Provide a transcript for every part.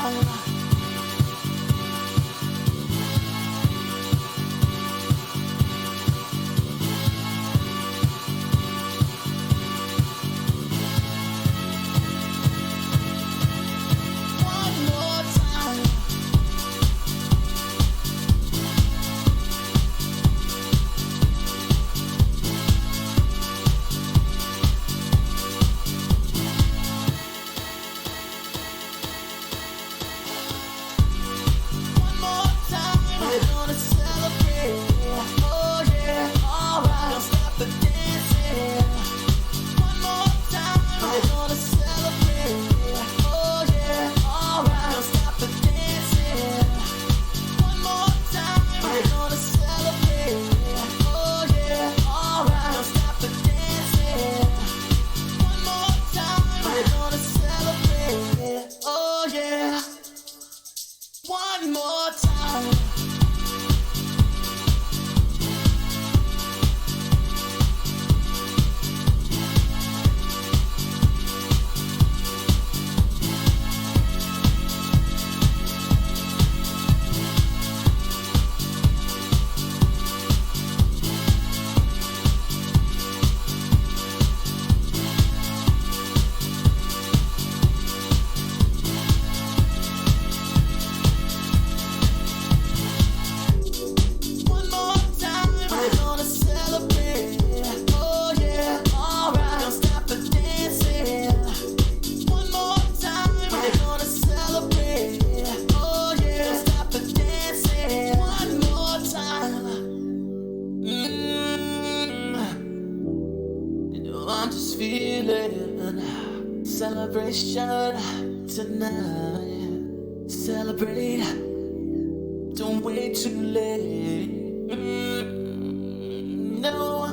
time. One more time. One more time. We're gonna celebrate. Oh yeah, alright. Don't stop the dancing. One more time. We're gonna celebrate. Oh yeah, alright. Don't stop the dancing. One more time. We're gonna celebrate. Oh yeah, alright. Don't stop the dancing. One more time. We're gonna celebrate. Oh yeah. One more time. One more time, we're gonna celebrate. Oh yeah, alright. Don't stop the dancing. One more time, we're gonna celebrate. Oh yeah, don't stop the dancing. One more time. You know I'm just feeling celebration tonight. Celebrate. Don't wait too late. No,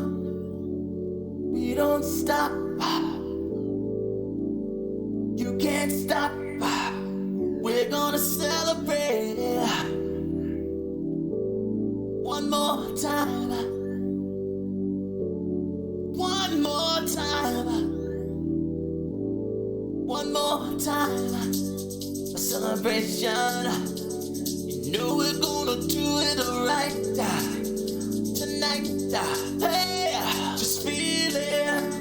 we don't stop. You can't stop. We're gonna celebrate. One more time. One more time. One more time. A celebration. You know we're gonna do it right tonight. Hey, just feeling.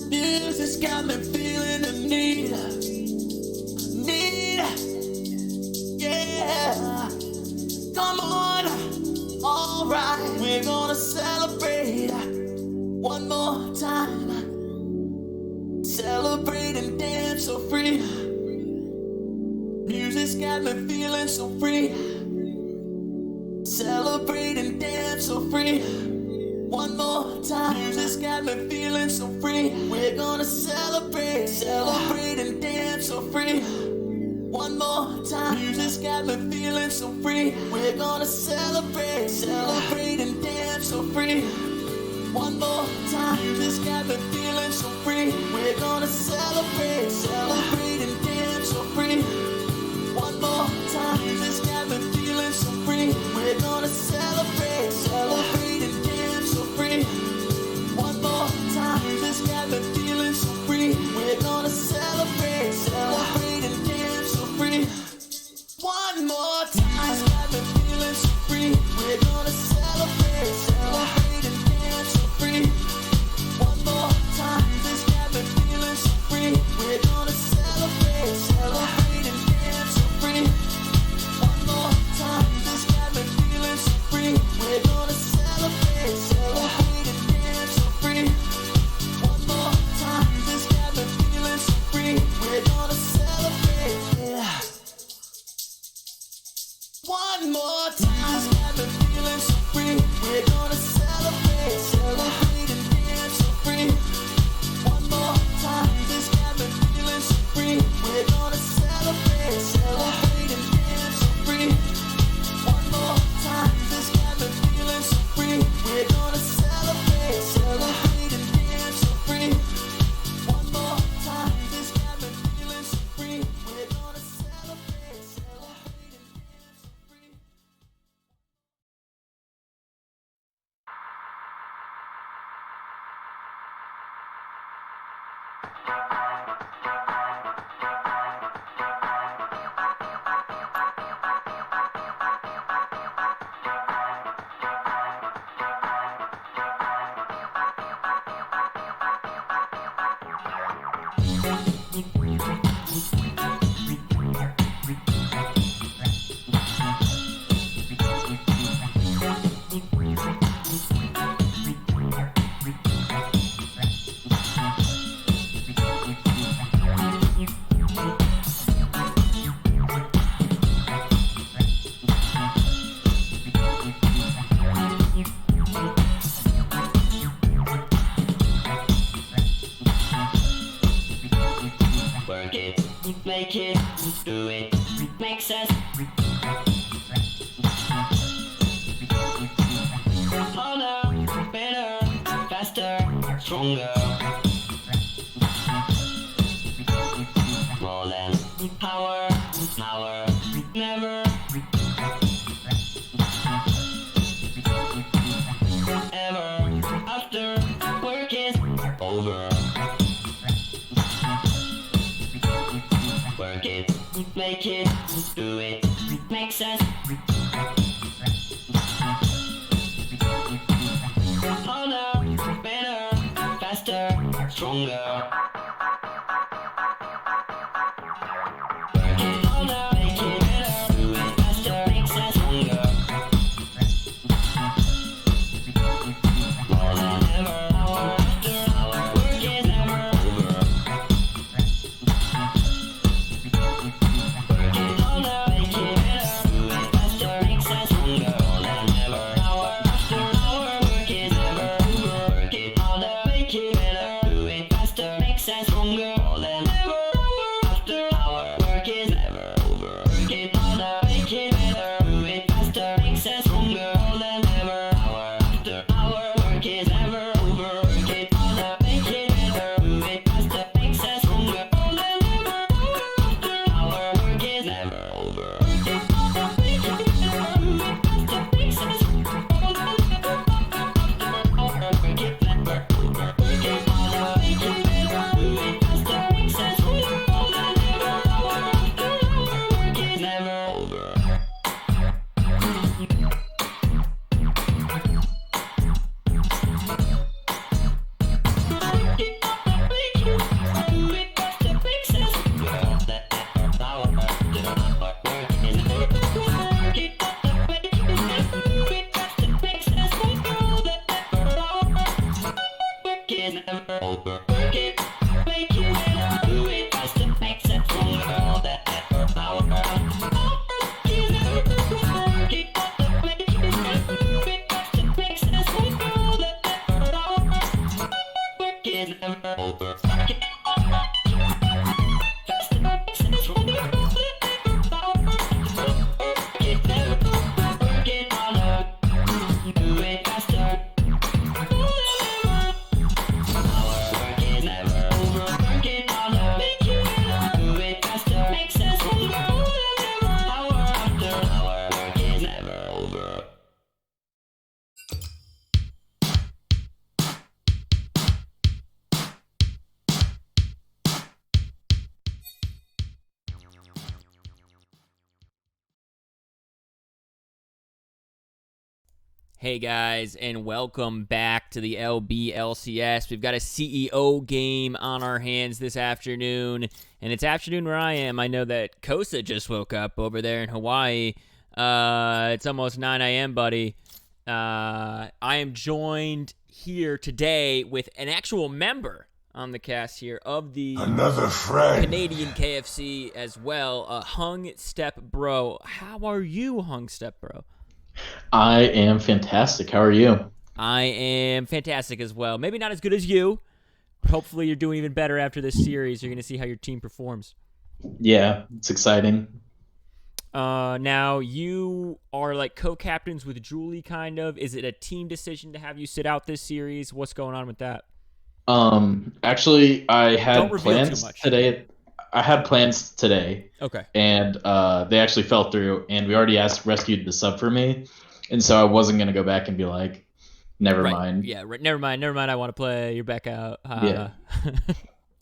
Music's got me feeling the need. Yeah. Come on. Alright, we're gonna celebrate one more time. Celebrate and dance so free. Music's got me feeling so free. Celebrate and dance so free. One more time. Music's got me feeling so free. We're gonna celebrate. Celebrate and dance so free. One more time. Music's got me feeling so free. We're gonna celebrate. Celebrate and dance so free. One more time. Music's got me feeling so free. We're gonna celebrate. Celebrate and dance so free. One more time. Music's got me feeling so free. We're gonna celebrate. Celebrate and dance so free. One more time. Music's got me feeling so free. We're gonna celebrate. Celebrate and dance so free. One more time. Music's got me feeling so free. We're gonna celebrate. Celebrate and dance so free. One more time. Music's got me feeling so free. We're gonna celebrate. Celebrate and dance so free. One more time. Music's got me feeling so free. We're gonna celebrate. Celebrate and dance so free. One more time. Music's got me feeling so free. We're gonna celebrate. One more time. Music's got me feeling so free. We're gonna celebrate. Celebrate and dance so free. One more time. Music's got me feeling so free. We're gonna celebrate. Celebrate and dance so free. One more time. Music's got me feeling so free. We're gonna celebrate. Celebrate and dance so free. One more time. Music's got me feeling so free. We're gonna celebrate. Celebrate and dance so free. do it, makes sense. Harder, better, faster, stronger. More than power, never. Ever, after work is over. Work it, make it, do it, makes sense. Harder, better, faster, stronger. Work it harder, make it better, do it faster, makes sense, stronger. More than ever, hour after hour, work is never over. Work it harder, make it better, do it faster, makes sense, stronger. More than ever, hour after hour, work is never over. Work it harder, make it better, do it faster, makes sense, stronger. More than ever, hour after hour, work is never over. Work it harder, make it better, do it faster, makes sense, stronger. More than ever, hour after hour, work is never over. Work it harder, make it better, do it faster, makes sense, stronger. More than ever, hour after hour, work is never over. Work it harder, make it better, do it faster, makes sense, stronger. More than ever, hour, work it never over. Work it harder, make it better, do it faster, makes sense, stronger. More than ever, hour after hour, work is never over. Hey guys, and welcome back to the LBLCS. We've got a CEO game on our hands this afternoon, and it's afternoon where I am. I know that Kosa just woke up over there in Hawaii. It's almost 9 a.m., buddy. I am joined here today with an actual member on the cast here of the Another friend. Canadian KFC as well, Hung Step Bro. How are you, Hung Step Bro? I am fantastic. How are you? I am fantastic as well. Maybe not as good as you, but hopefully you're doing even better after this series. You're going to see how your team performs. Yeah, it's exciting. Now, you are like co-captains with Julie, kind of. Is it a team decision to have you sit out this series? What's going on with that? Actually, I had Don't reveal too plans much. today. I had plans today. Okay. And they actually fell through, and we already rescued the sub for me, and so I wasn't gonna go back and be like, never mind. Yeah, right. Never mind. I want to play. You're back out. Yeah.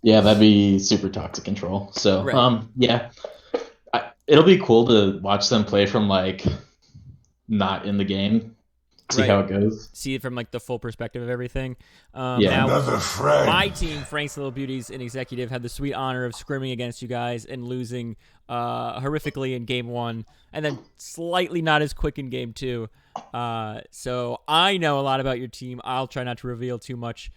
Yeah, that'd be super toxic control. So, Right. yeah, it'll be cool to watch them play from like not in the game, see how it goes. See it from like the full perspective of everything. Yeah. Now, Another friend. my team, Frank's Little Beauties and Executive, had the sweet honor of scrimming against you guys and losing horrifically in game 1, and then slightly not as quick in game 2. So I know a lot about your team. I'll try not to reveal too much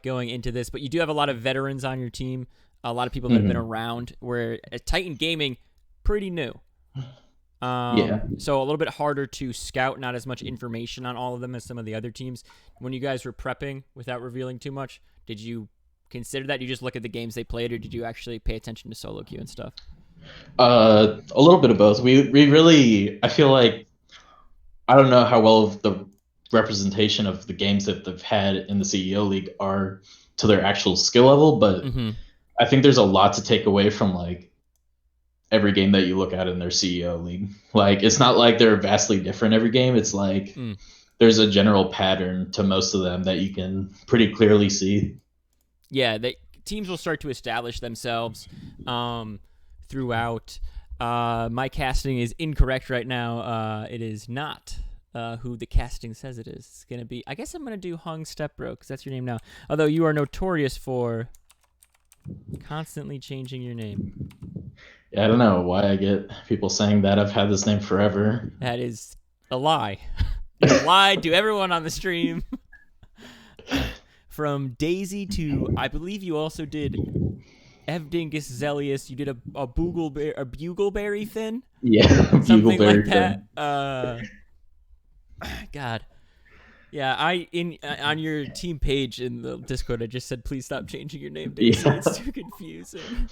going into this, but you do have a lot of veterans on your team, a lot of people that have been around, where Titan Gaming, pretty new. So a little bit harder to scout, not as much information on all of them as some of the other teams. When you guys were prepping, without revealing too much, did you consider that? You just look at the games they played, or did you actually pay attention to solo queue and stuff? A little bit of both. We really, I feel like, I don't know how well the representation of the games that they've had in the CEO League are to their actual skill level, but Mm-hmm. I think there's a lot to take away from like every game that you look at in their CEO League. Like it's not like they're vastly different every game. It's like Mm. there's a general pattern to most of them that you can pretty clearly see. Yeah, teams will start to establish themselves throughout. My casting is incorrect right now. It is not who the casting says it is. It's going to be, I guess I'm going to do Hung Stepbro because that's your name now. Although you are notorious for constantly changing your name. Yeah, I don't know why I get people saying that. I've had this name forever. That is a lie. You lied to everyone on the stream. From Daisy to, I believe you also did Evdingus Zelius. You did a bugleberry fin, Yeah, something like Bugleberry. that. God, yeah. On your team page in the Discord, I just said please stop changing your name, Daisy. Yeah. It's too confusing.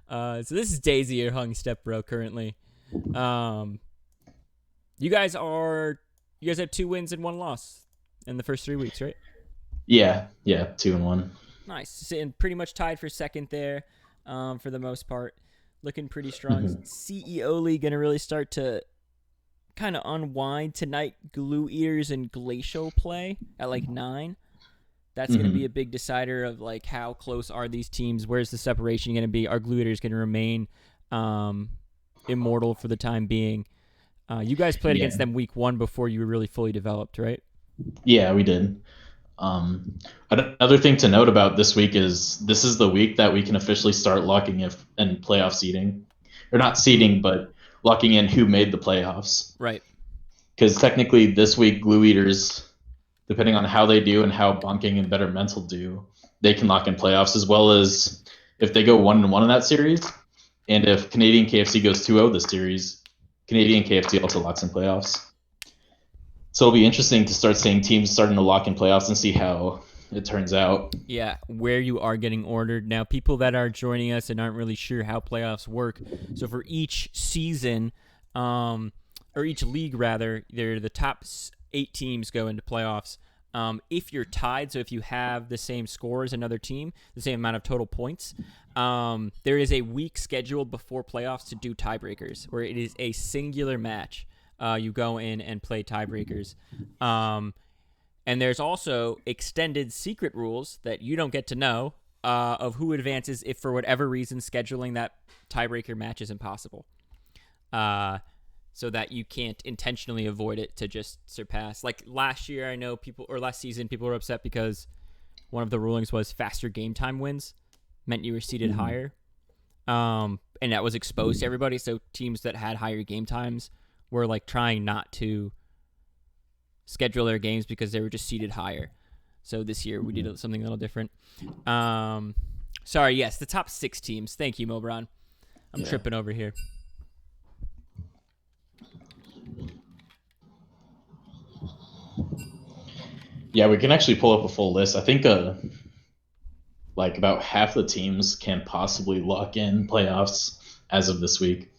So this is Daisy or Hung Step Bro currently. You guys have 2 wins and 1 loss in the first 3 weeks, right? Yeah, 2-1. Nice. Sitting pretty much tied for second there for the most part. Looking pretty strong. CEO League going to really start to kind of unwind tonight. Glue Eaters and Glacial play at like 9. That's going to be a big decider of like how close are these teams? Where's the separation going to be? Are Glue Eaters going to remain immortal for the time being? You guys played against them week 1 before you were really fully developed, right? Yeah, we did. Another thing to note about this week is this is the week that we can officially start locking in playoff seeding, or not seeding, but locking in who made the playoffs. Right. Because technically, this week, Glue Eaters, depending on how they do and how Bunking and Better Mental do, they can lock in playoffs, as well as if they go 1-1 in that series, and if Canadian KFC goes 2-0 this series, Canadian KFC also locks in playoffs. So it'll be interesting to start seeing teams starting to lock in playoffs and see how it turns out. Yeah, where you are getting ordered. Now, people that are joining us and aren't really sure how playoffs work, so for each season, or each league rather, the top 8 teams go into playoffs. If you're tied, so if you have the same score as another team, the same amount of total points, there is a week scheduled before playoffs to do tiebreakers, where it is a singular match. You go in and play tiebreakers. And there's also extended secret rules that you don't get to know of who advances if for whatever reason scheduling that tiebreaker match is impossible. So that you can't intentionally avoid it to just surpass. Like last year, I know last season, people were upset because one of the rulings was faster game time wins meant you were seated higher. And that was exposed to everybody. So teams that had higher game times were like trying not to schedule their games because they were just seated higher. So this year we did something a little different. Sorry, yes, the top 6 teams. Thank you, Mobron. I'm tripping over here. Yeah, we can actually pull up a full list. I think like about half the teams can possibly lock in playoffs as of this week.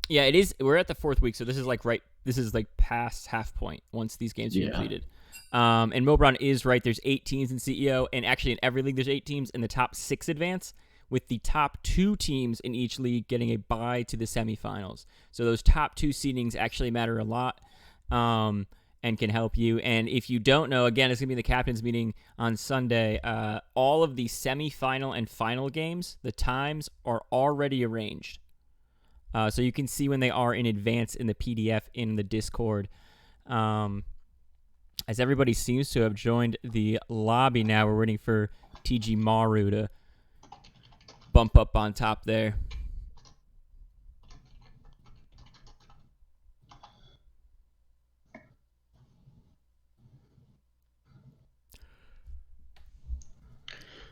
Yeah, it is. We're at the 4th week, so this is like past half point once these games are completed. And Mobron is right. There's 8 teams in CEO, and actually in every league there's 8 teams, and the top 6 advance, with the top 2 teams in each league getting a bye to the semifinals. So those top 2 seedings actually matter a lot. And can help you. And if you don't know, again, it's going to be the captain's meeting on Sunday. All of the semifinal and final games, the times are already arranged. So you can see when they are in advance in the PDF in the Discord. As everybody seems to have joined the lobby now, we're waiting for TG Maru to bump up on top there.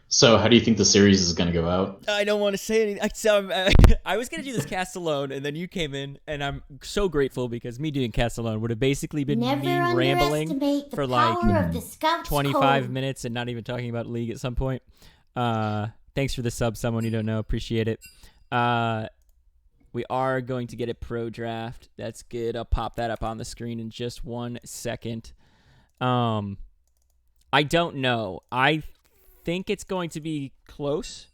So how do you think the series is going to go out? I don't want to say anything. So, I was going to do this cast alone, and then you came in, and I'm so grateful because me doing cast alone would have basically been me rambling for like 25 minutes and not even talking about League at some point. Thanks for the sub, someone you don't know. Appreciate it. We are going to get a pro draft. That's good. I'll pop that up on the screen in just 1 second. I don't know. I think it's going to be close.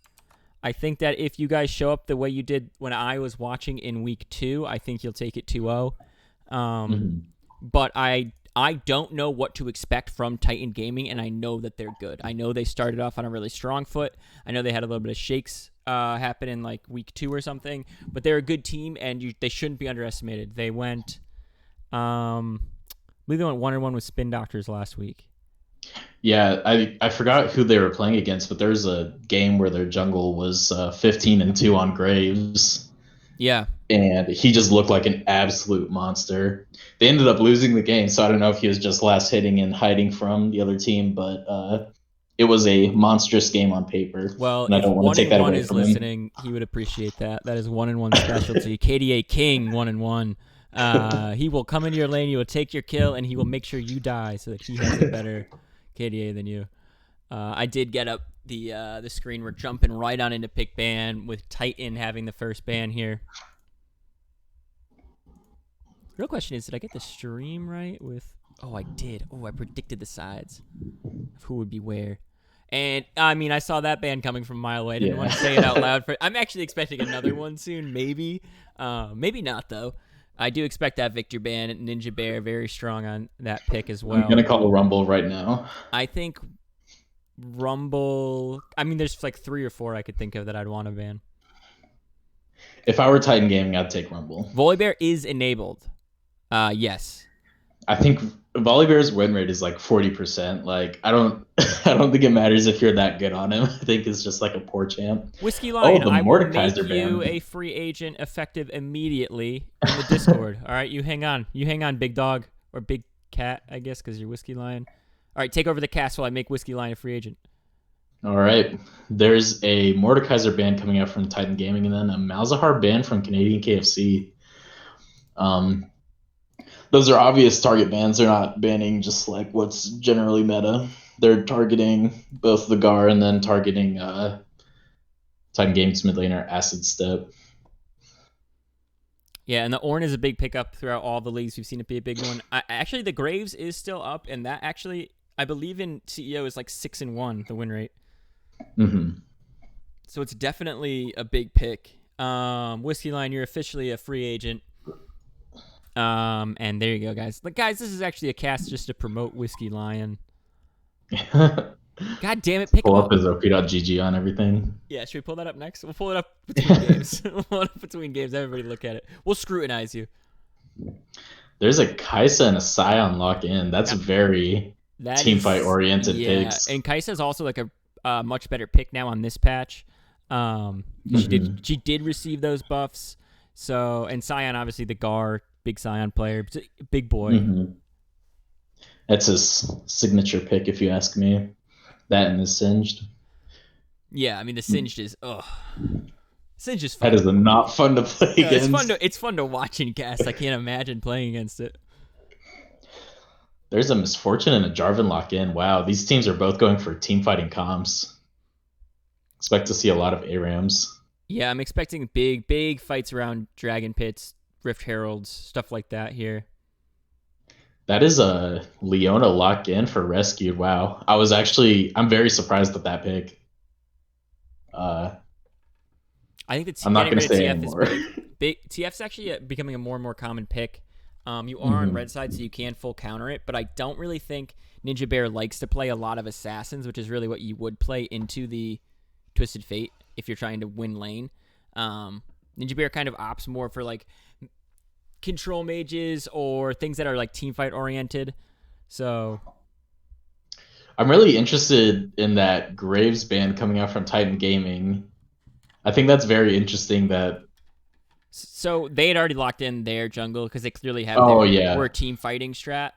I think that if you guys show up the way you did when I was watching in week 2, I think you'll take it 2-0. But I don't know what to expect from Titan Gaming, and I know that they're good. I know they started off on a really strong foot. I know they had a little bit of shakes happen in like week 2 or something, but they're a good team, and they shouldn't be underestimated. They went, I believe they went 1-1 with Spin Doctors last week. Yeah, I forgot who they were playing against, but there's a game where their jungle was 15-2 on Graves. Yeah. And he just looked like an absolute monster. They ended up losing the game, so I don't know if he was just last hitting and hiding from the other team, but it was a monstrous game on paper. Well, and I if don't want to take that 1-1 away is from him. listening, he would appreciate that. That is 1-1 specialty. KDA King 1-1. He will come into your lane, he will take your kill, and he will make sure you die so that he has a better KDA than you. I did get up the screen. We're jumping right on into pick ban with Titan having the first ban here. Real question is, did I get the stream right with... Oh, I did. Oh, I predicted the sides of who would be where. And, I mean, I saw that ban coming from a mile away. I didn't want to say it out loud. I'm actually expecting another one soon, maybe. Maybe not, though. I do expect that Victor ban. Ninja Bear, very strong on that pick as well. I'm going to call Rumble right now. I think Rumble... I mean, there's like 3 or 4 I could think of that I'd want to ban. If I were Titan Gaming, I'd take Rumble. Volibear is enabled. Yes. I think Volibear's win rate is like 40%. Like I don't think it matters if you're that good on him. I think it's just like a poor champ. Whiskey Lion, I will make Mordekaiser you ban. a free agent effective immediately in the Discord. All right, you hang on. You hang on, big dog. Or big cat, I guess, because you're Whiskey Lion. All right, take over the cast while I make Whiskey Lion a free agent. All right. There's a Mordekaiser ban coming out from Titan Gaming, and then a Malzahar ban from Canadian KFC. Those are obvious target bans. They're not banning just like what's generally meta. They're targeting both the Gar and then targeting Titan Gaming's mid laner Acid Step. Yeah, and the Ornn is a big pickup throughout all the leagues. We've seen it be a big one. Actually, the Graves is still up, and that actually, I believe in CEO is like 6-1, the win rate. Mm-hmm. So it's definitely a big pick. Whiskey Line, you're officially a free agent. And there you go, guys. But guys, this is actually a cast just to promote Whiskey Lion. God damn it, pick Pull him up his OP.GG on everything. Yeah, should we pull that up next? We'll pull it up between games. We'll pull it up between games. Everybody look at it. We'll scrutinize you. There's a Kaisa and a Scion lock in. That's very teamfight oriented picks. And Kaisa is also like a much better pick now on this patch. She did receive those buffs. So, and Scion, obviously the Gar, big Scion player, big boy. Mm-hmm. That's his signature pick, if you ask me. That and the Singed. Yeah, I mean the Singed is Singed is fun. That is not fun to play against. It's fun to watch in cast. I can't imagine playing against it. There's a Misfortune and a Jarvan lock in. Wow, these teams are both going for team fighting comps. Expect to see a lot of ARAMs. Yeah, I'm expecting big fights around Dragon Pits, Rift Heralds, stuff like that here. That is a Leona lock in for Rescued. Wow. I'm very surprised at that pick. I think the I'm not going to say TF anymore. is big. TF's actually becoming a more and more common pick. You are on red side, so you can full counter it, but I don't really think Ninja Bear likes to play a lot of assassins, which is really what you would play into the Twisted Fate if you're trying to win lane. Ninja Bear kind of opts more for like control mages or things that are like team fight oriented. So I'm really interested in that Graves ban coming out from Titan Gaming. I think that's very interesting that. So they had already locked in their jungle because they clearly have we're a team fighting strat.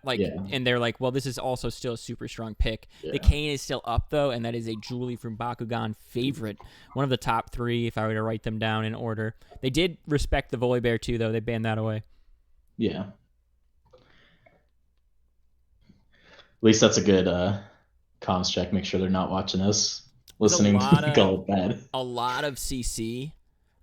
And they're like, well, this is also still a super strong pick. Yeah. The Kayn is still up though, and that is a Julie from Bakugan favorite. One of the top 3 if I were to write them down in order. They did respect the Volibear too, though. They banned that away. Yeah. At least that's a good comms check. Make sure they're not watching us, listening to go bad. A lot of CC.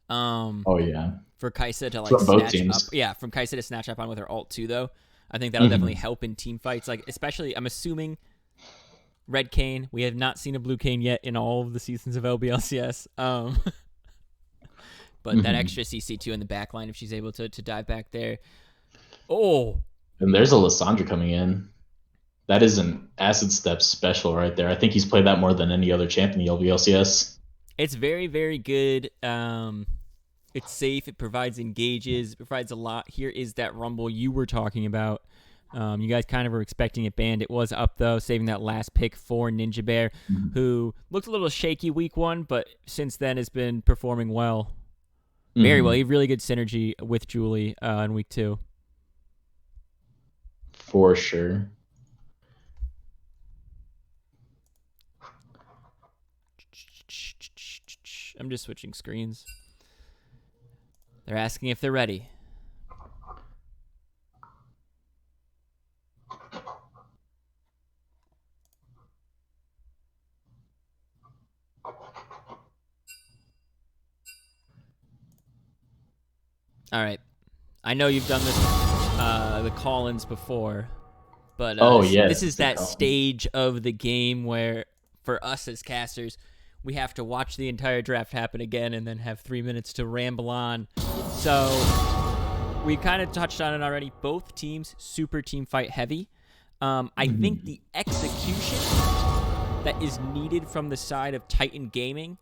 Oh yeah. for Kaisa to like from both snatch teams. up. Yeah, from Kaisa to snatch up on with her ult too, though. I think that'll definitely help in team fights. Like especially, I'm assuming Red Kane. We have not seen a Blue Kane yet in all of the seasons of LBLCS. But that extra CC2 in the back line, if she's able to dive back there. Oh. And there's a Lissandra coming in. That is an Acid Step special right there. I think he's played that more than any other champ in the LBLCS. It's very, very good. It's safe. It provides engages. It provides a lot. Here is that Rumble you were talking about. You guys kind of were expecting it banned. It was up, though, saving that last pick for Ninja Bear, who looked a little shaky week 1, but since then has been performing well. Very well. He had really good synergy with Julie in week 2. For sure. I'm just switching screens. They're asking if they're ready. All right. I know you've done this, the call-ins before, but this is that stage of the game where, for us as casters, we have to watch the entire draft happen again and then have 3 minutes to ramble on. So we kind of touched on it already. Both teams super team fight heavy. I think the execution that is needed from the side of Titan Gaming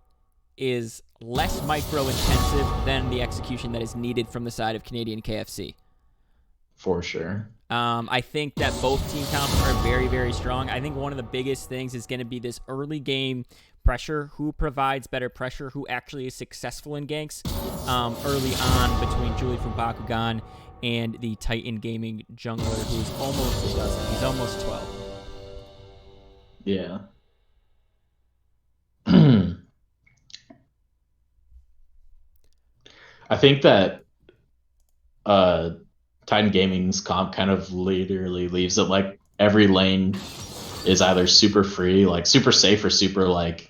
is less micro-intensive than the execution that is needed from the side of Canadian KFC. For sure. I think that both team counts are very, very strong. I think one of the biggest things is going to be this early game pressure. Who provides better pressure? Who actually is successful in ganks early on between Julie from Bakugan and the Titan Gaming jungler, who's almost a dozen. He's almost 12. Yeah. I think that Titan Gaming's comp kind of literally leaves it like every lane is either super free, like super safe, or super like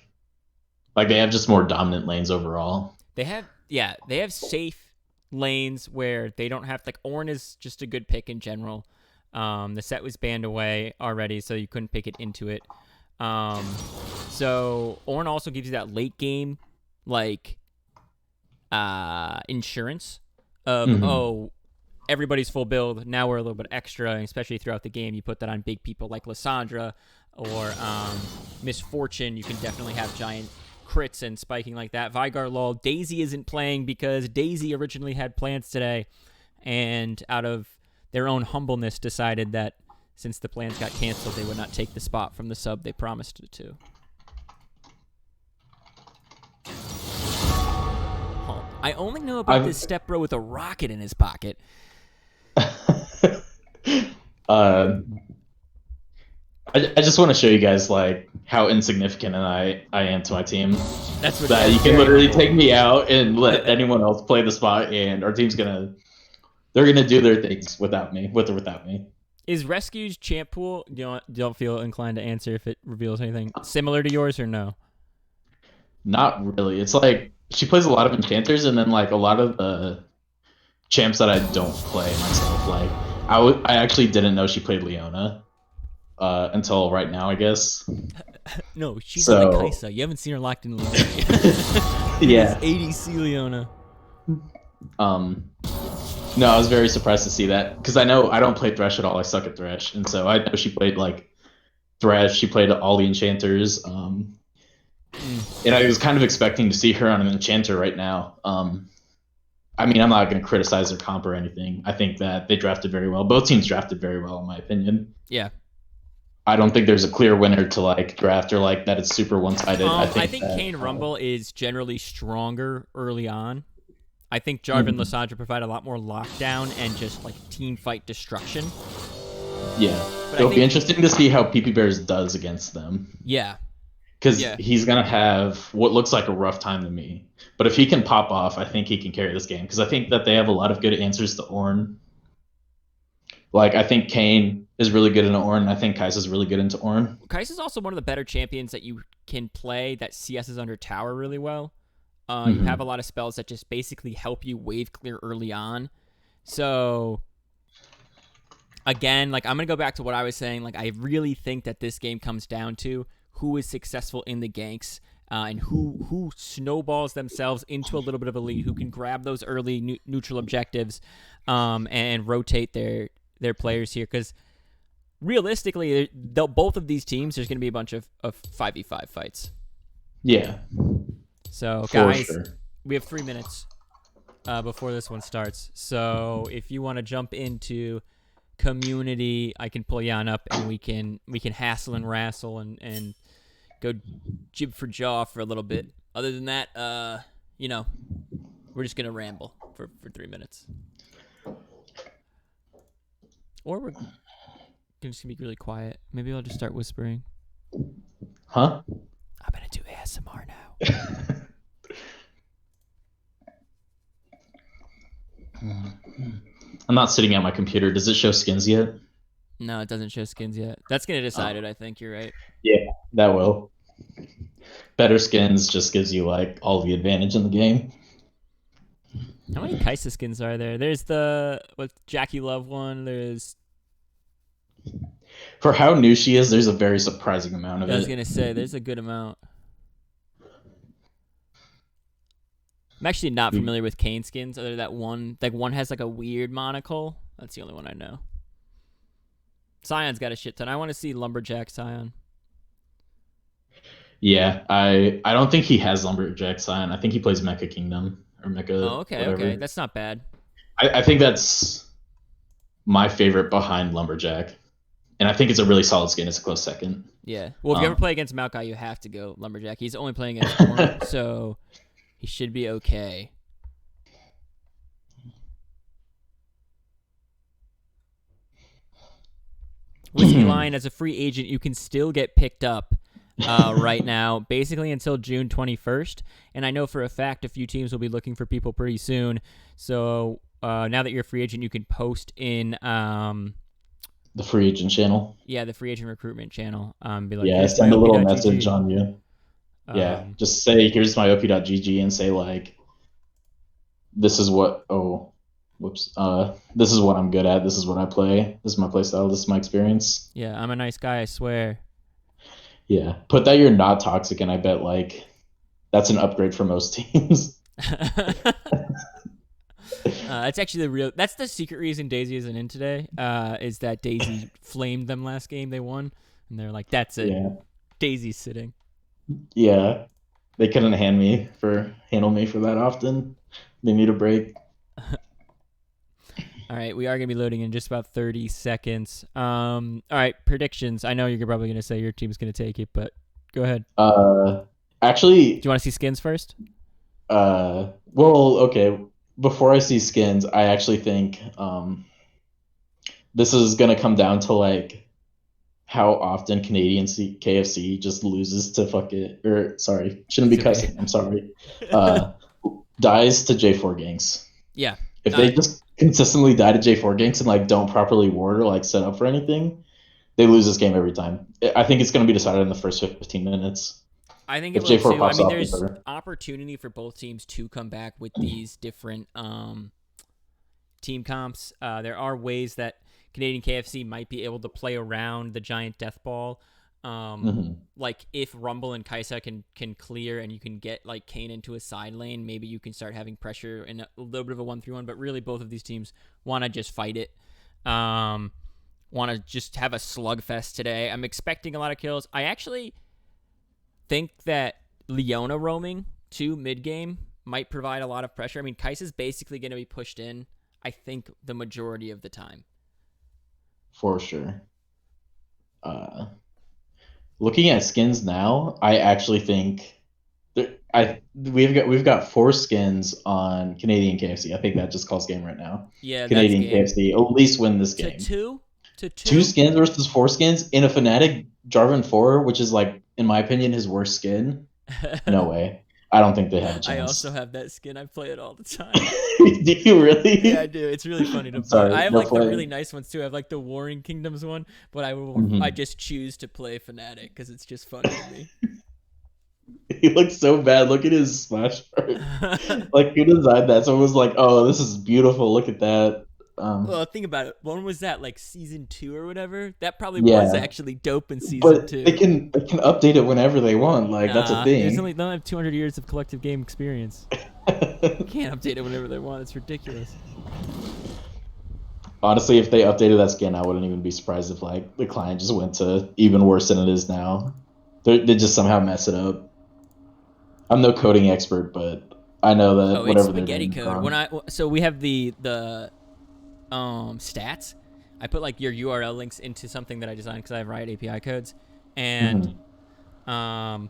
they have just more dominant lanes overall. They have safe lanes where they don't have, like, Ornn is just a good pick in general. The set was banned away already, so you couldn't pick it into it. So Ornn also gives you that late game, like, insurance of, everybody's full build, now we're a little bit extra, and especially throughout the game, you put that on big people like Lissandra or Misfortune. You can definitely have giant crits and spiking like that. Vigar lol. Daisy isn't playing because Daisy originally had plans today, and out of their own humbleness decided that since the plans got canceled, they would not take the spot from the sub they promised it to. I only know about this step bro with a rocket in his pocket. I just want to show you guys like how insignificant I am to my team. That's what that you can literally take me out and let anyone else play the spot, and our team's they're gonna do their things without me, with or without me. Is Rescue's champ pool, don't feel inclined to answer if it reveals anything similar to yours or no? Not really. It's like she plays a lot of enchanters, and then like a lot of the champs that I don't play myself. Like I actually didn't know she played Leona until right now, I guess. No, she's like Kaisa. You haven't seen her locked in Leona. Yeah. ADC Leona. No, I was very surprised to see that, because I know I don't play Thresh at all. I suck at Thresh, and so I know she played like Thresh. She played all the enchanters. And I was kind of expecting to see her on an enchanter right now. I mean, I'm not going to criticize their comp or anything. I think that they drafted very well. Both teams drafted very well, in my opinion. Yeah. I don't think there's a clear winner to like draft, or like that it's super one-sided. I think Kane Rumble is generally stronger early on. I think Jarvan Lissandra provide a lot more lockdown and just like team fight destruction. Yeah. It'll be interesting to see how PP Bears does against them. Yeah. Because he's going to have what looks like a rough time to me. But if he can pop off, I think he can carry this game. Because I think that they have a lot of good answers to Ornn. Like, I think Kane is really good into Ornn. I think Kai'Sa's really good into Ornn. Kai'Sa's also one of the better champions that you can play that CS's under tower really well. You have a lot of spells that just basically help you wave clear early on. So, again, like, I'm going to go back to what I was saying. Like, I really think that this game comes down to who is successful in the ganks and who snowballs themselves into a little bit of a lead, who can grab those early neutral objectives and rotate their players here. Because realistically, both of these teams, there's going to be a bunch of 5v5 fights. Yeah. So, For guys, sure. we have 3 minutes before this one starts. So, if you want to jump into community, I can pull Jan up and we can hassle and wrestle and go jib for jaw for a little bit. Other than that, we're just gonna ramble for 3 minutes, or we're just gonna be really quiet. Maybe I'll just start whispering. Huh? I'm gonna do ASMR now. I'm not sitting at my computer. Does it show skins yet? No, it doesn't show skins yet. That's gonna decide it. I think you're right. Yeah, that will. Better skins just gives you like all the advantage in the game. How many Kaisa skins are there? There's the Jackie Love one. There's. For how new she is, there's a very surprising amount of it. I was gonna say there's a good amount. I'm actually not familiar with Kane skins. Other than that one, like one has like a weird monocle. That's the only one I know. Scion's got a shit ton. I want to see Lumberjack Scion. Yeah, I don't think he has Lumberjack Scion. I think he plays Mecha Kingdom or Mecha. Oh, okay, whatever. okay, that's not bad. I think that's my favorite behind Lumberjack, and I think it's a really solid skin. It's a close second. Yeah. Well, if you ever play against Maokai, you have to go Lumberjack. He's only playing against Corn, so he should be okay. Whiskey Lion, as a free agent, you can still get picked up right now, basically until June 21st. And I know for a fact a few teams will be looking for people pretty soon. So now that you're a free agent, you can post in the free agent channel. Yeah, the free agent recruitment channel. Be like, yeah, send a little message on you. Yeah, just say, here's my op.gg and say, like, this is what, this is what I'm good at. This is what I play. This is my play style. This is my experience. Yeah, I'm a nice guy, I swear. Yeah, put that you're not toxic, and I bet, like, that's an upgrade for most teams. It's actually that's the secret reason Daisy isn't in today, is that Daisy flamed them last game they won, and they're like, that's it. Yeah. Daisy's sitting. Yeah, they couldn't handle me for that often. They need a break. All right, we are going to be loading in just about 30 seconds. All right, predictions. I know you're probably going to say your team's going to take it, but go ahead. Actually... Do you want to see skins first? Well, okay. Before I see skins, I actually think this is going to come down to, like, how often Canadian KFC just loses to shouldn't be cussing. I'm sorry. Dies to J4 ganks. Yeah. If they just consistently die to J4 ganks and like don't properly ward or like set up for anything, they lose this game every time. I think it's going to be decided in the first 15 minutes. I think if J4 pops off, there's opportunity for both teams to come back with these different team comps. There are ways that Canadian KFC might be able to play around the giant death ball. Like if Rumble and Kaisa can clear and you can get like Kane into a side lane, maybe you can start having pressure in a little bit of a 1-3-1, but really both of these teams want to just fight it. Want to just have a slugfest today. I'm expecting a lot of kills. I actually think that Leona roaming to mid game might provide a lot of pressure. I mean, Kaisa's basically going to be pushed in, I think, the majority of the time. For sure. Looking at skins now, I actually think we've got 4 skins on Canadian KFC. I think that just calls game right now. Yeah, Canadian KFC at least win this game. To 2 skins versus 4 skins in a Fnatic Jarvan 4, which is like, in my opinion, his worst skin. No way. I don't think they have a chance. I also have that skin. I play it all the time. Do you really? Yeah, I do. It's really funny to play. Sorry, I have like the really nice ones too. I have like the Warring Kingdoms one, but I just choose to play Fnatic because it's just funny to me. He looks so bad. Look at his splash art. Like, who designed that? Someone was like, "Oh, this is beautiful. Look at that." Well, think about it. When was that? Like season 2 or whatever? That probably was Yeah, actually dope in season but 2. they can update it whenever they want. Like, that's a Nah, thing. they don't have 200 years of collective game experience. You can't update it whenever they want. It's ridiculous. Honestly, if they updated that skin, I wouldn't even be surprised if like the client just went to even worse than it is now. They just somehow mess it up. I'm no coding expert, but I know that Oh, it's whatever they're spaghetti doing. code. So we have the stats. I put like your URL links into something that I designed because I have Riot API codes, and I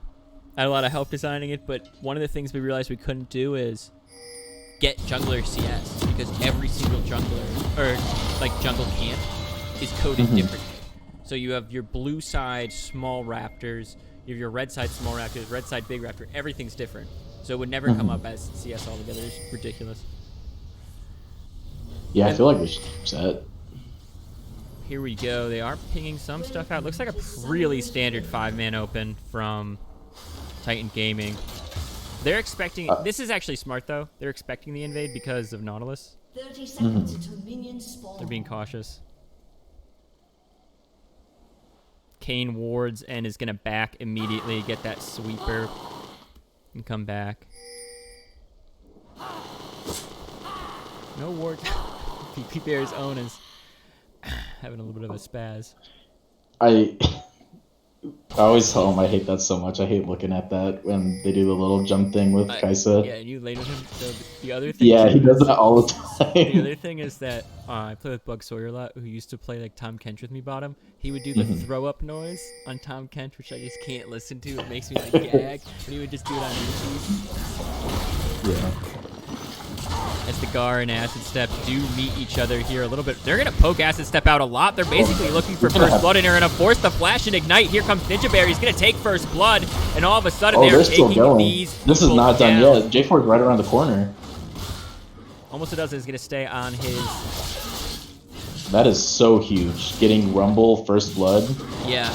had a lot of help designing it. But one of the things we realized we couldn't do is get jungler CS because every single jungler or like jungle camp is coded differently. So you have your blue side small raptors, you have your red side small raptors, red side big raptor. Everything's different, so it would never come up as CS altogether. It's ridiculous. Yeah, I feel like we should change that. Here we go. They are pinging some stuff out. Looks like a really standard 5-man open from Titan Gaming. They're expecting... this is actually smart, though. They're expecting the invade because of Nautilus. 30 seconds until minions spawn. They're being cautious. Kane wards and is going to back immediately, get that sweeper, and come back. No ward. PP Bear's own is having a little bit of a spaz. I always tell him I hate that so much. I hate looking at that when they do the little jump thing with Kaisa. Yeah, and you laid with him. The other thing. Yeah, he does that all the time. The other thing is that I play with Bug Sawyer a lot, who used to play like Tom Kench with me bottom. He would do the throw up noise on Tom Kench, which I just can't listen to. It makes me like gag. But he would just do it on YouTube. Yeah. As the Gar and Acid Step do meet each other here a little bit. They're going to poke Acid Step out a lot. They're basically looking for first blood, and they're going to force the flash and ignite. Here comes Ninja Bear. He's going to take first blood, and all of a sudden they're still taking going. these. This is not done yet. J4 is right around the corner. Almost a dozen is going to stay on his. That is so huge. Getting Rumble first blood. Yeah,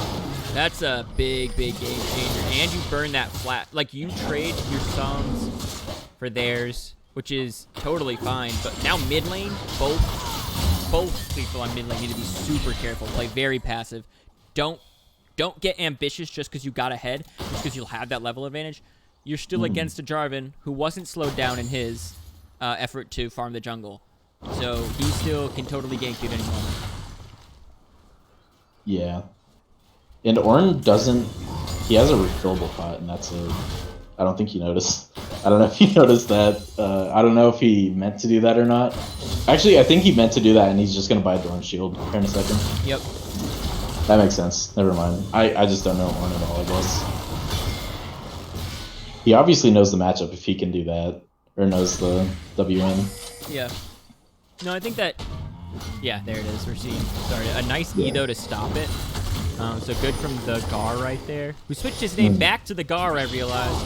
that's a big, big game changer. And you burn that flat. Like, you trade your songs for theirs, which is totally fine. But now mid lane, both people on mid lane need to be super careful. Play very passive. Don't get ambitious just because you got ahead, just because you'll have that level advantage. You're still against a Jarvan who wasn't slowed down in his effort to farm the jungle. So he still can totally gank you at any moment. Yeah. And Ornn doesn't... He has a refillable pot, and that's it. I don't think he noticed. I don't know if he noticed that. I don't know if he meant to do that or not. Actually, I think he meant to do that, and he's just going to buy Dawn Shield here in a second. Yep. That makes sense. Never mind. I just don't know Ornn at all, I guess. He obviously knows the matchup if he can do that. Or knows the WN. Yeah. No, I think that... Yeah, there it is. We're seeing... Sorry, a nice Edo to stop it. So good from the Gar right there. Who switched his name back to the Gar, I realized.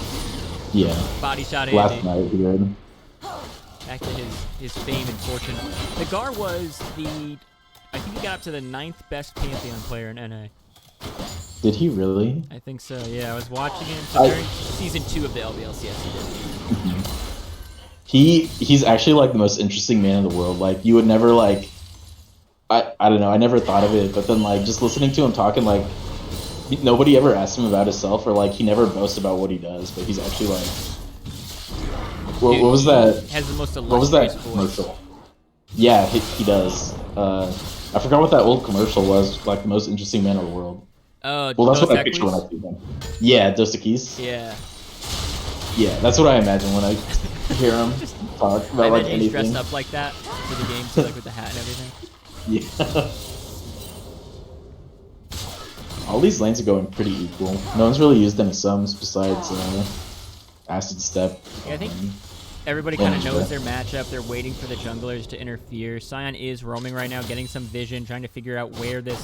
Yeah. Body shot Last Andy. night he did. Back to his fame and fortune. The Gar was the... I think he got up to the 9th best Pantheon player in NA. Did he really? I think so, yeah. I was watching him. So during Season 2 of the LBLCS, he did. He's actually like the most interesting man in the world. Like you would never like I don't know, I never thought of it, but then like just listening to him talking, like nobody ever asked him about himself, or like he never boasts about what he does, but he's actually like what was that? Has the most What was that illustrious voice. commercial? Yeah, he does. I forgot what that old commercial was, like the most interesting man in the world. Oh, Well, that's Dos what I picture when I Equis? see him. Yeah, Dos Equis. Yeah. Yeah, that's what I imagine when I hear him talk I about like imagine he's anything. dressed up like that for the game, too, like with the hat and everything. Yeah. All these lanes are going pretty equal. No one's really used any sums besides Acid Step. Yeah, I think everybody kind of knows their matchup. They're waiting for the junglers to interfere. Sion is roaming right now, getting some vision, trying to figure out where this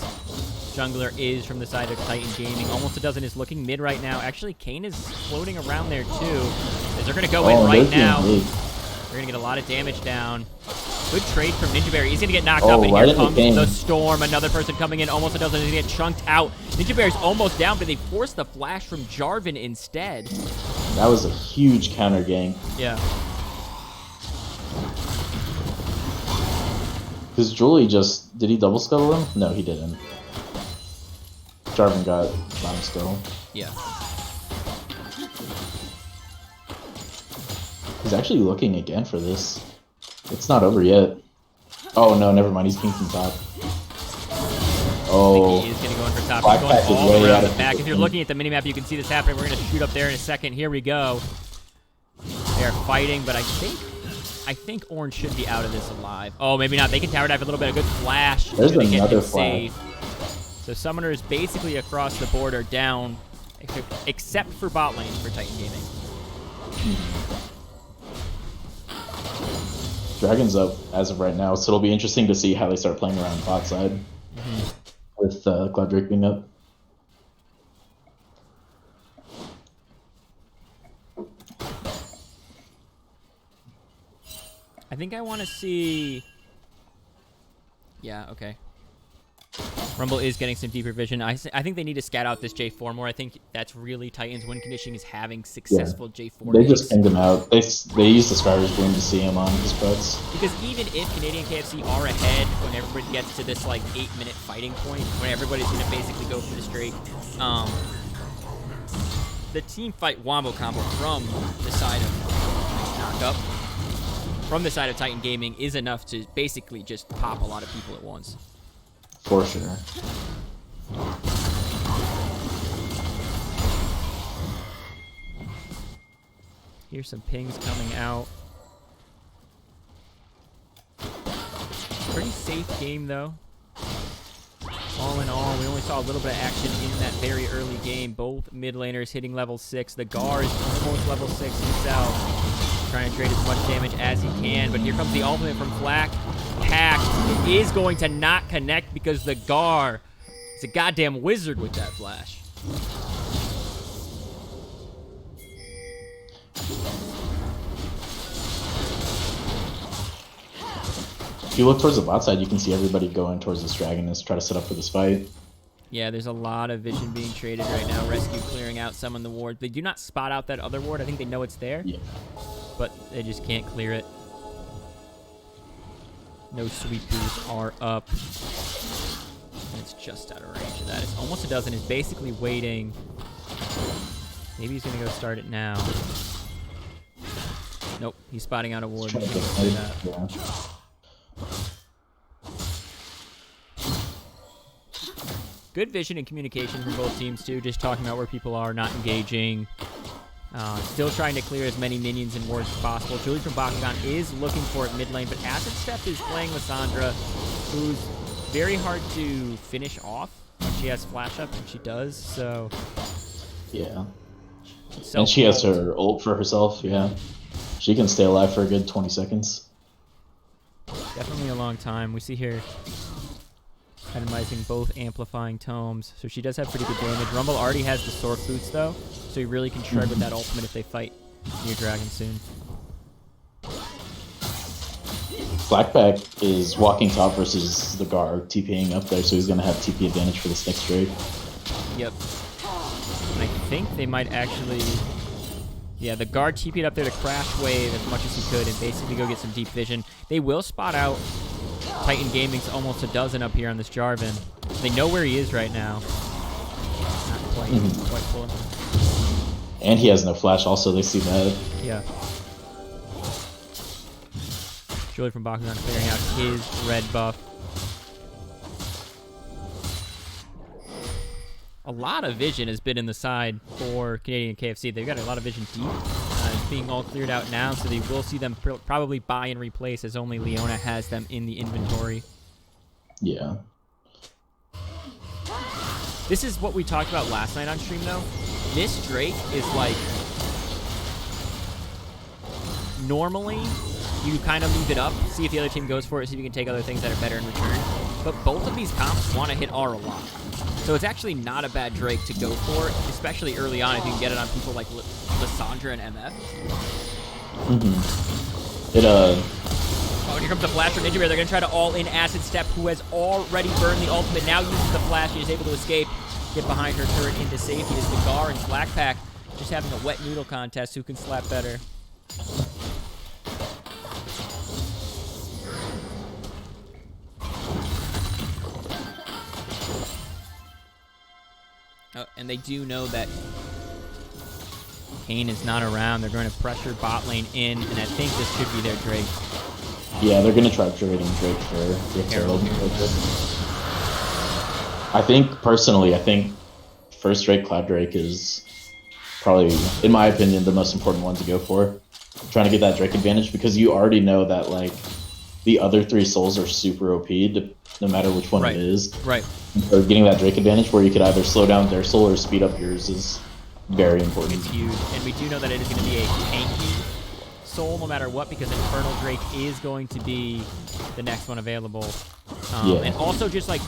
jungler is from the side of Titan Gaming. Almost a dozen is looking mid right now. Actually, Kane is floating around there too. As they're going to go in right now. They're going to get a lot of damage down. Good trade from Ninja Bear. He's going to get knocked up, and right here in the comes game. the Storm. Another person coming in. Almost a dozen is going to get chunked out. Ninja Bear's almost down, but they force the flash from Jarvan instead. That was a huge counter gang. Yeah. Because Julie just... Did he double scuttle him? No, he didn't. Jarvan got bottom scuttle. Yeah. He's actually looking again for this. It's not over yet. Oh, no, never mind. He's king from top. Oh. I think he is going to go in for top. Black He's Pack going is all way around out the of back. If you're position. looking at the minimap, you can see this happening. We're going to shoot up there in a second. Here we go. They are fighting, but I think Orange should be out of this alive. Oh, maybe not. They can tower dive a little bit. A good flash. There's Gonna get another him flash. safe. So Summoners basically across the board are down, except for bot lane for Titan Gaming. Dragon's up as of right now, so it'll be interesting to see how they start playing around bot side with Cloud Drake being up. I think I want to see... Yeah, okay. Rumble is getting some deeper vision. I think they need to scout out this J4 more. I think that's really Titan's win conditioning is having successful J4 They picks. just pinged him out. They used the Skyver's Bloom to see him on his cuts. Because even if Canadian KFC are ahead when everybody gets to this like 8-minute fighting point, when everybody's going to basically go for the straight, the team fight wombo combo from the side of knock up, from the side of Titan Gaming is enough to basically just pop a lot of people at once. For sure. Here's some pings coming out. Pretty safe game though. All in all, we only saw a little bit of action in that very early game. Both mid laners hitting level 6. The Gar is almost level 6 himself. Trying to trade as much damage as he can, but here comes the ultimate from Black Pack. It is going to not connect because the Gar is a goddamn wizard with that flash. If you look towards the bot side, you can see everybody going towards this dragon to try to set up for this fight. Yeah, there's a lot of vision being traded right now. Rescue clearing out some on the ward. They do not spot out that other ward. I think they know it's there, Yeah. but they just can't clear it. No sweepers are up. And it's just out of range of that. It's almost a dozen. It's basically waiting. Maybe he's going to go start it now. Nope, he's spotting out a ward. He's gonna clear that. Yeah. Good vision and communication from both teams too, just talking about where people are, not engaging. Still trying to clear as many minions and wards as possible. Julie from Bakugan is looking for it mid lane, but Acid Step is playing Lissandra, who's very hard to finish off when she has flash up, and she does, so... Yeah. And she has her ult for herself, yeah. She can stay alive for a good 20 seconds. Definitely a long time. We see here itemizing both amplifying tomes, so she does have pretty good damage. Rumble already has the sword boots though, so he really can shred with that ultimate if they fight near dragon soon. Blackback is walking top versus the Gar TPing up there, so he's going to have TP advantage for this next trade. Yep. And I think they might actually... Yeah, the guard TP'd up there to crash wave as much as he could and basically go get some deep vision. They will spot out Titan Gaming's almost a dozen up here on this Jarvan. They know where he is right now. Not quite full. And he has no flash also, they see that. Yeah. Julie from Bakugan clearing out his red buff. A lot of vision has been in the side for Canadian KFC. They've got a lot of vision deep. It's being all cleared out now, so they will see them probably buy and replace as only Leona has them in the inventory. Yeah. This is what we talked about last night on stream, though. This Drake is like... Normally, you kind of leave it up, see if the other team goes for it, see if you can take other things that are better in return. But both of these comps want to hit R a lot. So it's actually not a bad Drake to go for, especially early on if you can get it on people like Lissandra and MF. Oh, here comes the flash from Ninja Bear. They're going to try to all-in Acid Step, who has already burned the ultimate. Now uses the flash. He is able to escape, get behind her turret into safety as the Gar and Blackpack Just having a wet noodle contest. Who can slap better? Oh, and they do know that Kane is not around. They're going to pressure bot lane in, and I think this could be their Drake. Yeah, they're going to try trading Drake for Herald. I think, personally, first Drake, Cloud Drake is probably, in my opinion, the most important one to go for. Trying to get that Drake advantage, because you already know that, like, the other 3 souls are super OP, no matter which one it is. Right. So getting that Drake advantage where you could either slow down their soul or speed up yours is very important. It's huge, and we do know that it is going to be a tanky soul no matter what, because Infernal Drake is going to be the next one available. And also just like,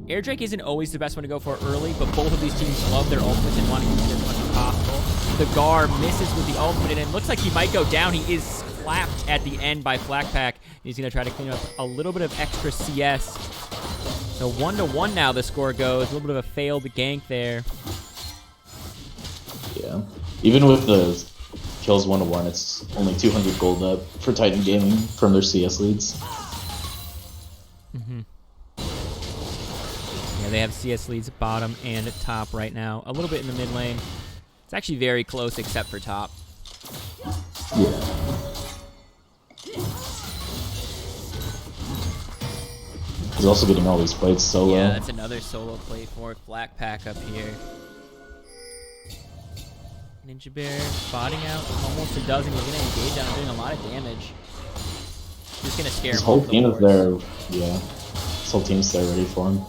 Air Drake isn't always the best one to go for early, but both of these teams love their ultimates and want to use it as much as possible. The Gar misses with the ultimate, and it looks like he might go down. He is clapped at the end by Flakpack. He's going to try to clean up a little bit of extra CS. So 1-1 now the score goes. A little bit of a failed gank there. Yeah. Even with the kills 1-1, it's only 200 gold up for Titan Gaming from their CS leads. Yeah, they have CS leads at bottom and at top right now. A little bit in the mid lane. It's actually very close except for top. Yeah. He's also getting all these plates solo. Yeah, that's another solo plate for Flakpack up here. Ninja Bear spotting out almost a dozen. He's going to engage on him, doing a lot of damage. Just going to scare him. His whole team is there. Yeah. His whole team's there ready for him.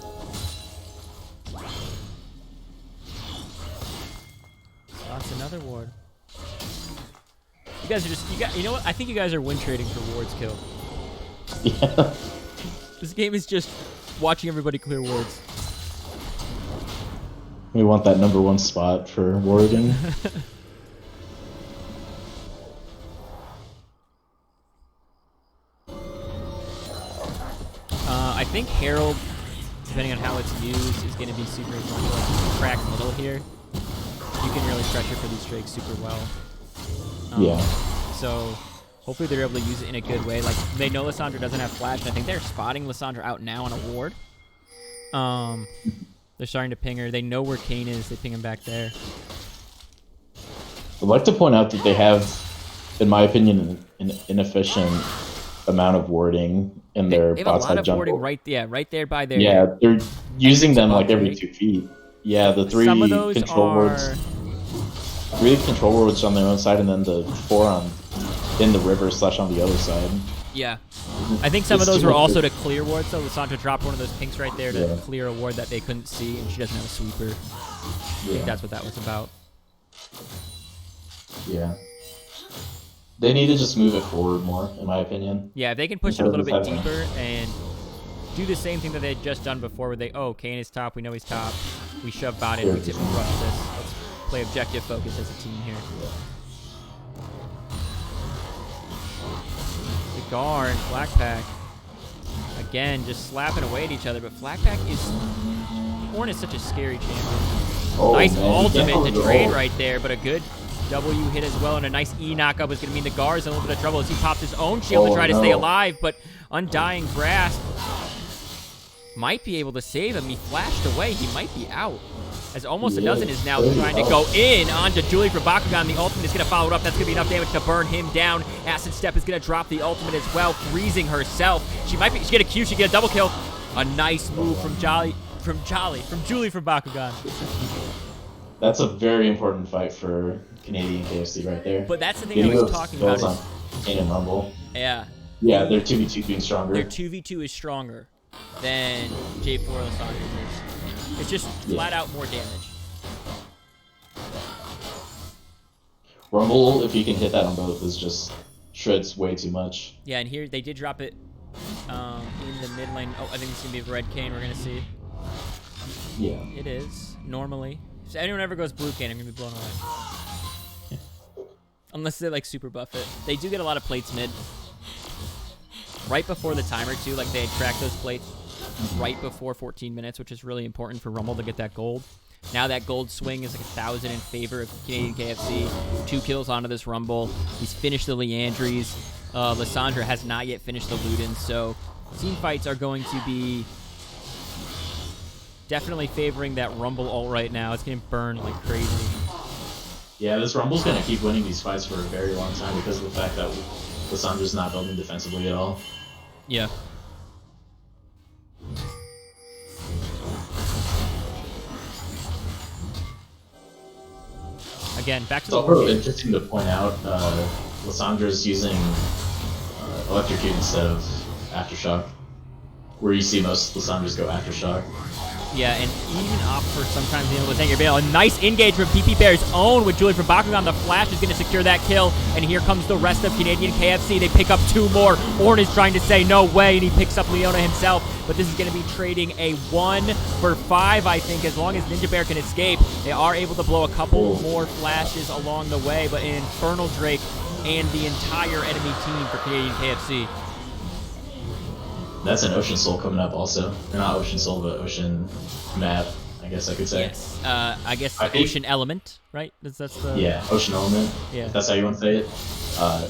Lost another ward. You guys are just, you know what? I think you guys are win trading for wards kill. Yeah. This game is just watching everybody clear wards. We want that #1 spot for warding. I think Herald, depending on how it's used, is going to be super important. Like, crack middle here. You can really pressure for these Drakes super well. Yeah. So hopefully they're able to use it in a good way. Like, they know Lissandra doesn't have flash, and I think they're spotting Lissandra out now on a ward. They're starting to ping her. They know where Kane is. They ping him back there. I'd like to point out that they have, in my opinion, an inefficient amount of warding in their They have a bot lot side of jungle. warding right there by their... Yeah, they're using them like above every Drake. 2 feet. Yeah, the 3 Some of those control are... wards. 3 control wards on their own side, and then the 4 in the river / on the other side. Yeah. I think some of It's those too were much also to- to clear wards, though. Lissandra dropped one of those pinks right there to Yeah. clear a ward that they couldn't see, and she doesn't have a sweeper. I think that's what that was about. Yeah. They need to just move it forward more, in my opinion. Yeah, if they can push it Instead a of little bit just having- deeper and do the same thing that they had just done before, where they, oh, Kane is top, we know he's top, we shove bot in, we tip and rush this. Let's play objective focus as a team here. The Gar and Flakpack, again, just slapping away at each other, but Flakpack is... Horn is such a scary champion. Oh, Nice man, ultimate to yeah. trade right there, but a good W hit as well, and a nice E knockup is going to mean the Gar's in a little bit of trouble as he pops his own shield to try to stay alive, but Undying Grasp might be able to save him. He flashed away. He might be out. As almost a dozen is now trying to go in onto Julie for Bakugan. The ultimate is going to follow it up. That's going to be enough damage to burn him down. Acid Step is going to drop the ultimate as well, freezing herself. She might be, she get a Q, she get a double kill. A nice move from Julie from Bakugan. That's a very important fight for Canadian KFC right there. But that's the thing Getting I was those talking about. kills Is, on Kane and Rumble. yeah, Yeah, their 2v2 being stronger. their 2v2 is stronger than J4 Lissandra is. It's just flat out more damage. Rumble, if you can hit that on both, is just shreds way too much. Yeah, and here they did drop it in the mid lane. Oh, I think it's going to be a red Kane we're going to see. Yeah. It is, normally. If anyone ever goes blue Kane, I'm going to be blown away. Unless they, like, super buff it. They do get a lot of plates mid. Right before the timer, too. Like, they had cracked those plates right before 14 minutes, which is really important for Rumble to get that gold. Now that gold swing is like 1,000 in favor of Canadian KFC. 2 kills onto this Rumble. He's finished the Leandries. Lysandra has not yet finished the Ludens, so team fights are going to be definitely favoring that Rumble ult right now. It's getting burned like crazy. Yeah, this Rumble's going to keep winning these fights for a very long time because of the fact that Lysandra's not building defensively at all. Yeah. Again, back to It's the also war game. interesting to point out Lysandra's using Electrocute instead of Aftershock, where you see most Lysandras go Aftershock. Yeah, and even opt for sometimes being able to take your bail. A nice engage from PP Bear's own with Julie from Bakugan. The flash is going to secure that kill, and here comes the rest of Canadian KFC. They pick up 2 more. Orn is trying to say no way, and he picks up Leona himself, but this is going to be trading a 1 for 5, I think, as long as Ninja Bear can escape. They are able to blow a couple more flashes along the way, but an Infernal Drake and the entire enemy team for Canadian KFC. That's an Ocean Soul coming up also. Or not Ocean Soul, but Ocean Map, I guess I could say. Yes, I guess I think- Ocean Element, right? That's the... Yeah, Ocean Element, Yeah. if that's how you want to say it.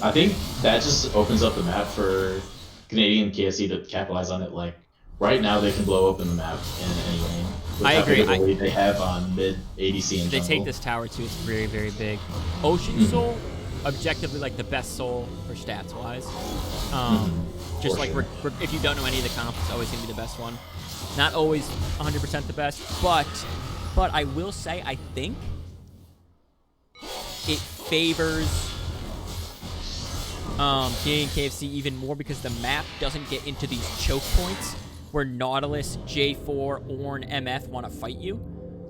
I think that just opens up the map for Canadian KFC to capitalize on it. Like, right now they can blow open the map in any lane. With I how big agree. of a lead they have on mid ADC and They jungle. take this tower too. It's very, very big. Ocean Soul, objectively like the best soul for stats wise. Just For like sure. if you don't know any of the comps, it's always gonna be the best one. Not always 100% the best, but I will say I think it favors Canadian KFC even more because the map doesn't get into these choke points where Nautilus, J4, Ornn, MF want to fight you.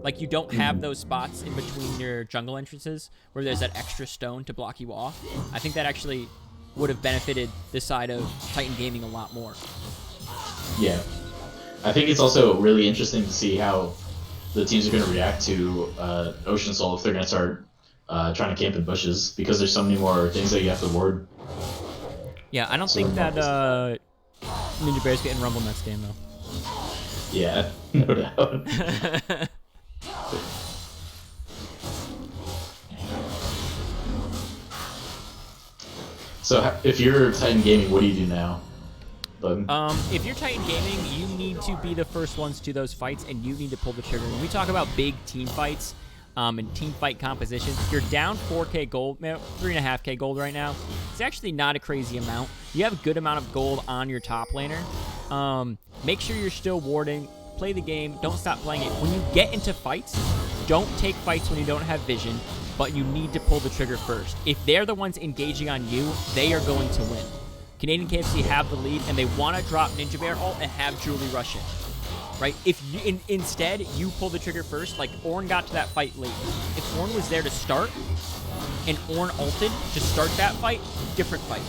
Like, you don't have those spots in between your jungle entrances where there's that extra stone to block you off. I think that actually would have benefited this side of Titan Gaming a lot more. Yeah. I think it's also really interesting to see how the teams are going to react to Ocean Soul if they're going to start trying to camp in bushes, because there's so many more things that you have to ward. Yeah, I don't think that Ninja Bear's getting Rumble next game, though. Yeah, no doubt. So if you're Titan Gaming, what do you do now? If you're Titan Gaming, you need to be the first ones to those fights, and you need to pull the trigger. When we talk about big team fights and team fight compositions, if you're down 4K gold, 3.5K gold right now, it's actually not a crazy amount. You have a good amount of gold on your top laner. Make sure you're still warding. Play the game. Don't stop playing it. When you get into fights, don't take fights when you don't have vision, but you need to pull the trigger first. If they're the ones engaging on you, they are going to win. Canadian KFC have the lead, and they want to drop Ninja Bear ult and have Julie rush in. Right? If you, instead you pull the trigger first, like Ornn got to that fight late. If Ornn was there to start, and Ornn ulted to start that fight, different fight.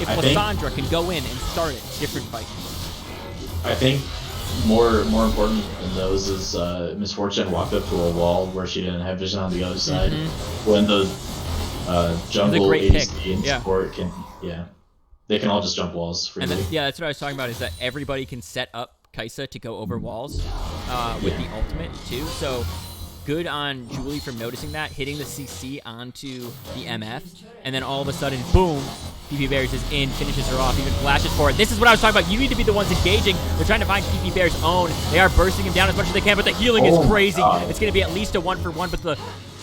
If Lysandra can go in and start it, different fight. I think more important than those is Miss Fortune walked up to a wall where she didn't have vision on the other side. When the jungle, great ADC, pick. and Yeah. support can, they can all just jump walls freely. And yeah, that's what I was talking about, is that everybody can set up Kaisa to go over walls with the ultimate too. So good on Julie for noticing that, hitting the CC onto the MF, and then all of a sudden, boom, PP Bears is in, finishes her off, even flashes for it. This is what I was talking about. You need to be the ones engaging. They're trying to find PP Bear's own. They are bursting him down as much as they can, but the healing is crazy. It's going to be at least a 1-for-1, but the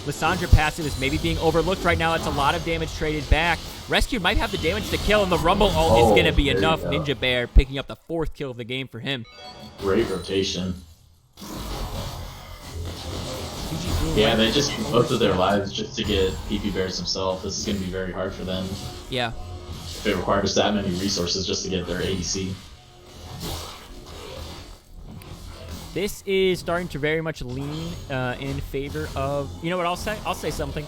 Lysandra passive is maybe being overlooked right now. That's a lot of damage traded back. Rescue might have the damage to kill, and the Rumble ult is going to be there you enough. go. Ninja Bear picking up the 4th kill of the game for him. Great rotation. GG Boom. Yeah, they just both of their lives just to get PP Bears himself. This is going to be very hard for them. Yeah. If it requires that many resources just to get their ADC. This is starting to very much lean in favor of... You know what I'll say? I'll say something.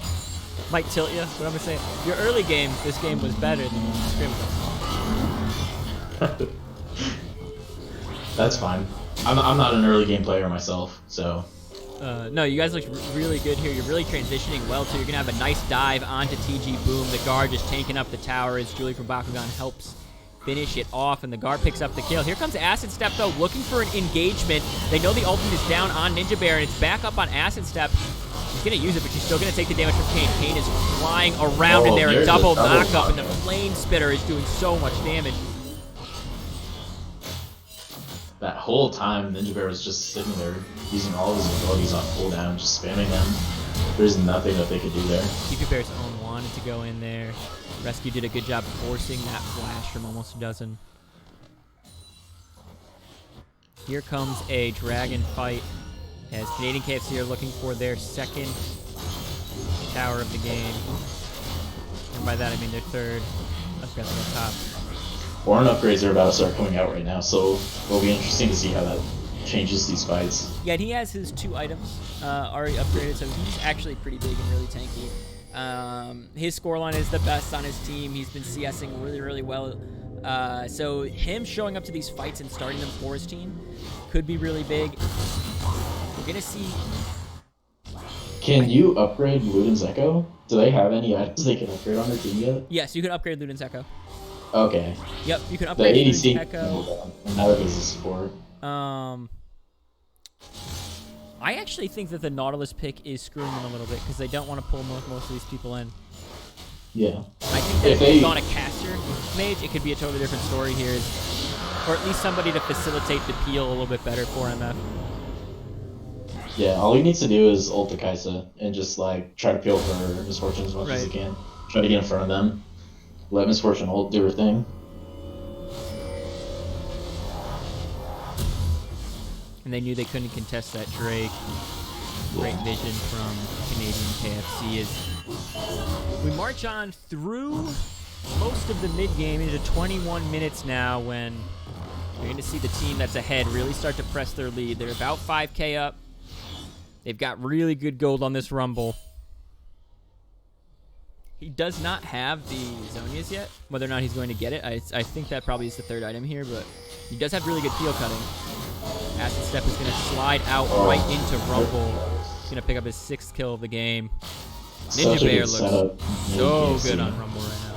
Might tilt you, but I'm going to say your early game, this game was better than Scrim. That's fine. I'm not an early game player myself, so... No, you guys look really good here. You're really transitioning well, too. You're going to have a nice dive onto TG Boom. The guard just tanking up the tower as Julie from Bakugan helps finish it off, and the guard picks up the kill. Here comes Acid Step, though, looking for an engagement. They know the ultimate is down on Ninja Bear, and it's back up on Acid Step. She's going to use it, but she's still going to take the damage from Kane. Kane is flying around in there, a double knockup, and the Flame Spitter is doing so much damage. That whole time, Ninja Bear was just sitting there, using all his abilities on cooldown, just spamming them. There's nothing that they could do there. Keepy Bear's own wanted to go in there. Rescue did a good job forcing that flash from almost a dozen. Here comes a dragon fight as Canadian KFC are looking for their second tower of the game. And by that I mean their third. Let's go to the top. Horn upgrades are about to start coming out right now, so it'll be interesting to see how that changes these fights. Yeah, and he has his 2 items already upgraded, so he's actually pretty big and really tanky. His scoreline is the best on his team. He's been CSing really, really well. So him showing up to these fights and starting them for his team could be really big. We're going to see... Can you upgrade Luden's Echo? Do they have any items they can upgrade on their team yet? Yes, you can upgrade Luden's Echo. Okay. Yep, you can The upgrade Luden's ADC Echo. now that he's a support. I actually think that the Nautilus pick is screwing them a little bit because they don't want to pull most of these people in. Yeah. I think that if they've gone a caster mage, it could be a totally different story here. Or at least somebody to facilitate the peel a little bit better for MF. Yeah, all he needs to do is ult the Kaisa and just like try to peel for Misfortune as much as he can. Try to get in front of them. Let Misfortune ult do her thing. And they knew they couldn't contest that Drake. Great vision from Canadian KFC as we march on through most of the mid-game into 21 minutes now when you're going to see the team that's ahead really start to press their lead. They're about 5k up. They've got really good gold on this Rumble. He does not have the Zonias yet. Whether or not he's going to get it, I think that probably is the 3rd item here, but he does have really good peel cutting. Acid Step is going to slide out right into Rumble. He's going to pick up his 6th kill of the game. Ninja Bear looks so good on Rumble right now.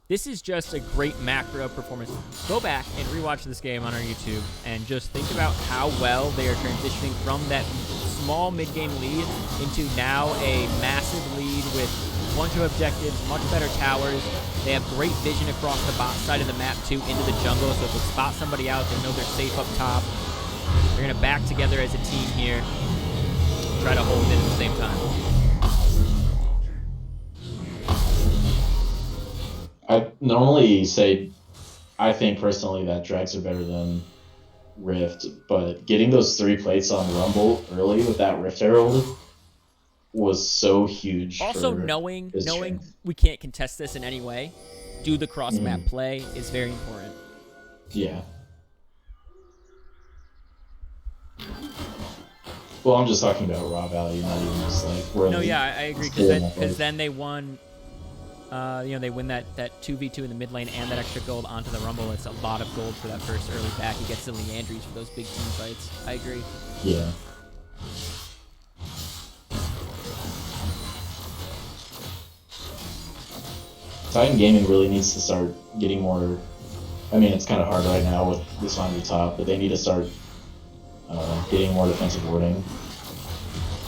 This is just a great macro performance. Go back and rewatch this game on our YouTube and just think about how well they are transitioning from that small mid-game lead into now a massive lead with a bunch of objectives, much better towers. They have great vision across the bot side of the map too into the jungle, so if they spot somebody out, they know they're safe up top. They're going to back together as a team here, try to hold it at the same time. I normally say, I think personally that Drags are better than Rift, but getting those 3 plates on Rumble early with that Rift Herald was so huge. Also, knowing we can't contest this in any way, do the cross-map play is very important. Yeah. Well, I'm just talking about raw value, not even just like... No, yeah, I agree, because then they won... they win that 2v2 in the mid lane and that extra gold onto the Rumble. It's a lot of gold for that first early back. He gets the Leandries for those big team fights. I agree. Yeah. Titan Gaming really needs to start getting more... I mean, it's kind of hard right now with this on the top, but they need to start getting more defensive warding.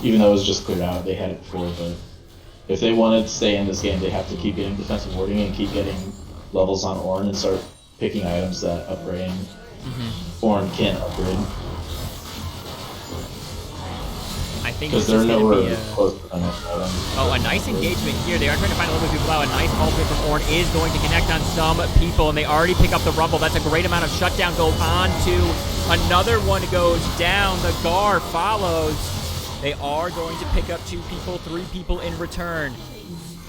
Even though it was just cleared out, they had it before, but... If they wanted to stay in this game, they have to keep getting defensive warding and keep getting levels on Ornn and start picking items that upgrading Ornn can't upgrade. I think because they're nowhere close to enough items. Oh, a nice engagement here. They are trying to find a little bit of people out. A nice ultimate from Ornn is going to connect on some people, and they already pick up the Rumble. That's a great amount of shutdown gold on to another one goes down. The Gar follows. They are going to pick up 2 people, 3 people in return.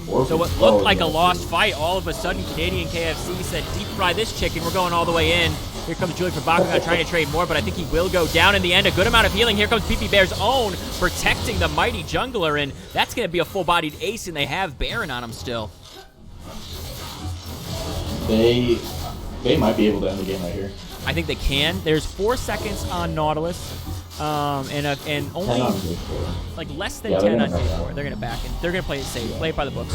So what looked like a lost fight, all of a sudden Canadian KFC said, deep fry this chicken, we're going all the way in. Here comes Julie for Bakugan trying to trade more, but I think he will go down in the end. A good amount of healing. Here comes PP Bear's own, protecting the mighty jungler, and that's going to be a full-bodied ace, and they have Baron on him still. They might be able to end the game right here. I think they can. There's 4 seconds on Nautilus. And 10 on only day 4. like less than Yeah, they're 10 on gonna day back 4. out. They're gonna back in. They're gonna play it safe. Play it by the books.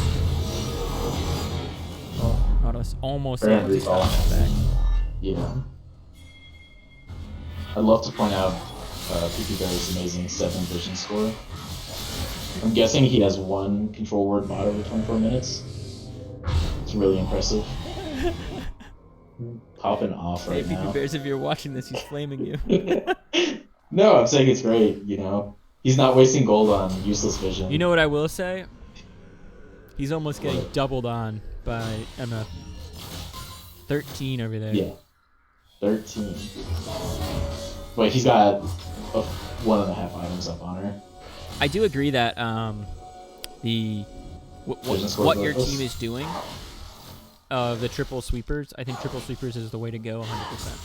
Oh, Nautilus almost They're able gonna to stop recall. that back. Yeah. I'd love to point out PP Bear's amazing 7 vision score. I'm guessing he has 1 control word bot over 24 minutes. It's really impressive. Popping off Hey, right PP now. Bears, if you're watching this, he's flaming you. No, I'm saying it's great, you know? He's not wasting gold on useless vision. You know what I will say? He's almost getting What? doubled on by MF. 13 over there. Yeah. 13. Wait, he's got 1.5 items up on her. I do agree that Vision score what your bonus? team is doing, the triple sweepers, I think triple sweepers is the way to go 100%.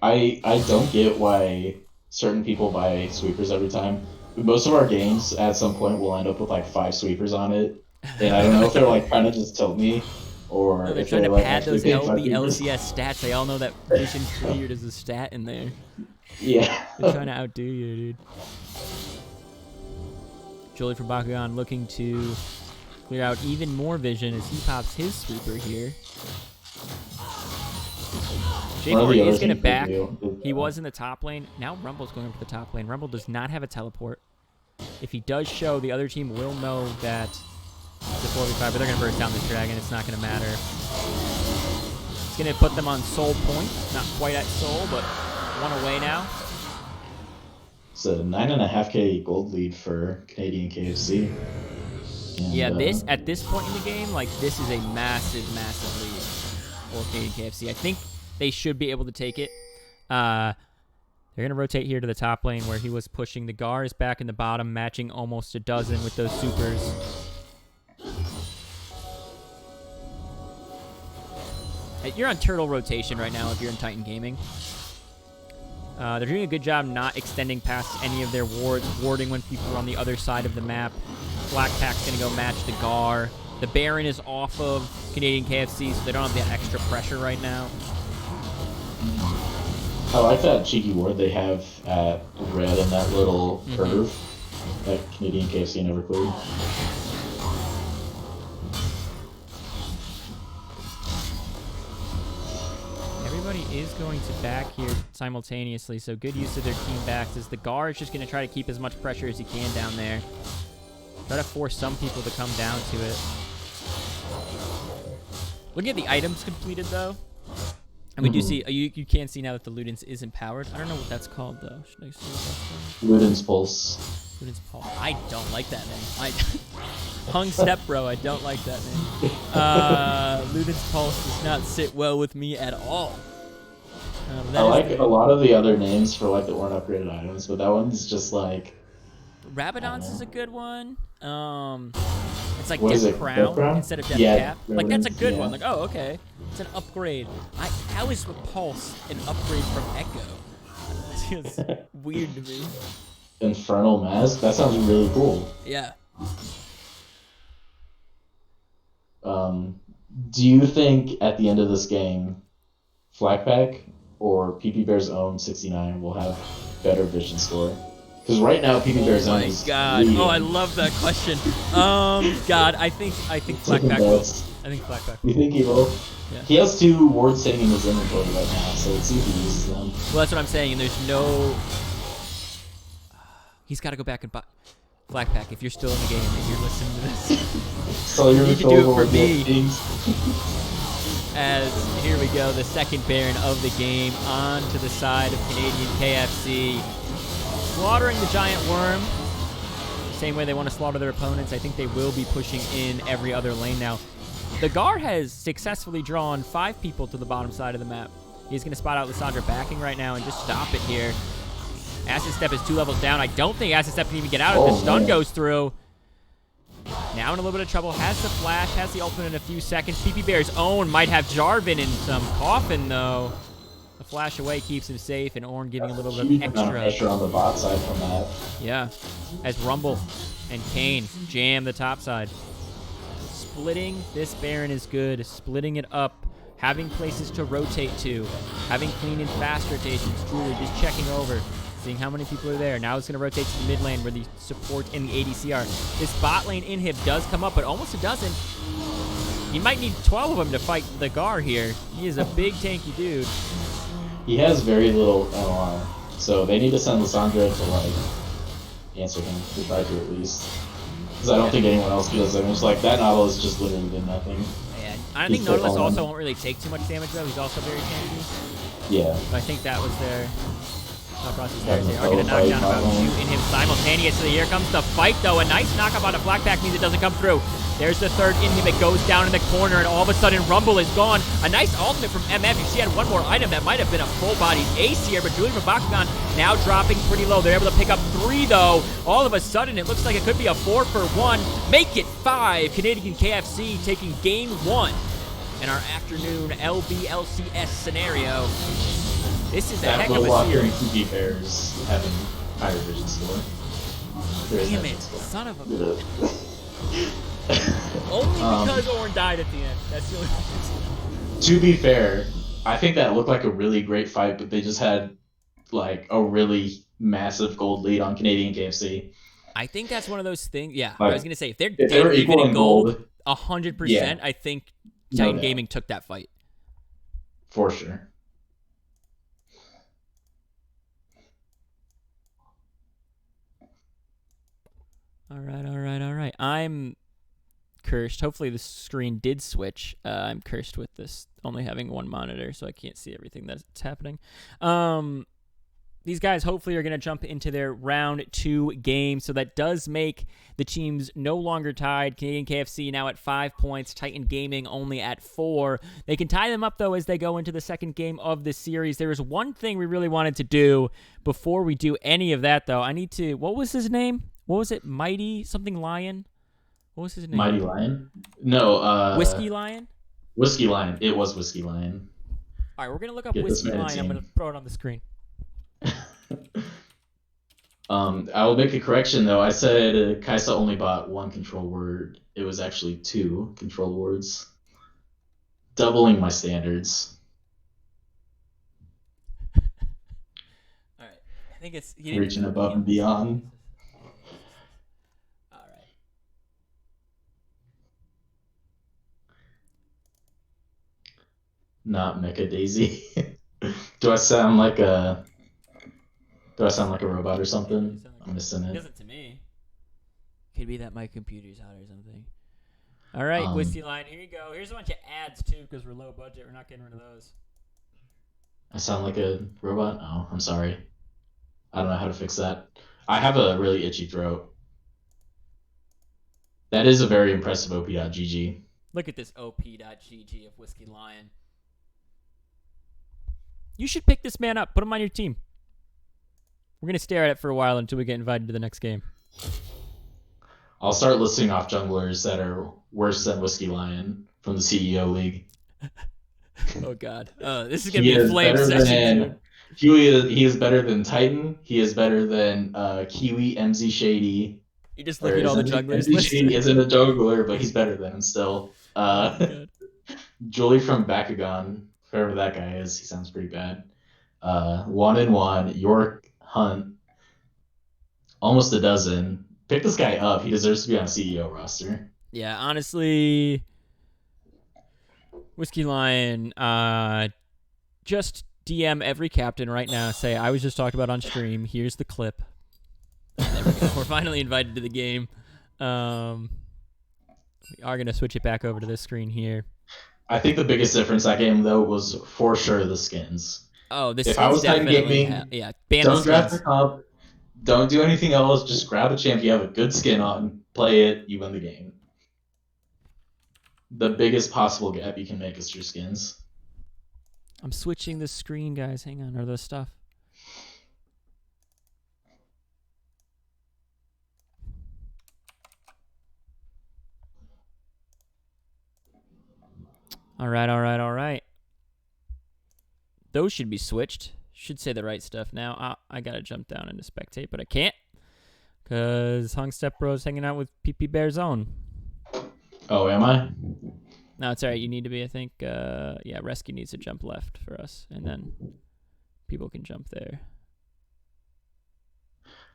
I don't get why certain people buy sweepers every time. Most of our games, at some point, will end up with like 5 sweepers on it, and I don't know if they're like trying to just tilt me, or No, they're if trying to like pad actually those paying 5 LB sweepers. LCS stats. They all know that vision cleared is a stat in there. Yeah. They're trying to outdo you, dude. Jolie from Bakugan looking to clear out even more vision as he pops his sweeper here. One of the J4 other is going to things they back. do is, He was in the top lane. Now Rumble's going up to the top lane. Rumble does not have a teleport. If he does show, the other team will know that it's a 4v5, but they're going to burst down this dragon. It's not going to matter. It's going to put them on soul point. Not quite at soul, but one away now. It's a 9.5k gold lead for Canadian KFC. And, Yeah, at this point in the game, like, this is a massive, massive lead for Canadian KFC. I think they should be able to take it. They're going to rotate here to the top lane where he was pushing. The Gar is back in the bottom, matching almost a dozen with those supers. You're on turtle rotation right now if you're in Titan Gaming. They're doing a good job not extending past any of their wards, warding when people are on the other side of the map. Black Pack's going to go match the Gar. The Baron is off of Canadian KFC, so they don't have that extra pressure right now. I like that cheeky ward they have at red in that little curve that Canadian KFC never cleared. Everybody is going to back here simultaneously, so good use of their team backs as the Gar is just going to try to keep as much pressure as he can down there. Try to force some people to come down to it. Looking at the items completed, though, and we do see, you can see now that the Ludens is empowered. I don't know what that's called, though. Should I see what that's called? Luden's Pulse. Ludens Pulse. I don't like that name. Hung Step Bro, I don't like that name. Ludens Pulse does not sit well with me at all. I like a lot of the other names for like the weren't upgraded items, but that one's just like Rabadon's is a good one. It's like What is Death it, Crown Death Crown? instead of Death Yeah, Cap. Like that's a good yeah. one. Like, oh, okay, it's an upgrade. How is Pulse an upgrade from Echo? It feels weird to me. Infernal Mask. That sounds really cool. Yeah. Do you think at the end of this game, Flakpack or PP Bear's own 69 will have better vision score? Because right now PP Bear's Oh own my is god. leading. Oh, I love that question. God, I think Taking Blackback will. bets. I think Blackback You will. think he will? Yeah. He has 2 wards sitting in his inventory right now, so let's see if he uses them. Well, that's what I'm saying, and there's no... He's got to go back and buy... Blackpack, if you're still in the game and you're listening to this, So you're you can do it for me. things. as here we go, the second Baron of the game on to the side of Canadian KFC. Slaughtering the Giant Worm. The same way they want to slaughter their opponents, I think they will be pushing in every other lane now. The Gar has successfully drawn 5 people to the bottom side of the map. He's going to spot out Lissandra backing right now and just stop it here. Acid Step is 2 levels down. I don't think Acid Step can even get out if the stun goes through. Now in a little bit of trouble. Has the flash, has the ultimate in a few seconds. PP Bear's own might have Jarvan in some coffin, though. The flash away keeps him safe, and Ornn giving a little bit Huge of amount of pressure extra. on the bot side from that. Yeah, as Rumble and Kane jam the top side. Splitting this Baron is good. Splitting it up. Having places to rotate to. Having clean and fast rotations. Julie just checking over. Seeing how many people are there. Now it's going to rotate to the mid lane where the support and the ADC are. This bot lane inhib does come up, but almost it doesn't. You might need 12 of them to fight the Gar here. He is a big tanky dude. He has very little LR, so they need to send Lissandra to like answer him, to try to at least. Because I don't think anyone else feels damage. Like that Nautilus just literally did nothing. Yeah, I think Nautilus also won't really take too much damage though. He's also very tanky. Yeah. But I think that was their process there. They are going to knock down about 2 in him simultaneously. Here comes the fight though. A nice knockup on a Black Pack means it doesn't come through. There's the third inhib. It goes down in the corner, and all of a sudden, Rumble is gone. A nice ultimate from MF. If she had one more item, that might have been a full-bodied ace here, but Julie from Bakugan now dropping pretty low. They're able to pick up 3, though. All of a sudden, it looks like it could be a 4 for 1. Make it 5. Canadian KFC taking game 1 in our afternoon LBLCS scenario. This is a heck of a series. TP Bears having higher vision score. Damn it, son of a... Only because Ornn died at the end. That's the only reason. To be fair, I think that looked like a really great fight, but they just had like a really massive gold lead on Canadian KFC. I think that's one of those things. Yeah, like, I was gonna say if they're they were equal in gold, 100%. Yeah. I think Titan No. Gaming took that fight For sure. All right. I'm cursed. Hopefully the screen did switch. I'm cursed with this only having one monitor, so I can't see everything that's happening. These guys hopefully are going to jump into their round 2 game, so that does make the teams no longer tied. Canadian KFC now at 5 points, Titan Gaming only at 4. They can tie them up, though, as they go into the second game of the series. There is one thing we really wanted to do before we do any of that, though. I need to... What was his name? What was it? Mighty something Lion? What was his name? Mighty Lion? No, Whiskey Lion? Whiskey Lion. It was Whiskey Lion. All right, we're going to look up Get this Whiskey man a Lion. I'm team. going to throw it on the screen. I will make a correction though. I said Kaisa only bought 1 control word. It was actually 2 control words. Doubling my standards. All right. I think it's... Reaching above and beyond. All right. Not Mecha Daisy. Do I sound like a robot or something? I'm missing It it. doesn't to me. Could be that my computer's hot or something. All right, Whiskey Line, here you go. Here's a bunch of ads, too, because we're low budget. We're not getting rid of those. I sound like a robot? Oh, I'm sorry. I don't know how to fix that. I have a really itchy throat. That is a very impressive OP.GG. Look at this OP.GG of Whiskey Lion. You should pick this man up. Put him on your team. We're going to stare at it for a while until we get invited to the next game. I'll start listing off junglers that are worse than Whiskey Lion from the CEO League. Oh, God. This is going to be a flame session. He is better than Titan. He is better than Kiwi, MZ Shady. You just look at all the junglers. MZ Shady isn't a jungler, but he's better than him still. Julie from Bakugan, whoever that guy is, he sounds pretty bad. 1-1, York, Hunt, almost a dozen. Pick this guy up. He deserves to be on a CEO roster. Yeah, honestly, Whiskey Lion, just DM every captain right now. Say, I was just talked about on stream. Here's the clip. There we go. We're finally invited to the game. We are going to switch it back over to this screen here. I think the biggest difference that game, though, was for sure the skins. Oh, this If I was Titan Gaming, ban don't the draft skins. the comp. Don't do anything else. Just grab a champ you have a good skin on. Play it. You win the game. The biggest possible gap you can make is your skins. I'm switching the screen, guys. Hang on. Are those stuff? All right. Those should be switched. Should say the right stuff now. I gotta jump down into spectate, but I can't. Because Hung Step Bro's hanging out with PP Bear Zone. Oh, am I? No, it's alright. You need to be, I think, yeah, Rescue needs to jump left for us. And then people can jump there.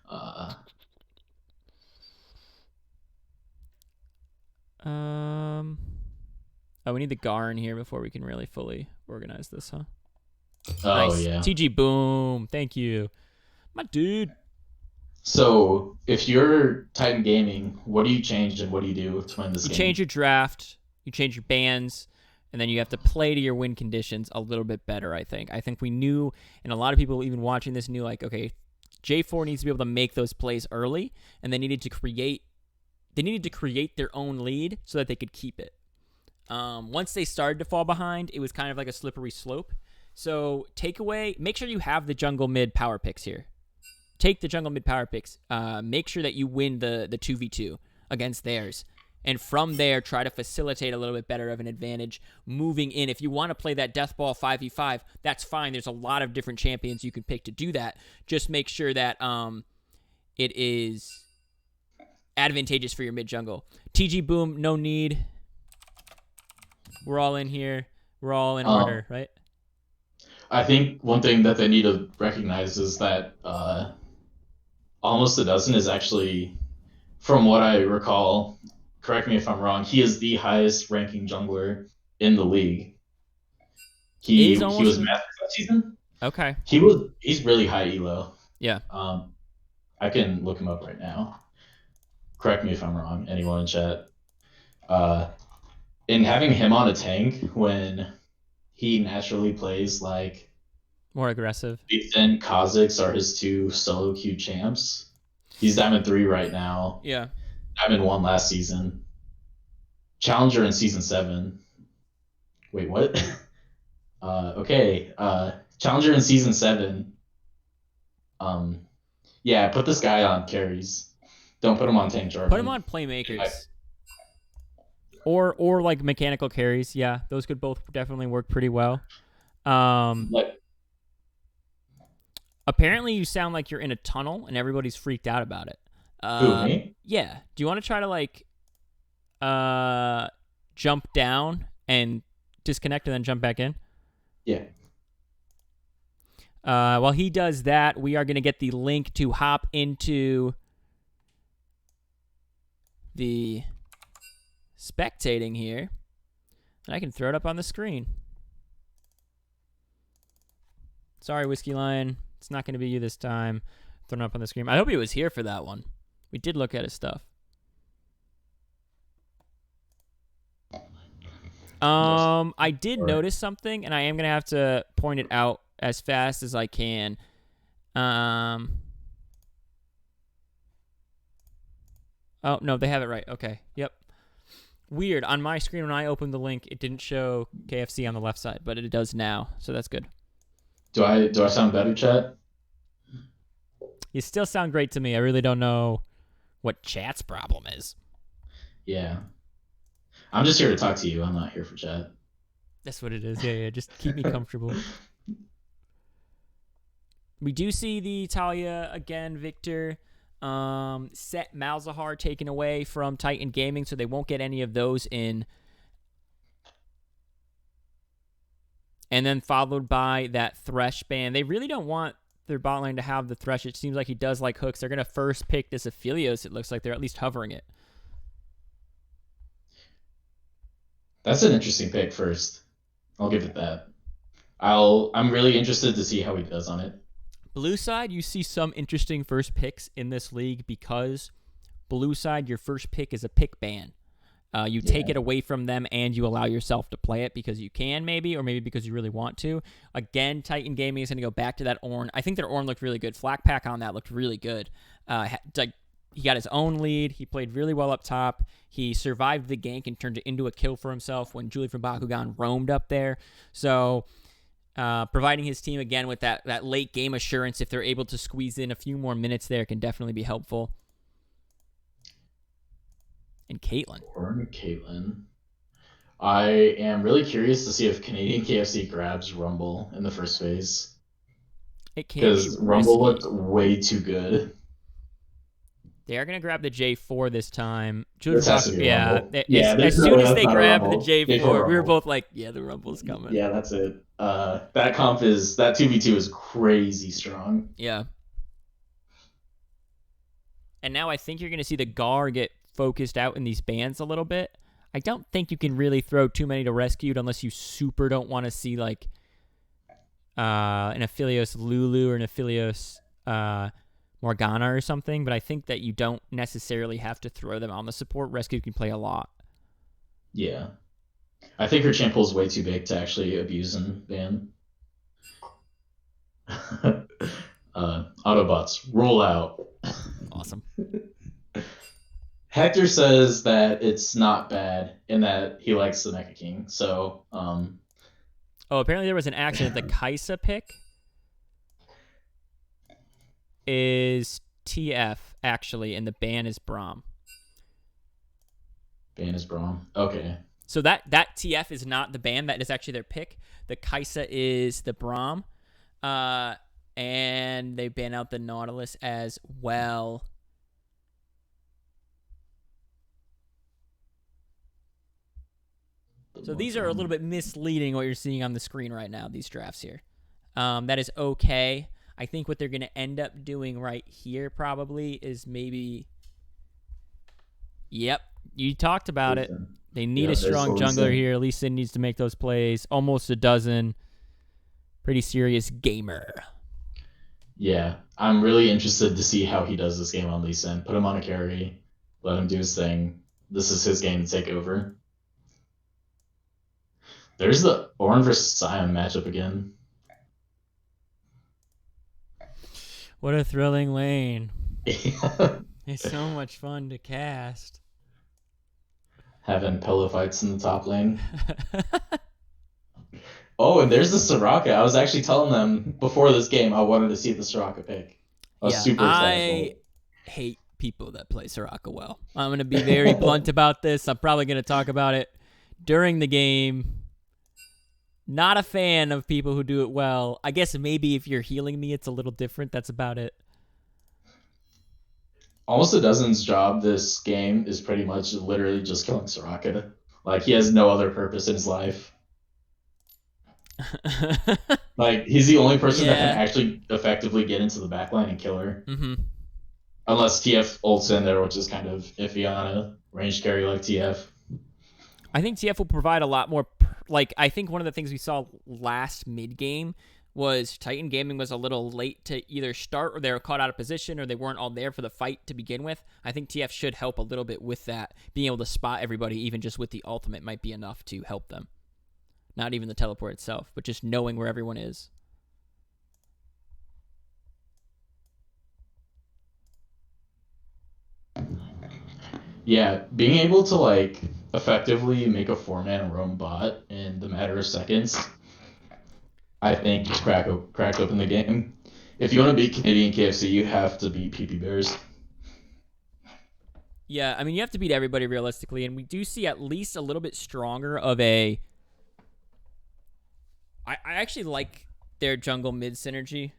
Oh, we need the Gar in here before we can really fully organize this, huh? Oh Nice. yeah. TG Boom. Thank you. My dude. So if you're Titan Gaming, what do you change and what do you do to win this You game? change your draft, you change your bans, and then you have to play to your win conditions a little bit better, I think. I think we knew, and a lot of people even watching this knew, like, okay, J4 needs to be able to make those plays early, and they needed to create their own lead so that they could keep it. Once they started to fall behind, it was kind of like a slippery slope. So make sure you have the jungle mid power picks here. Take the jungle mid power picks. Make sure that you win the 2v2 against theirs. And from there, try to facilitate a little bit better of an advantage moving in. If you want to play that death ball 5v5, that's fine. There's a lot of different champions you can pick to do that. Just make sure that it is advantageous for your mid jungle. TG Boom, no need. We're all in here. We're all in order, right? I think one thing that they need to recognize is that almost a dozen is actually, from what I recall, correct me if I'm wrong, he is the highest ranking jungler in the league. He was master that season. Okay. He's really high elo. Yeah. I can look him up right now. Correct me if I'm wrong, anyone in chat. In having him on a tank when he naturally plays like more aggressive. Ethan, Kha'Zix are his two solo queue champs. He's Diamond 3 right now. Yeah. Diamond 1 last season. Challenger in Season 7. Wait, what? Okay. Challenger in Season 7. Yeah, put this guy on carries. Don't put him on tank Jarvan. Put him on playmakers. Or like mechanical carries. Yeah, those could both definitely work pretty well. Apparently you sound like you're in a tunnel and everybody's freaked out about it. Who, me? Yeah. Do you want to try to like jump down and disconnect and then jump back in? Yeah. While he does that, we are going to get the link to hop into the spectating here. And I can throw it up on the screen. Sorry, Whiskey Lion. It's not going to be you this time. Throwing it up on the screen. I hope he was here for that one. We did look at his stuff. I did notice something, and I am going to have to point it out as fast as I can. Oh, no, they have it right. Okay, yep. Weird. On my screen, when I opened the link, it didn't show KFC on the left side, but it does now, so that's good. Do I sound better, chat? You still sound great to me. I really don't know what chat's problem is. Yeah. I'm just here to talk to you. I'm not here for chat. That's what it is. Yeah. Just keep me comfortable. We do see the Talia again, Victor. Set Malzahar taken away from Titan Gaming, so they won't get any of those in. And then followed by that Thresh ban. They really don't want their bot lane to have the Thresh. It seems like he does like hooks. They're going to first pick this Aphelios. It looks like they're at least hovering it. That's an interesting pick first. I'll give it that. I'm really interested to see how he does on it. Blue side, you see some interesting first picks in this league because blue side, your first pick is a pick ban. You take it away from them and you allow yourself to play it because you can maybe, or maybe because you really want to. Again, Titan Gaming is going to go back to that Ornn. I think their Ornn looked really good. Flak Pack on that looked really good. He got his own lead. He played really well up top. He survived the gank and turned it into a kill for himself when Julie from Bakugan roamed up there. So providing his team again with that late game assurance, if they're able to squeeze in a few more minutes there, can definitely be helpful. And Caitlyn. I am really curious to see if Canadian KFC grabs Rumble in the first phase. It can be because Rumble looked way too good. They are going to grab the J4 this time. This has to be Rumble. As soon as they grabbed the J4, we were both like, yeah, the Rumble's coming. Yeah, that's it. That 2v2 is crazy strong. Yeah. and now I think you're going to see the Gar get focused out in these bans a little bit. I don't think you can really throw too many to Rescued unless you super don't want to see like an Aphelios Lulu or an Aphelios Morgana or something, but I think that you don't necessarily have to throw them on the support. Rescue can play a lot. Yeah. I think her champ pool is way too big to actually abuse and ban. Autobots, roll out. Awesome. Hector says that it's not bad and that he likes the Mecha King. So, Oh, apparently there was an accident. The Kaisa pick is TF, actually, and the ban is Braum. ban is Braum. Okay. So that TF is not the ban. That is actually their pick. The Kaisa is the Braum. And they ban out the Nautilus as well. So these are a little bit misleading what you're seeing on the screen right now, these drafts here. That is okay. I think what they're going to end up doing right here probably is maybe... Yep, you talked about it. They need a strong jungler here. Lee Sin needs to make those plays. Almost a dozen. Pretty serious gamer. Yeah, I'm really interested to see how he does this game on Lee Sin. Put him on a carry. Let him do his thing. This is his game to take over. There's the Ornn versus Sion matchup again. What a thrilling lane. It's so much fun to cast. Having pillow fights in the top lane. Oh, and there's the Soraka. I was actually telling them before this game I wanted to see the Soraka pick. I was super excited. I hate people that play Soraka well. I'm going to be very blunt about this. I'm probably going to talk about it during the game. Not a fan of people who do it well. I guess maybe if you're healing me, it's a little different. That's about it. Almost a Dozen's job this game is pretty much literally just killing Soraka. Like, he has no other purpose in his life. Like, he's the only person that can actually effectively get into the backline and kill her. Mm-hmm. Unless TF ults in there, which is kind of iffy on a ranged carry like TF. I think TF will provide a lot more... I think one of the things we saw last mid-game was Titan Gaming was a little late to either start or they were caught out of position or they weren't all there for the fight to begin with. I think TF should help a little bit with that. Being able to spot everybody, even just with the ultimate, might be enough to help them. Not even the teleport itself, but just knowing where everyone is. Yeah, being able to, like, effectively make a 4-man roam bot in the matter of seconds, I think cracked open the game. If you want to beat Canadian KFC, you have to beat PP Bears. Yeah, I mean, you have to beat everybody realistically, and we do see at least a little bit stronger of a... I actually like their jungle mid synergy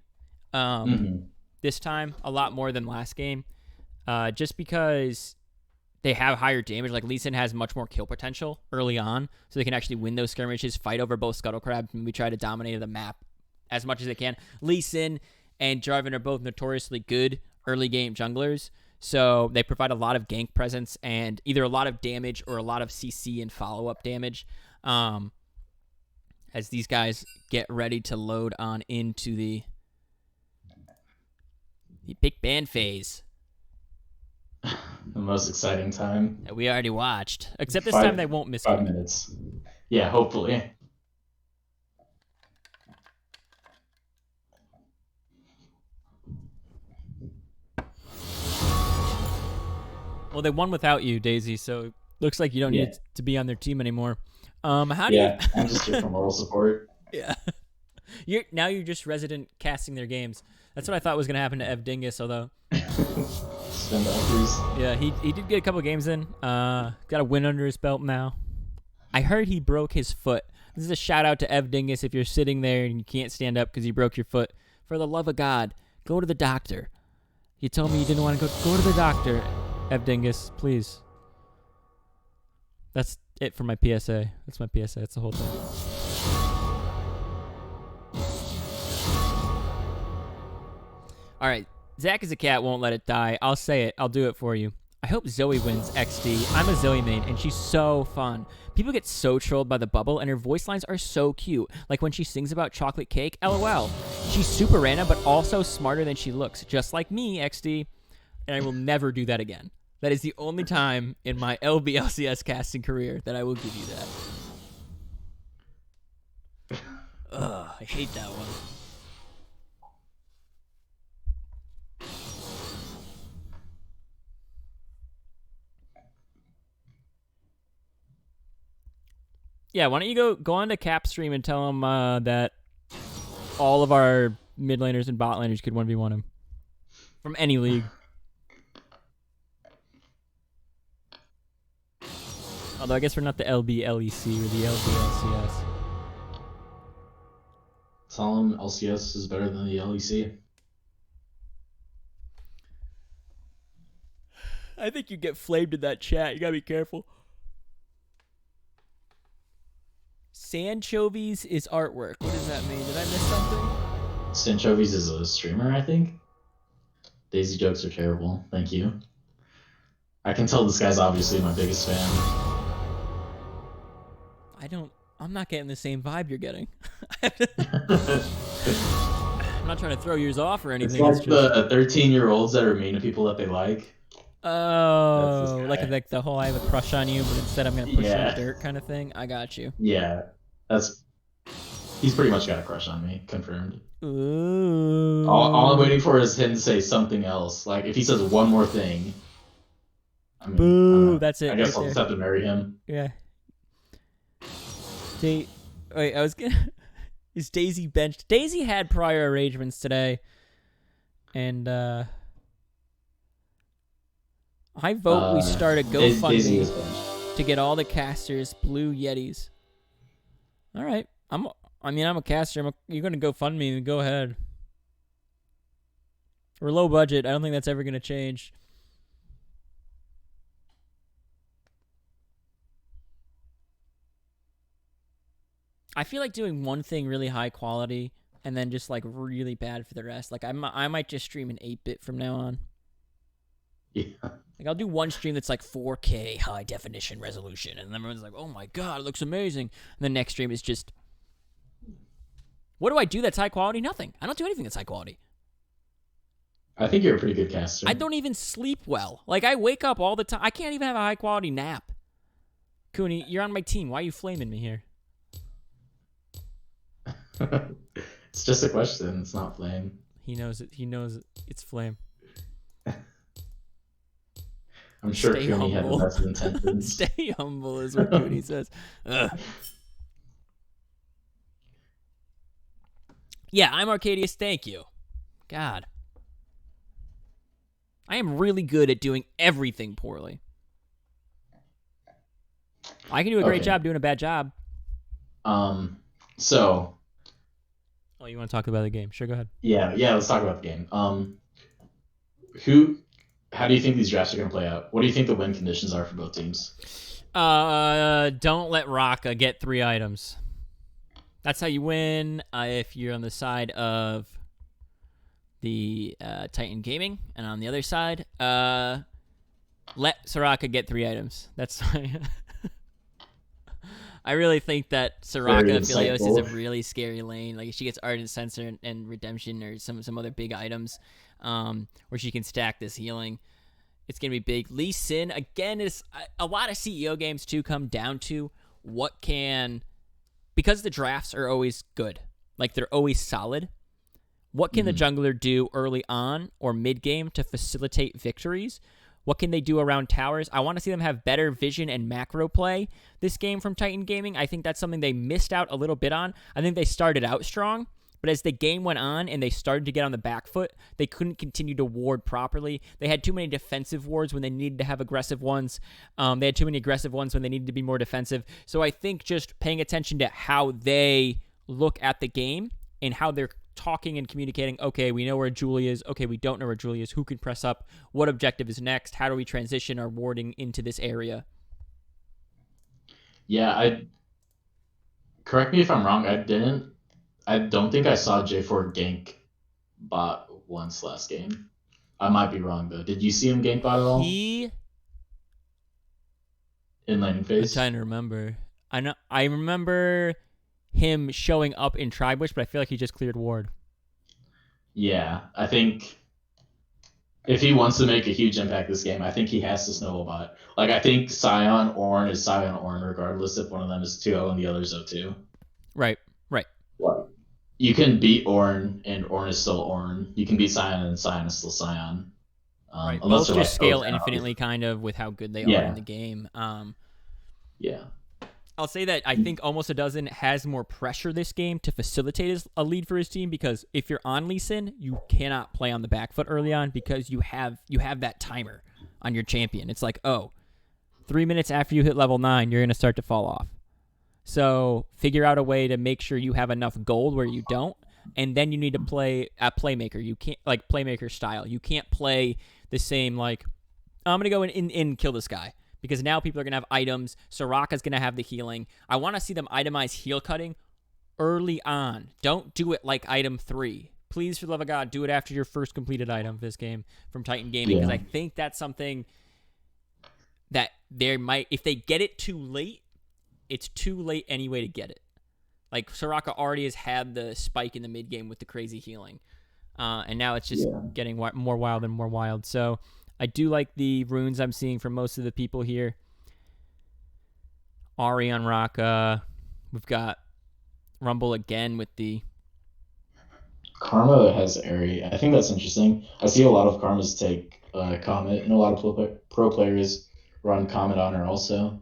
this time a lot more than last game, just because they have higher damage. Like, Lee Sin has much more kill potential early on, so they can actually win those skirmishes, fight over both Scuttle Crab, and we try to dominate the map as much as they can. Lee Sin and Jarvan are both notoriously good early game junglers, so they provide a lot of gank presence and either a lot of damage or a lot of CC and follow-up damage as these guys get ready to load on into the big ban phase. The most exciting time. That we already watched. Except this time they won't miss 5 minutes. Yeah, hopefully. Well, they won without you, Daisy, so looks like you don't need to be on their team anymore. How do you... I'm just here for moral support. Yeah. You're just resident casting their games. That's what I thought was going to happen to Ev Dingus, although... Yeah, he did get a couple games in. Got a win under his belt now. I heard he broke his foot. This is a shout out to Ev Dingus if you're sitting there and you can't stand up because you broke your foot. For the love of God, go to the doctor. You told me you didn't want to go to the doctor, Ev Dingus, please. That's it for my PSA. That's my PSA. That's the whole thing. All right. Zach is a cat, won't let it die. I'll say it. I'll do it for you. I hope Zoe wins XD. I'm a Zoe main, and she's so fun. People get so trolled by the bubble, and her voice lines are so cute. Like when she sings about chocolate cake, LOL. She's super random, but also smarter than she looks. Just like me, XD. And I will never do that again. That is the only time in my LBLCS casting career that I will give you that. Ugh, I hate that one. Yeah, why don't you go on to Cap stream and tell him that all of our mid laners and bot laners could 1v1 him from any league. Although I guess we're not the LBLEC or the LBLCS. Tell him LCS is better than the LEC. I think you get flamed in that chat. You gotta be careful. Sanchovies is artwork. What does that mean? Did I miss something? Sanchovies is a streamer, I think. Daisy jokes are terrible. Thank you. I can tell this guy's obviously my biggest fan. I'm not getting the same vibe you're getting. I'm not trying to throw yours off or anything. It's like the 13-year-olds that are mean to people that they like. Oh, like the whole I have a crush on you, but instead I'm going to push you in the dirt kind of thing? I got you. Yeah. He's pretty much got a crush on me, confirmed. Ooh. All I'm waiting for is him to say something else. Like, if he says one more thing, I mean, boo, that's it. I guess right I'll there. just have to marry him. Yeah. Wait, I was gonna... Is Daisy benched? Daisy had prior arrangements today. And, I vote we start a GoFundMe to get all the casters blue Yetis. All right. I'm a caster. You're going to GoFundMe, then go ahead. We're low budget. I don't think that's ever going to change. I feel like doing one thing really high quality and then just like really bad for the rest. Like I might just stream an 8-bit from now on. Yeah. Like I'll do one stream that's like 4K high definition resolution, and then everyone's like, "Oh my god, it looks amazing." And the next stream is just, what do I do that's high quality? Nothing. I don't do anything that's high quality. I think you're a pretty good caster. I don't even sleep well. Like I wake up all the time. I can't even have a high quality nap. Cooney, you're on my team. Why are you flaming me here? It's just a question. It's not flame. He knows it. He knows it's flame. I'm sure Stay Cooney had the humble. best intentions. Stay humble is what Cooney says. Ugh. Yeah, I'm Arcadius. Thank you. God. I am really good at doing everything poorly. I can do a great job doing a bad job. So. Oh, you want to talk about the game? Sure, go ahead. Yeah, let's talk about the game. How do you think these drafts are going to play out? What do you think the win conditions are for both teams? Don't let Raka get 3 items. That's how you win if you're on the side of the Titan Gaming, and on the other side, let Soraka get 3 items. That's I really think that Soraka Philios is a really scary lane. Like, if she gets Ardent Sensor and Redemption or some other big items where she can stack this healing, it's going to be big. Lee Sin, again, is a lot of CEO games, too, come down to what can... Because the drafts are always good. Like, they're always solid. What can the jungler do early on or mid-game to facilitate victories? What can they do around towers? I want to see them have better vision and macro play this game from Titan Gaming. I think that's something they missed out a little bit on. I think they started out strong, but as the game went on and they started to get on the back foot, they couldn't continue to ward properly. They had too many defensive wards when they needed to have aggressive ones. They had too many aggressive ones when they needed to be more defensive. So I think just paying attention to how they look at the game and how they're talking and communicating, okay, we know where Julie is. Okay, we don't know where Julie is. Who can press up? What objective is next? How do we transition our warding into this area? Yeah, correct me if I'm wrong. I don't think I saw J4 gank bot once last game. I might be wrong though. Did you see him gain thought at all He. in laning I'm phase? trying to remember. I remember him showing up in Tribush, but I feel like he just cleared ward. Yeah, I think if he wants to make a huge impact this game, I think he has to snowball bot. Like, I think Scion Ornn is Scion Ornn, regardless if one of them is 2-0 and the other is 0-2. Right. Right. What? You can beat Ornn, and Ornn is still Ornn. You can beat Scion, and Scion is still Scion. Right. Unless Both they're just like scale 0-10, infinitely, kind of, with how good they are Yeah. in the game. Yeah. I'll say that I think Almost a Dozen has more pressure this game to facilitate a lead for his team, because if you're on Lee Sin, you cannot play on the back foot early on because you have that timer on your champion. It's like, 3 minutes after you hit level 9, you're going to start to fall off. So figure out a way to make sure you have enough gold where you don't, and then you need to play at Playmaker. You can't, like, Playmaker style. You can't play the same, like, I'm going to go in and kill this guy. Because now people are going to have items. Soraka's going to have the healing. I want to see them itemize heal cutting early on. Don't do it like item 3. Please, for the love of God, do it after your first completed item of this game from Titan Gaming. Because I think that's something that there might... If they get it too late, it's too late anyway to get it. Like, Soraka already has had the spike in the mid game with the crazy healing. And now it's just getting more wild and more wild. So... I do like the runes I'm seeing from most of the people here. Ari on Raka. We've got Rumble again with the... Karma has Airy. I think that's interesting. I see a lot of Karmas take Comet, and a lot of pro players run Comet on her also.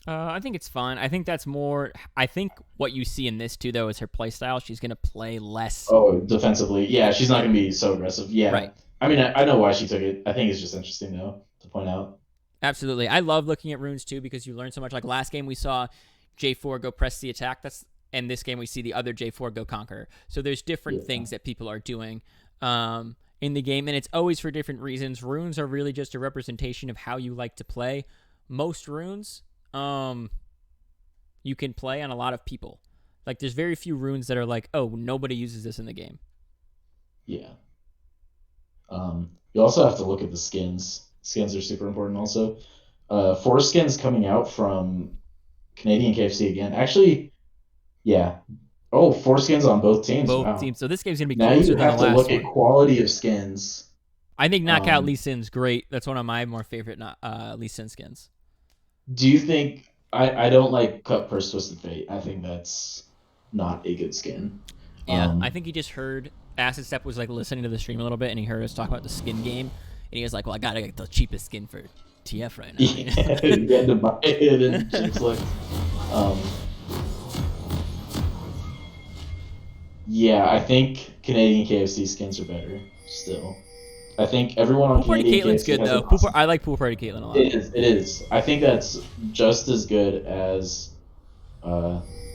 I think it's fun. I think that's more... I think what you see in this, too, though, is her playstyle. She's going to play less... Oh, defensively. Yeah, she's not going to be so aggressive. Yeah. Right. I mean, I know why she took it. I think it's just interesting, though, to point out. Absolutely. I love looking at runes, too, because you learn so much. Like, last game we saw J4 go press the attack. And this game we see the other J4 go conquer. So there's different things that people are doing in the game, and it's always for different reasons. Runes are really just a representation of how you like to play. Most runes, you can play on a lot of people. Like, there's very few runes that are like, oh, nobody uses this in the game. Yeah. You also have to look at the skins. Skins are super important also. 4 skins coming out from Canadian KFC again. Actually, yeah. Oh, 4 skins on both teams. Both teams. So this game's going to be now closer you than the have to last look one. at quality of skins. I think Knockout Lee Sin's great. That's one of my more favorite Lee Sin skins. Do you think... I don't like Cut Purse Twisted Fate. I think that's not a good skin. Yeah, I think he just heard... Acid Step was like listening to the stream a little bit, and he heard us talk about the skin game, and he was like, "Well, I gotta get the cheapest skin for TF right now." Yeah, you had to buy it and just like, yeah, I think Canadian KFC skins are better still. I think everyone on Pool Party Canadian Caitlin's KFC good has though. an awesome... I like Pool Party Caitlin a lot. It is. I think that's just as good as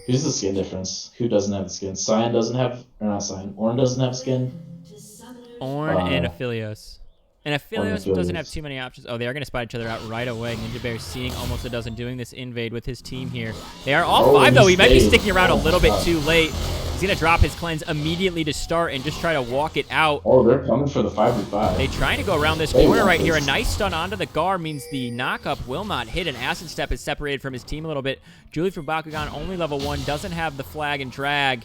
who's the skin difference? Who doesn't have the skin? Cyan doesn't have, or not Cyan. Ornn doesn't have skin. Ornn and Aphelios. And Aphelios doesn't have Aphelios. too many options. Oh, they are going to spot each other out right away. Ninja Bear seeing Almost a Dozen doing this invade with his team here. They are all 5 though. He might be sticking around a little bit too late. He's going to drop his cleanse immediately to start and just try to walk it out. Oh, they're coming for the 5v5. They trying to go around this corner right here. A nice stun onto the Gar means the knockup will not hit. An Acid Step is separated from his team a little bit. Julie from Bakugan, only level 1, doesn't have the flag and drag.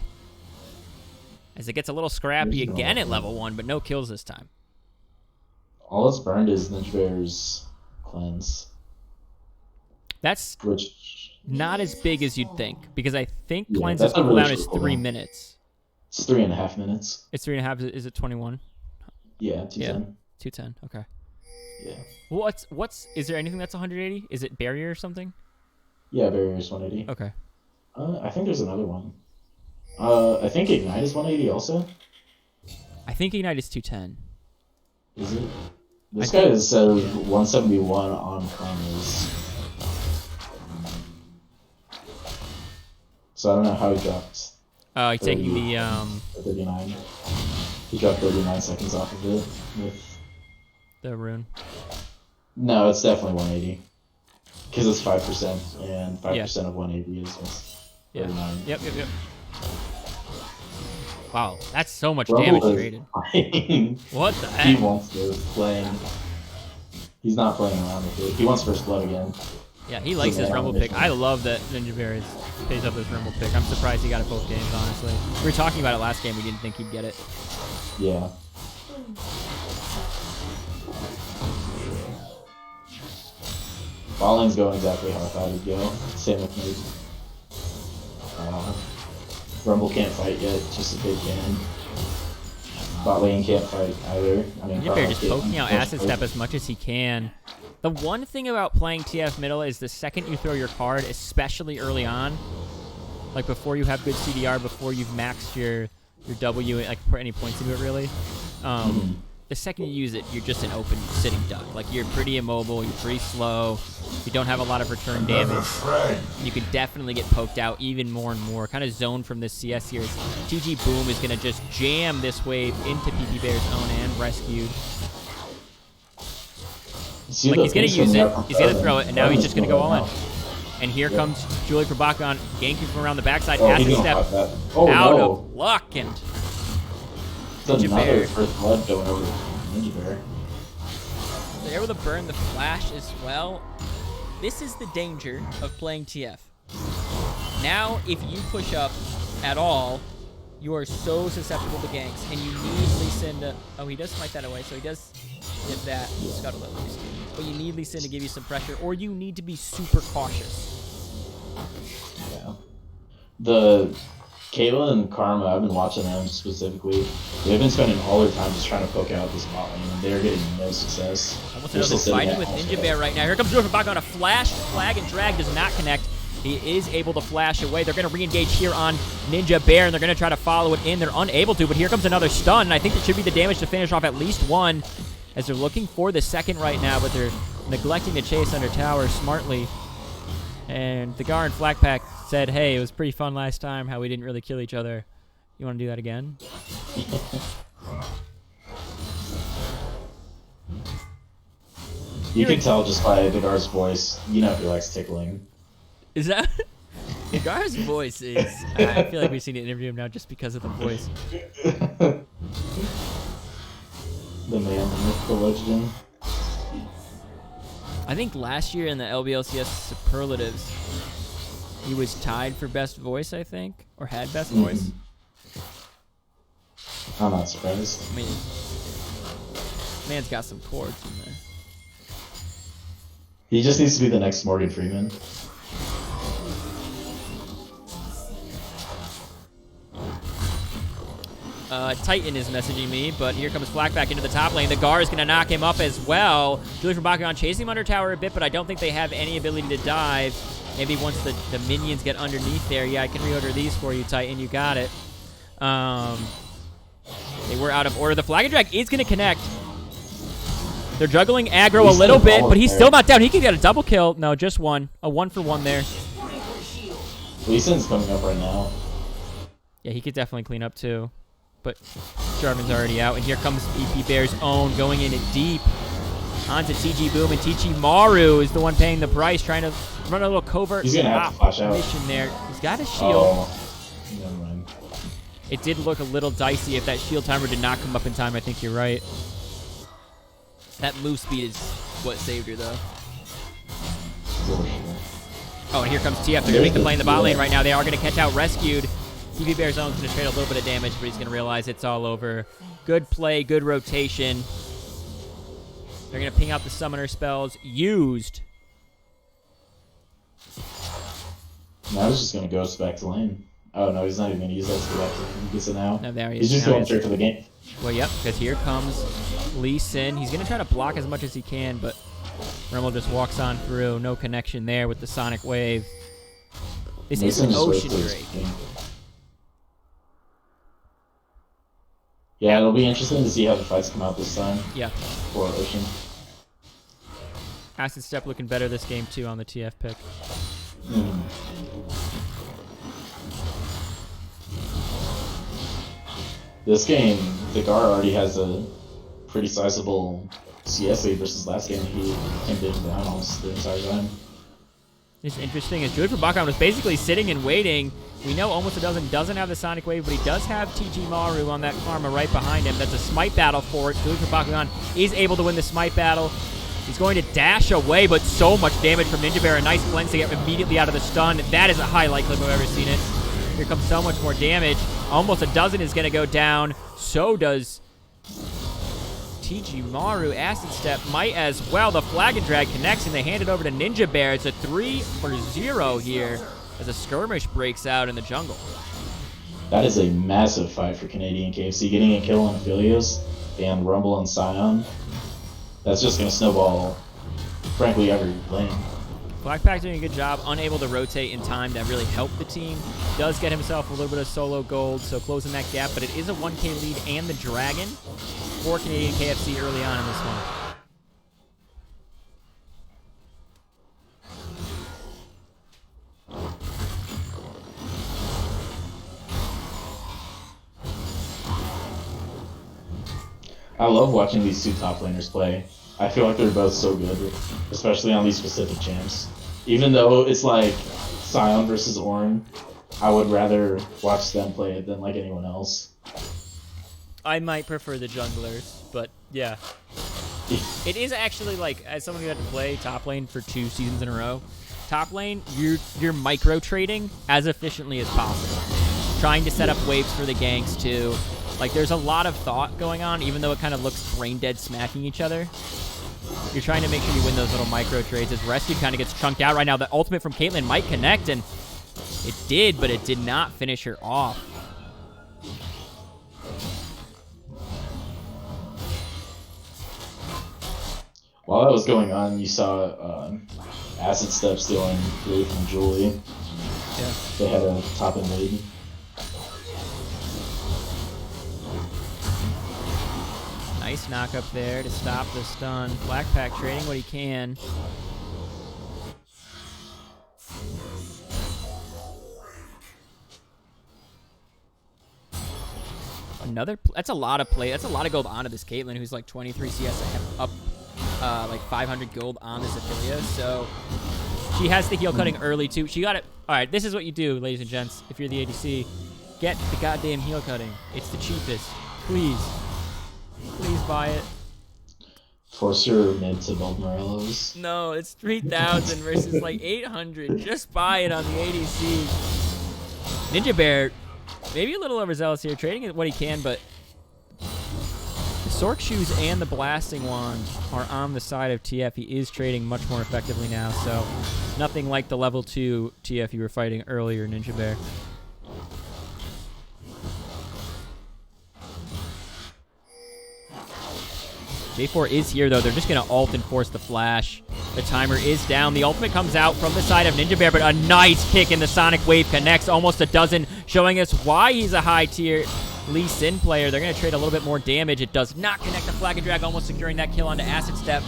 As it gets a little scrappy again at level 1, but no kills this time. All that's burned is Ninja Bear's cleanse. That's not as big as you'd think, because I think Yeah, cleanse's that's a really cooldown is short 3 cooldown. minutes. It's 3.5 minutes. It's 3.5. Is it 21? Yeah, 210. Yeah. 210. Okay. Yeah. What's is there anything that's 180? Is it barrier or something? Yeah, barrier is 180. Okay. I think there's another one. I think Ignite is 180 also. I think Ignite is 210. Is it? This guy is 171 on Karmas. So I don't know how he dropped He's taking the 39. He dropped 39 seconds off of it with... the rune. No, it's definitely 180. Because it's 5%, and 5% of 180 is 39. Yep. Wow, that's so much damage traded. What the heck? He wants to play. He's not playing around with it. He wants first blood again. Yeah, he likes his Rumble pick. I love that Ninja Bear pays up this Rumble pick. I'm surprised he got it both games, honestly. We were talking about it last game. We didn't think he'd get it. Yeah. Balling's going exactly how I thought he'd go. Same with me. Rumble can't fight yet, just a big fan. Bot lane can't fight either. I mean, Ninja Bear just poking out Acid Step as much as he can. The one thing about playing TF middle is the second you throw your card, especially early on, like before you have good CDR, before you've maxed your W, like put any points into it really, the second you use it, you're just an open sitting duck. Like you're pretty immobile, you're pretty slow, you don't have a lot of return damage. You can definitely get poked out even more and more. Kind of zoned from this CS here. TG Boom is going to just jam this wave into PP Bear's own and rescued. Like he's going to use it, he's going to throw it, and now he's just going to go all in. And here comes Julie Probakon ganking from around the backside. Acid Step out of luck, and Ninja Bear. First blood going over Ninja Bear. They're able to burn the flash as well. This is the danger of playing TF. Now, if you push up at all, you are so susceptible to ganks, and you need Lee Sin to... Oh, he does smite that away, so he does get that. Scuttle at least. But you need Lee Sin to give you some pressure, or you need to be super cautious. Yeah. The Kayla and Karma, I've been watching them specifically. They've been spending all their time just trying to poke out this bot lane, and they're getting no success. Almost another fighting with Ninja Bear right now. Here comes Julie Probakon on a flash. Flag and drag does not connect. He is able to flash away. They're going to re-engage here on Ninja Bear, and they're going to try to follow it in. They're unable to, but here comes another stun, and I think it should be the damage to finish off at least one, as they're looking for the second right now, but they're neglecting to chase under tower smartly. And the Gar and Flakpack said, hey, it was pretty fun last time how we didn't really kill each other. You want to do that again? You can tell just by the Gar's voice, you know he likes tickling. Is that... Gar's voice is... I feel like we've seen to interview him now just because of the voice. The man, the myth, the legend. I think last year in the LBLCS Superlatives, he was tied for best voice, I think, or had best voice. I'm not surprised. I mean, man's got some chords in there. He just needs to be the next Morgan Freeman. Titan is messaging me, but here comes Flak back into the top lane. The Gar is going to knock him up as well. Julie from Bakugan chasing him under tower a bit, but I don't think they have any ability to dive. Maybe once the minions get underneath there. Yeah, I can reorder these for you, Titan. You got it. They were out of order. The Flag and Drag is going to connect. They're juggling aggro a little bit, but he's still not down. He can get a double kill. No, just one. A 1-for-1 there. Lee Sin's coming up right now. Yeah, he could definitely clean up too. But Jarvan's already out, and here comes EP Bear's own going in it deep onto TG Boom, and TG Maru is the one paying the price, trying to run a little covert He's gonna have to flash out. mission there. He's got a shield. Oh, never mind. It did look a little dicey if that shield timer did not come up in time. I think you're right. That move speed is what saved her, though. Oh, and here comes TF. They're going to make the play in the bot lane right now. They are going to catch out Rescued. TV Bear's own going to trade a little bit of damage, but he's going to realize it's all over. Good play, good rotation. They're going to ping out the summoner spells. Used. Now he's just going to go back to lane. Oh, no, he's not even going to use that to go back to lane. He gets it now. No, there he He's is. just Now going he is. straight for the game. Well, yep, because here comes Lee Sin. He's going to try to block as much as he can, but Rimmel just walks on through. No connection there with the Sonic Wave. This is an Ocean Drake. Yeah, it'll be interesting to see how the fights come out this time Yeah. for Ocean. Acid Step looking better this game, too, on the TF pick. This game, the Gar already has a pretty sizable CS lead versus last game. He pinned him down almost the entire time. It's interesting, as Julie from Bakugan was basically sitting and waiting. We know Almost a Dozen doesn't have the Sonic Wave, but he does have TG Maru on that Karma right behind him. That's a smite battle for it. Good for Bakugan. Is able to win the smite battle. He's going to dash away, but so much damage from Ninja Bear. A nice cleanse to get immediately out of the stun. That is a high likelihood I've ever seen it. Here comes so much more damage. Almost a Dozen is going to go down. So does TG Maru. Acid Step might as well. The Flag and Drag connects, and they hand it over to Ninja Bear. It's a 3-0 here as a skirmish breaks out in the jungle. That is a massive fight for Canadian KFC. Getting a kill on Aphelios and Rumble and Scion. That's just going to snowball, frankly, every lane. Blackpack doing a good job, unable to rotate in time to really help the team. Does get himself a little bit of solo gold, so closing that gap, but it is a 1K lead and the Dragon for Canadian KFC early on in this one. I love watching these two top laners play. I feel like they're both so good, especially on these specific champs. Even though it's like Scion versus Ornn, I would rather watch them play it than like anyone else. I might prefer the junglers, but yeah. It is actually like, as someone who had to play top lane for 2 seasons in a row, top lane, you're micro trading as efficiently as possible. Trying to set up waves for the ganks too. Like, there's a lot of thought going on, even though it kind of looks brain dead smacking each other. You're trying to make sure you win those little micro trades as Rescue kind of gets chunked out right now. The ultimate from Caitlyn might connect, and it did, but it did not finish her off. While that was going on, you saw Acid Step stealing blue from Julie. Yeah. They had a top and mid. Nice knock up there to stop the stun. Blackpack trading what he can. That's a lot of play. That's a lot of gold onto this Caitlyn, who's like 23 CS up like 500 gold on this Aphelios. So she has the heal cutting early too. She got it. All right, this is what you do, ladies and gents. If you're the ADC, get the goddamn heal cutting. It's the cheapest. Please. Please buy it. Force your mid to build Morellos. No, it's 3,000 versus like 800. Just buy it on the ADC. Ninja Bear, maybe a little overzealous here, trading what he can, but the Sork Shoes and the Blasting Wand are on the side of TF. He is trading much more effectively now, so nothing like the level 2 TF you were fighting earlier, Ninja Bear. J4 is here, though. They're just going to ult and force the flash. The timer is down. The ultimate comes out from the side of Ninja Bear, but a nice kick in the Sonic Wave connects. Almost a dozen, showing us why he's a high-tier Lee Sin player. They're going to trade a little bit more damage. It does not connect the Flag and Drag, almost securing that kill onto Acid Step.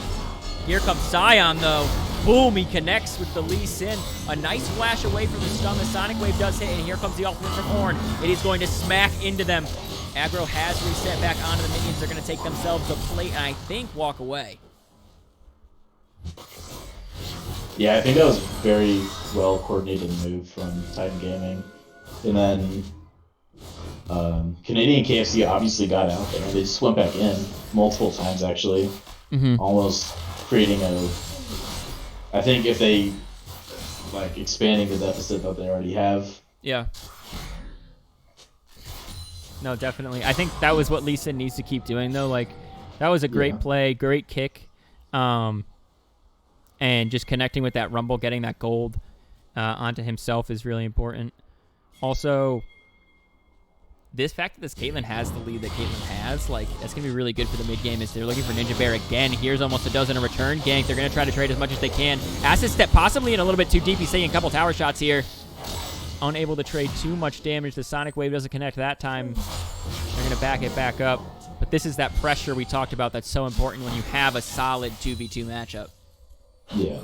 Here comes Scion, though. Boom, he connects with the Lee Sin. A nice flash away from the stun. The Sonic Wave does hit, and here comes the ultimate from Ornn. It is going to smack into them. Aggro has reset back onto the minions. They're going to take themselves a plate and I think walk away. Yeah, I think that was a very well coordinated move from Titan Gaming. And then Canadian KFC obviously got out there. They just went back in multiple times actually. Almost creating a... I think if they like expanding the deficit that they already have. Yeah. No, definitely. I think that was what Lee Sin needs to keep doing, though. Like, that was a great play, great kick, and just connecting with that Rumble, getting that gold onto himself is really important. Also, this fact that this Caitlyn has the lead that Caitlyn has, like, that's going to be really good for the mid-game as they're looking for Ninja Bear again. Here's almost a dozen in return gank. They're going to try to trade as much as they can. Acid Step possibly in a little bit too deep. He's taking a couple tower shots here. Unable to trade too much damage. The Sonic Wave doesn't connect that time. They're going to back it back up. But this is that pressure we talked about that's so important when you have a solid 2v2 matchup. Yeah.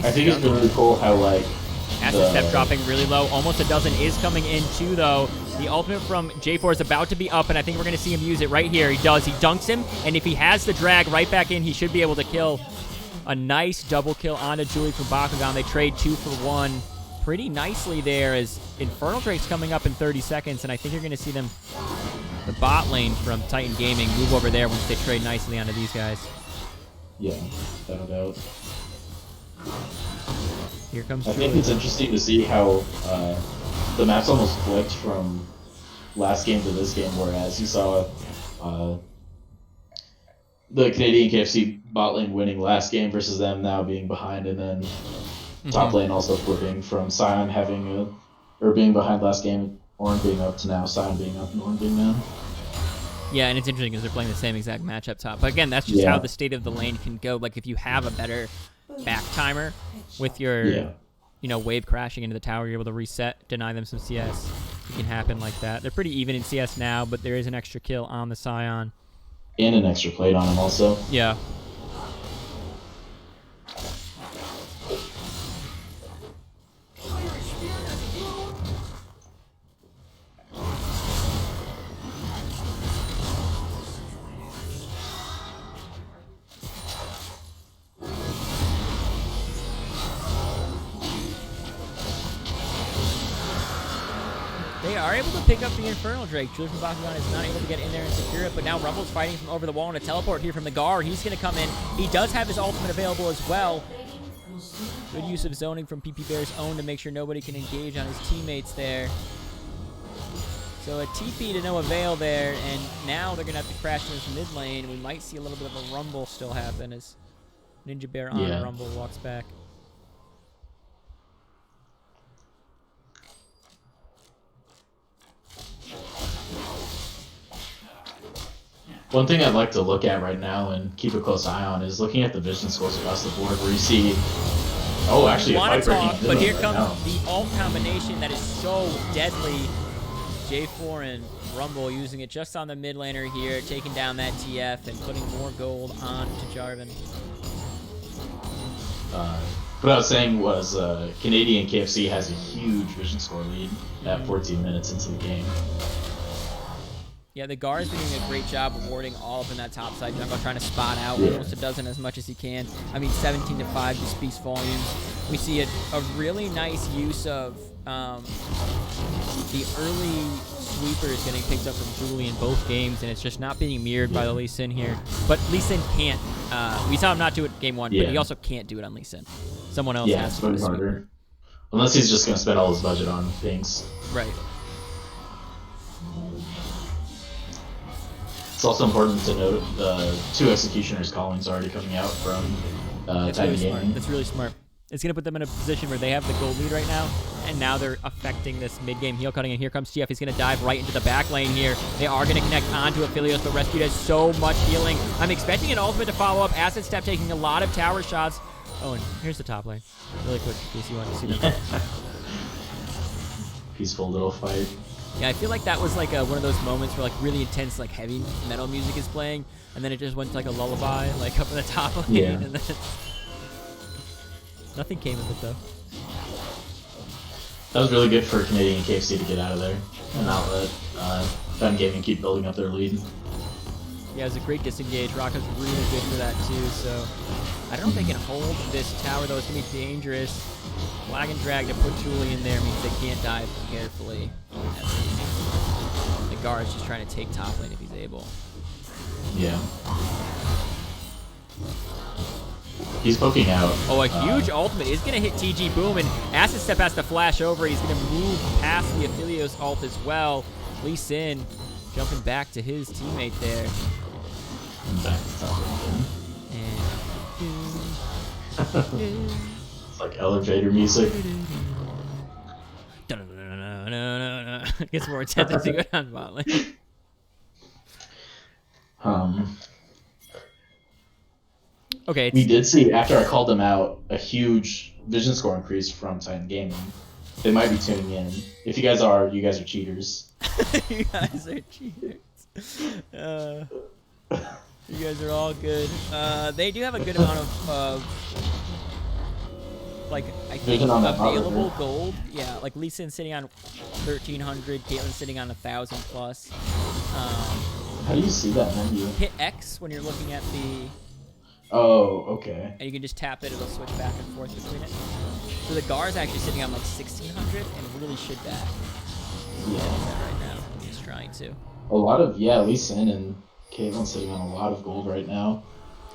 Nice. I think it's really cool how like Acid step dropping really low. Almost a dozen is coming in too, though. The ultimate from J4 is about to be up, and I think we're going to see him use it right here. He does. He dunks him, and if he has the drag right back in, he should be able to kill. A nice double kill onto Julie from Bakugan. They trade 2 for 1 pretty nicely there as Infernal Drake's coming up in 30 seconds, and I think you're going to see them, the bot lane from Titan Gaming, move over there once they trade nicely onto these guys. Yeah, without a doubt. Here comes I think Julie. it's interesting to see how the map's almost flipped from last game to this game, whereas you saw the Canadian KFC bot lane winning last game versus them now being behind, and then top lane also flipping from Sion having being behind last game, Ornn being up to now Sion being up and Ornn being down. Yeah, and it's interesting because they're playing the same exact matchup top. But again, that's just how the state of the lane can go. Like if you have a better back timer with your wave crashing into the tower, you're able to reset, deny them some CS. It can happen like that. They're pretty even in CS now, but there is an extra kill on the Sion. And an extra plate on him also. Yeah. They are able to pick up the Infernal Drake. Julie from Bakugan is not able to get in there and secure it, but now Rumble's fighting from over the wall and a teleport here from the Gar. He's going to come in. He does have his ultimate available as well. Good use of zoning from PP Bear's own to make sure nobody can engage on his teammates there. So a TP to no avail there, and now they're going to have to crash in this mid lane. We might see a little bit of a rumble still happen as Ninja Bear on Rumble walks back. One thing I'd like to look at right now and keep a close eye on is looking at the vision scores across the board, where you see, actually, want to talk, but here right comes now. the ult combination that is so deadly. J4 and Rumble using it just on the mid laner here, taking down that TF and putting more gold on to Jarvan. What I was saying was Canadian KFC has a huge vision score lead at 14 minutes into the game. Yeah, the Gar is doing a great job of warding all up in that top side jungle, trying to spot out almost a dozen as much as he can. I mean, 17 to 5 just speaks volumes. We see a really nice use of the early sweepers getting picked up from Julie in both games, and it's just not being mirrored by the Lee Sin here. But Lee Sin can't. We saw him not do it game one, but he also can't do it on Lee Sin. Someone else has to do the sweeper. Unless he's just going to spend all his budget on things. Right. It's also important to note the 2 Executioners callings already coming out from Titan Gaming. That's really smart. It's going to put them in a position where they have the gold lead right now, and now they're affecting this mid-game heal cutting, and here comes TF. He's going to dive right into the back lane here. They are going to connect onto Aphelios, but Rescue does so much healing. I'm expecting an ultimate to follow up. Acid Step taking a lot of tower shots. Oh, and here's the top lane. Really quick, in case you want to see them. Peaceful little fight. Yeah, I feel like that was like one of those moments where like really intense like heavy metal music is playing, and then it just went to like a lullaby like up in the top lane, and then nothing came of it though. That was really good for Canadian KFC to get out of there and not let Titan Gaming keep building up their lead. Yeah, it was a great disengage. Rocco's really good for that too, so I don't know if they can hold this tower though. It's gonna be dangerous. Flag and drag to put Julie in there means they can't dive carefully. The Gar is just trying to take top lane if he's able. Yeah. He's poking out. Oh, a huge ultimate is going to hit TG Boom, and Acid Step has to flash over. He's going to move past the Aphelios ult as well. Lee Sin jumping back to his teammate there. It's like elevator music. Gets more intense as you go down bot lane. Okay. We did see, after I called them out, a huge vision score increase from Titan Gaming. They might be tuning in. If you guys are cheaters. You guys are cheaters. You guys are all good. They do have a good amount of like I think Vision on that available power, gold. Yeah, like Lee Sin's sitting on 1,300, Caitlyn's sitting on 1,000 plus. How do you see that menu? Hit X when you're looking at the, Oh, okay. and you can just tap it. It'll switch back and forth between it. So the Gar's actually sitting on like 1,600 and really should back. Yeah. Right now, he's trying to. A lot of, yeah, Lee Sin and Caitlyn sitting on a lot of gold right now.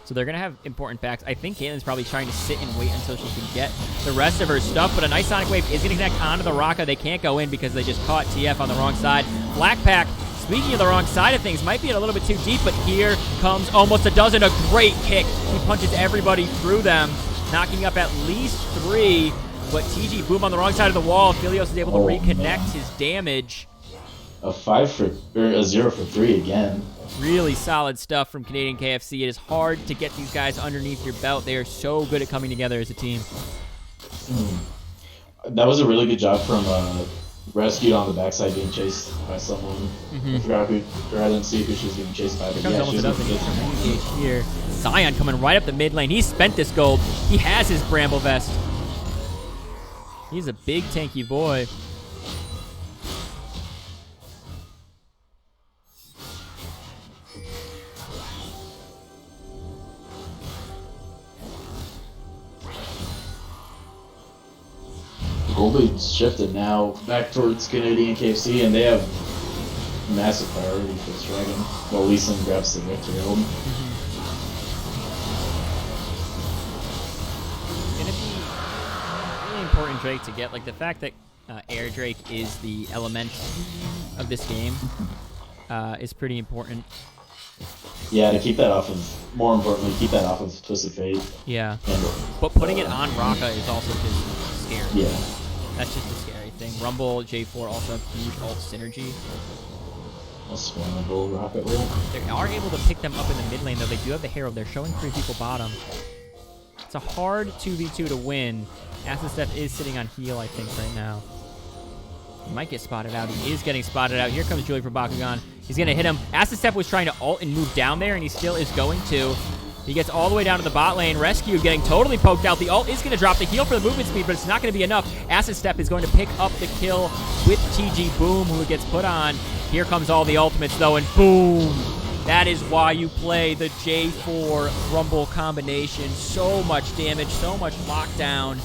So they're going to have important backs. I think Caitlyn's probably trying to sit and wait until she can get the rest of her stuff, but a nice Sonic Wave is going to connect onto the Rocka. They can't go in because they just caught TF on the wrong side. Black Pack, speaking of the wrong side of things, might be a little bit too deep, but here comes almost a dozen. A great kick. He punches everybody through them, knocking up at least 3, but TG Boom on the wrong side of the wall. Philios is able to reconnect his damage. A 0 for 3 again. Really solid stuff from Canadian KFC. It is hard to get these guys underneath your belt. They are so good at coming together as a team. That was a really good job from Rescued on the backside being chased by someone. I forgot who, or I didn't see who she was being chased by, but yeah, she was engage here. Zion coming right up the mid lane. He's spent this gold. He has his Bramble Vest. He's a big tanky boy. Gold League's shifted now back towards Canadian KFC, and they have massive priority for this dragon. While Lee Sin grabs the victory. It's gonna be really important Drake to get. Like the fact that Air Drake is the element of this game is pretty important. Yeah, to keep that off of, more importantly, keep that off of Twisted Fate. Yeah. And, But putting it on Rocka is also just scary. Yeah. That's just a scary thing. Rumble, J4 also have huge ult synergy. A spawnable rocket roll. They are able to pick them up in the mid lane, though. They do have the Herald. They're showing 3 people bottom. It's a hard 2v2 to win. Acid Steph is sitting on heal, I think, right now. He might get spotted out. He is getting spotted out. Here comes Julie for Bakugan. He's going to hit him. Acid Steph was trying to ult and move down there, and he still is going to. He gets all the way down to the bot lane. Rescue getting totally poked out. The ult is going to drop the heal for the movement speed, but it's not going to be enough. Acid Step is going to pick up the kill with TG Boom, who gets put on. Here comes all the ultimates, though, and boom. That is why you play the J4 Rumble combination. So much damage, so much lockdown.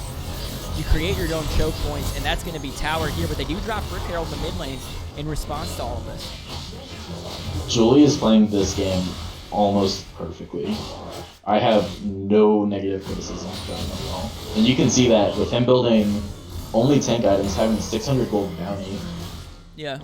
You create your own choke points, and that's going to be tower here, but they do drop Brick Herald in the mid lane in response to all of this. Julie is playing this game almost perfectly. I have no negative criticism for him at all. And you can see that with him building only tank items, having 600 gold bounty. Yeah.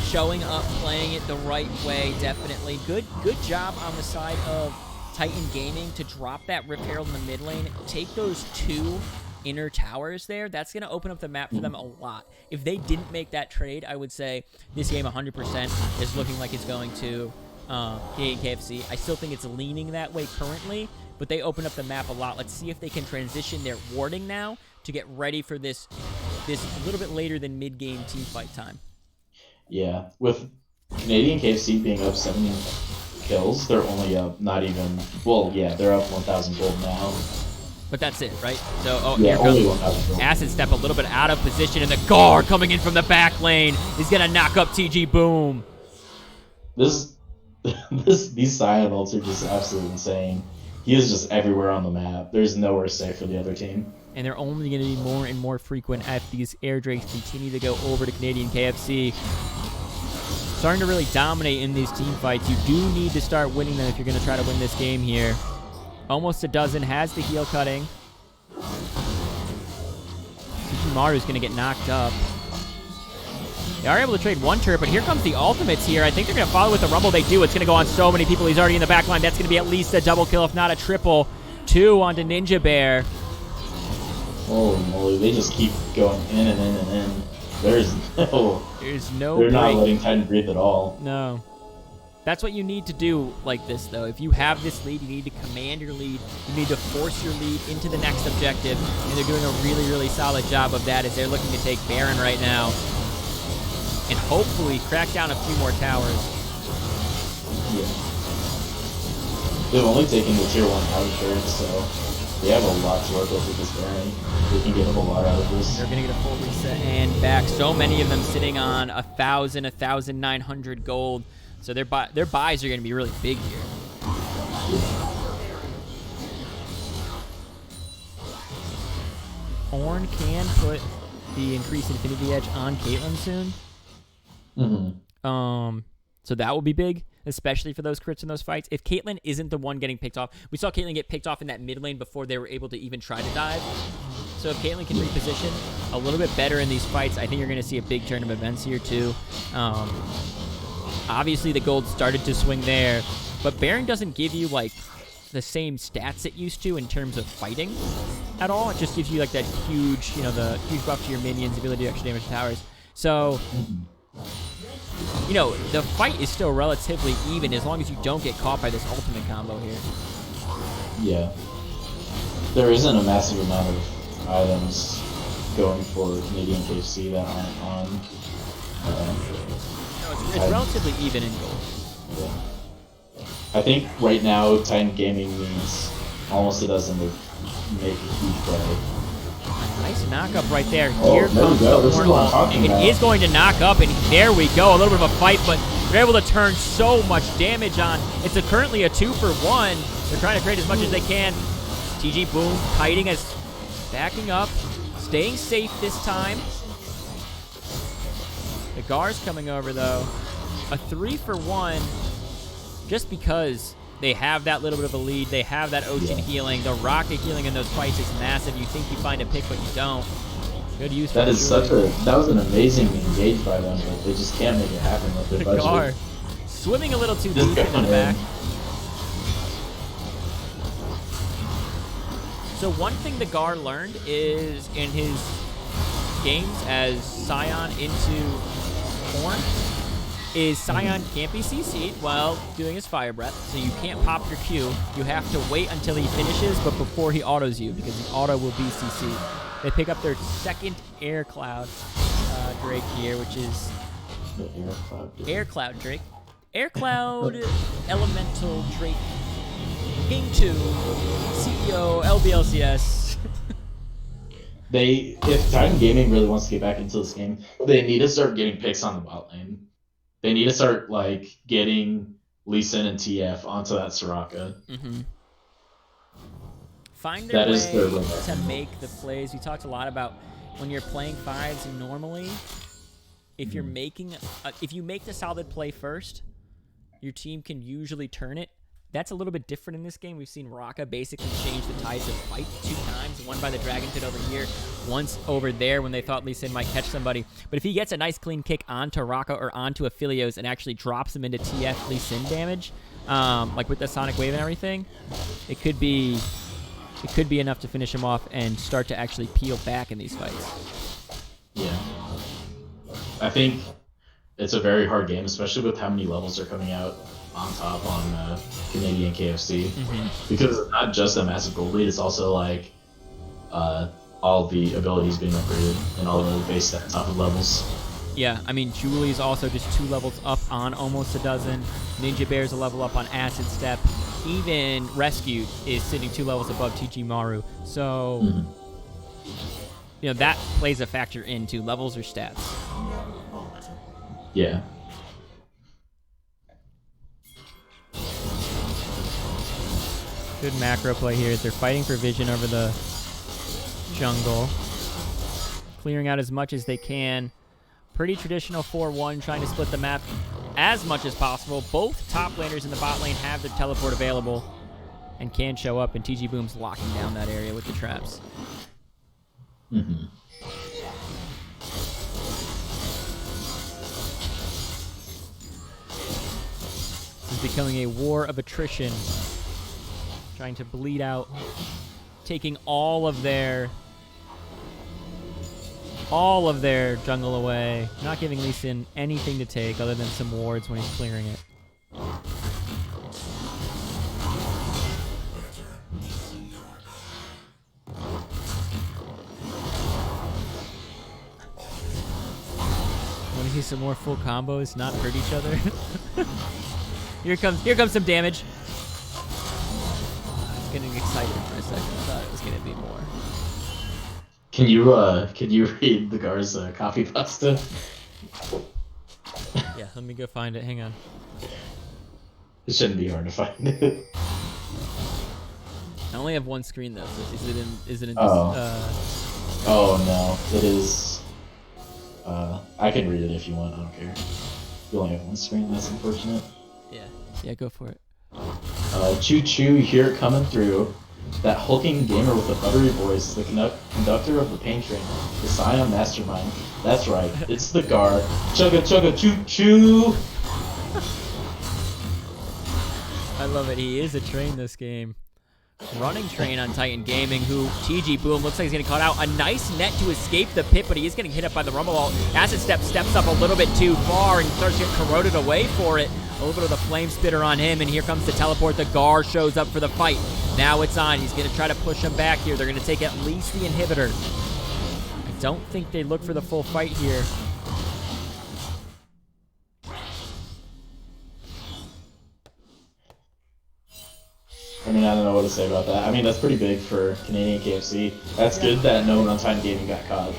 Showing up, playing it the right way, definitely. Good job on the side of Titan Gaming to drop that Rip Herald in the mid lane. Take those 2 inner towers there. That's going to open up the map for them a lot. If they didn't make that trade, I would say this game 100% is looking like it's going to Canadian KFC. I still think it's leaning that way currently, but they open up the map a lot. Let's see if they can transition their warding now to get ready for this a little bit later than mid-game team fight time. Yeah, with Canadian KFC being up 7 kills, they're only up not even, well, yeah, they're up 1,000 gold now. But that's it, right? So, yeah, here comes only 1,000 gold. Acid Step a little bit out of position, and the Gar coming in from the back lane is going to knock up TG Boom. These Scion ults are just absolutely insane. He is just everywhere on the map. There's nowhere safe for the other team. And they're only going to be more and more frequent as these Air Drakes continue to go over to Canadian KFC. Starting to really dominate in these team fights. You do need to start winning them if you're going to try to win this game here. Almost a dozen, has the heal cutting. Maru's going to get knocked up. They are able to trade 1 turret, but here comes the ultimates here. I think they're going to follow with the Rumble. They do. It's going to go on so many people. He's already in the back line. That's going to be at least a double kill, if not a triple. 2 onto Ninja Bear. Holy moly, they just keep going in and in and in. There's no They're not break. letting Titan breathe at all. No. That's what you need to do like this, though. If you have this lead, you need to command your lead. You need to force your lead into the next objective. And they're doing a really, really solid job of that as they're looking to take Baron right now. And hopefully crack down a few more towers. Yeah. They've only taken the tier 1 outer turret, so They have a lot to work with this Baron. They can get a whole lot out of this. They're going to get a full reset and back. So many of them sitting on 1,000, 1,900 gold. So their buys are going to be really big here. Ornn can put the increased Infinity Edge on Caitlyn soon. So that will be big, especially for those crits in those fights. If Caitlyn isn't the one getting picked off, we saw Caitlyn get picked off in that mid lane before they were able to even try to dive. So if Caitlyn can reposition a little bit better in these fights, I think you're going to see a big turn of events here too. Obviously the gold started to swing there, but Baron doesn't give you like the same stats it used to in terms of fighting at all. It just gives you like that huge, the huge buff to your minions, the ability to extra damage to towers. So, the fight is still relatively even as long as you don't get caught by this ultimate combo here. Yeah. There isn't a massive amount of items going for Canadian KFC that aren't on. No, it's relatively even in gold. Yeah. I think right now Titan Gaming needs almost a dozen to make a huge play. Nice knock-up right there. Oh, Here there comes we go. the This is what I'm talking It about. is going to knock up, and there we go. A little bit of a fight, but they're able to turn so much damage on. It's currently a 2-for-1. They're trying to trade as much as they can. TG Boom kiting as backing up, staying safe this time. The Gar's coming over, though. A 3-for-1 just because they have that little bit of a lead. They have that ocean healing. The rocket healing in those fights is massive. You think you find a pick, but you don't. Good use for That was an amazing engage by them, but they just can't make it happen with their the budget. Gar swimming a little too Just deep into going the back. in. So one thing the Gar learned is in his games as Scion into Ornn is Scion can't be CC'd while doing his Fire Breath, so you can't pop your Q. You have to wait until he finishes, but before he autos you, because the auto will be CC'd. They pick up their second Air Cloud Drake here, which is Air Cloud Drake. Air Cloud Elemental Drake. Game 2, CEO, LBLCS. If Titan Gaming really wants to get back into this game, they need to start getting picks on the bot lane. They need to start getting Lee Sin and TF onto that Soraka. Find their That is their way limit. to make the plays. We talked a lot about when you're playing fives normally. If you're if you make the solid play first, your team can usually turn it. That's a little bit different in this game. We've seen Raka basically change the tides of fight 2 times. One by the Dragon Pit over here, once over there when they thought Lee Sin might catch somebody. But if he gets a nice clean kick onto Raka or onto Aphelios and actually drops him into TF Lee Sin damage, like with the Sonic Wave and everything, it could be enough to finish him off and start to actually peel back in these fights. Yeah. I think it's a very hard game, especially with how many levels are coming out on top on Canadian KFC. Because it's not just a massive gold lead, it's also all the abilities being upgraded and all the base stats top of levels. Yeah, I mean, Julie's also just 2 levels up on almost a dozen. Ninja Bear's a level up on Acid Step. Even Rescued is sitting 2 levels above TG Maru. So, that plays a factor into levels or stats. Yeah. Good macro play here as they're fighting for vision over the jungle. Clearing out as much as they can. Pretty traditional 4-1, trying to split the map as much as possible. Both top laners in the bot lane have their teleport available and can show up, and TG Boom's locking down that area with the traps. This is becoming a war of attrition. Trying to bleed out, taking all of their jungle away, not giving Lee Sin anything to take other than some wards when he's clearing it. Want to see some more full combos, not hurt each other? Here comes some damage. Getting excited for a second. I thought it was gonna be more. Can you read the Garza copy pasta? Yeah, let me go find it. Hang on. It shouldn't be hard to find it. I only have one screen though. So is it in this? Oh no, it is. I can read it if you want. I don't care. You only have one screen. That's unfortunate. Yeah, go for it. Choo choo, you hear it coming through. That hulking gamer with the buttery voice, the conductor of the pain train, the Scion mastermind. That's right, it's the Gar. Chugga chugga choo choo. I love it. He is a train this game. Running train on Titan Gaming, who TG Boom looks like he's getting caught out. A nice net to escape the pit, but he is getting hit up by the Rumble Wall. Acid Step steps up a little bit too far and starts getting corroded away for it. A little bit of the Flame Spitter on him, and here comes the teleport. The Gar shows up for the fight. Now it's on. He's going to try to push him back here. They're going to take at least the inhibitor. I don't think they look for the full fight here. I mean, I don't know what to say about that. I mean, that's pretty big for Canadian KFC. That's good that no one on Titan Gaming got caught.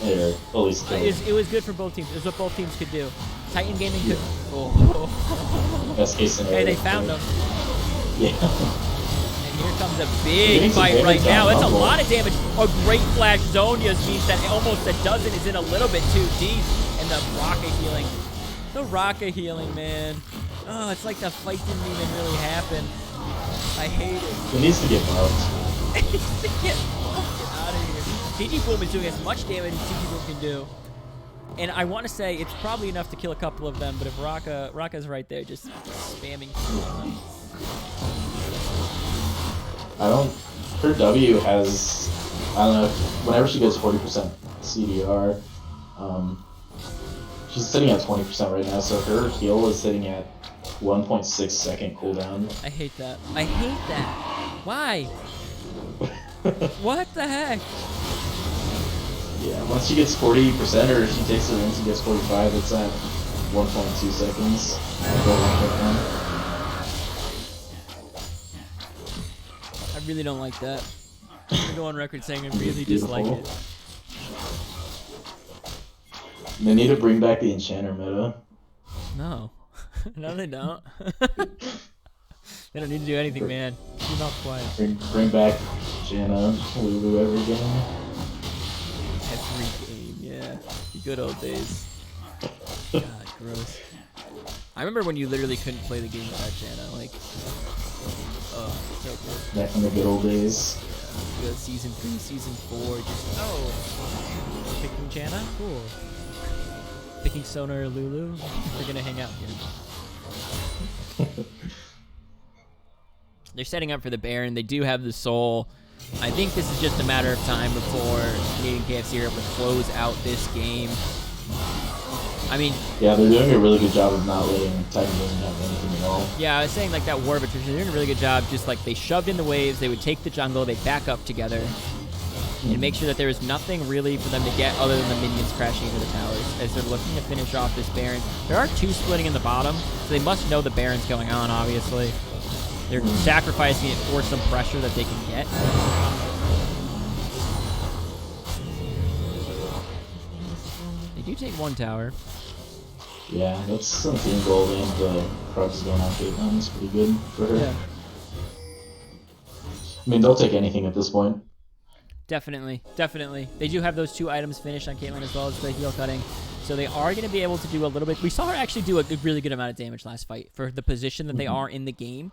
Or at least killed. It was good for both teams. It was what both teams could do. Titan Gaming could... Oh. Best case scenario. Hey, they found him. Yeah. And here comes a big fight right now. That's a lot of damage. A great flash. Zonia's means that almost a dozen is in a little bit too deep. And the Raka healing. The Raka healing, man. Oh, it's like the fight didn't even really happen. I hate it. It needs to get buffed. It needs to get out of here. TG Boom is doing as much damage as TG Boom can do. And I want to say it's probably enough to kill a couple of them, but if Raka's right there, just spamming them. Her W has, I don't know, whenever she gets 40% CDR, she's sitting at 20% right now, so her heal is sitting at 1.6 second cooldown. I hate that. I hate that. Why? What the heck? Yeah, once she gets 40% or she takes the rinse and gets 45, it's at 1.2 seconds. I really don't like that. I'm gonna go on record saying I really dislike it. They need to bring back the Enchanter meta. No. No, they don't. They don't need to do anything, man. Keep your mouth quiet. Bring back Janna, Lulu every game. Every game, yeah. The good old days. God, gross. I remember when you literally couldn't play the game without Janna. Like, oh, so good. Back in the good old days. Good season 3, season 4, just, picking Janna? Cool. Picking Sona or Lulu? We're gonna hang out here. They're setting up for the Baron. They do have the Soul. I think this is just a matter of time before Canadian KFC are able to close out this game. I mean... Yeah, they're doing a really good job of not letting Titan Gaming have anything at all. Yeah, I was saying like that war of attrition, they're doing a really good job. Just like they shoved in the waves, they would take the jungle, they back up together. And make sure that there is nothing really for them to get other than the minions crashing into the towers as they're looking to finish off this Baron. There are 2 splitting in the bottom, so they must know the Baron's going on, obviously. They're sacrificing it for some pressure that they can get. They do take 1 tower. Yeah, that's some team gold, and the Krugs going on Caitlyn is pretty good for her. Yeah. I mean, they'll take anything at this point. Definitely, definitely. They do have those 2 items finished on Caitlyn as well as the heal cutting. So they are going to be able to do a little bit. We saw her actually do a really good amount of damage last fight for the position that they are in the game.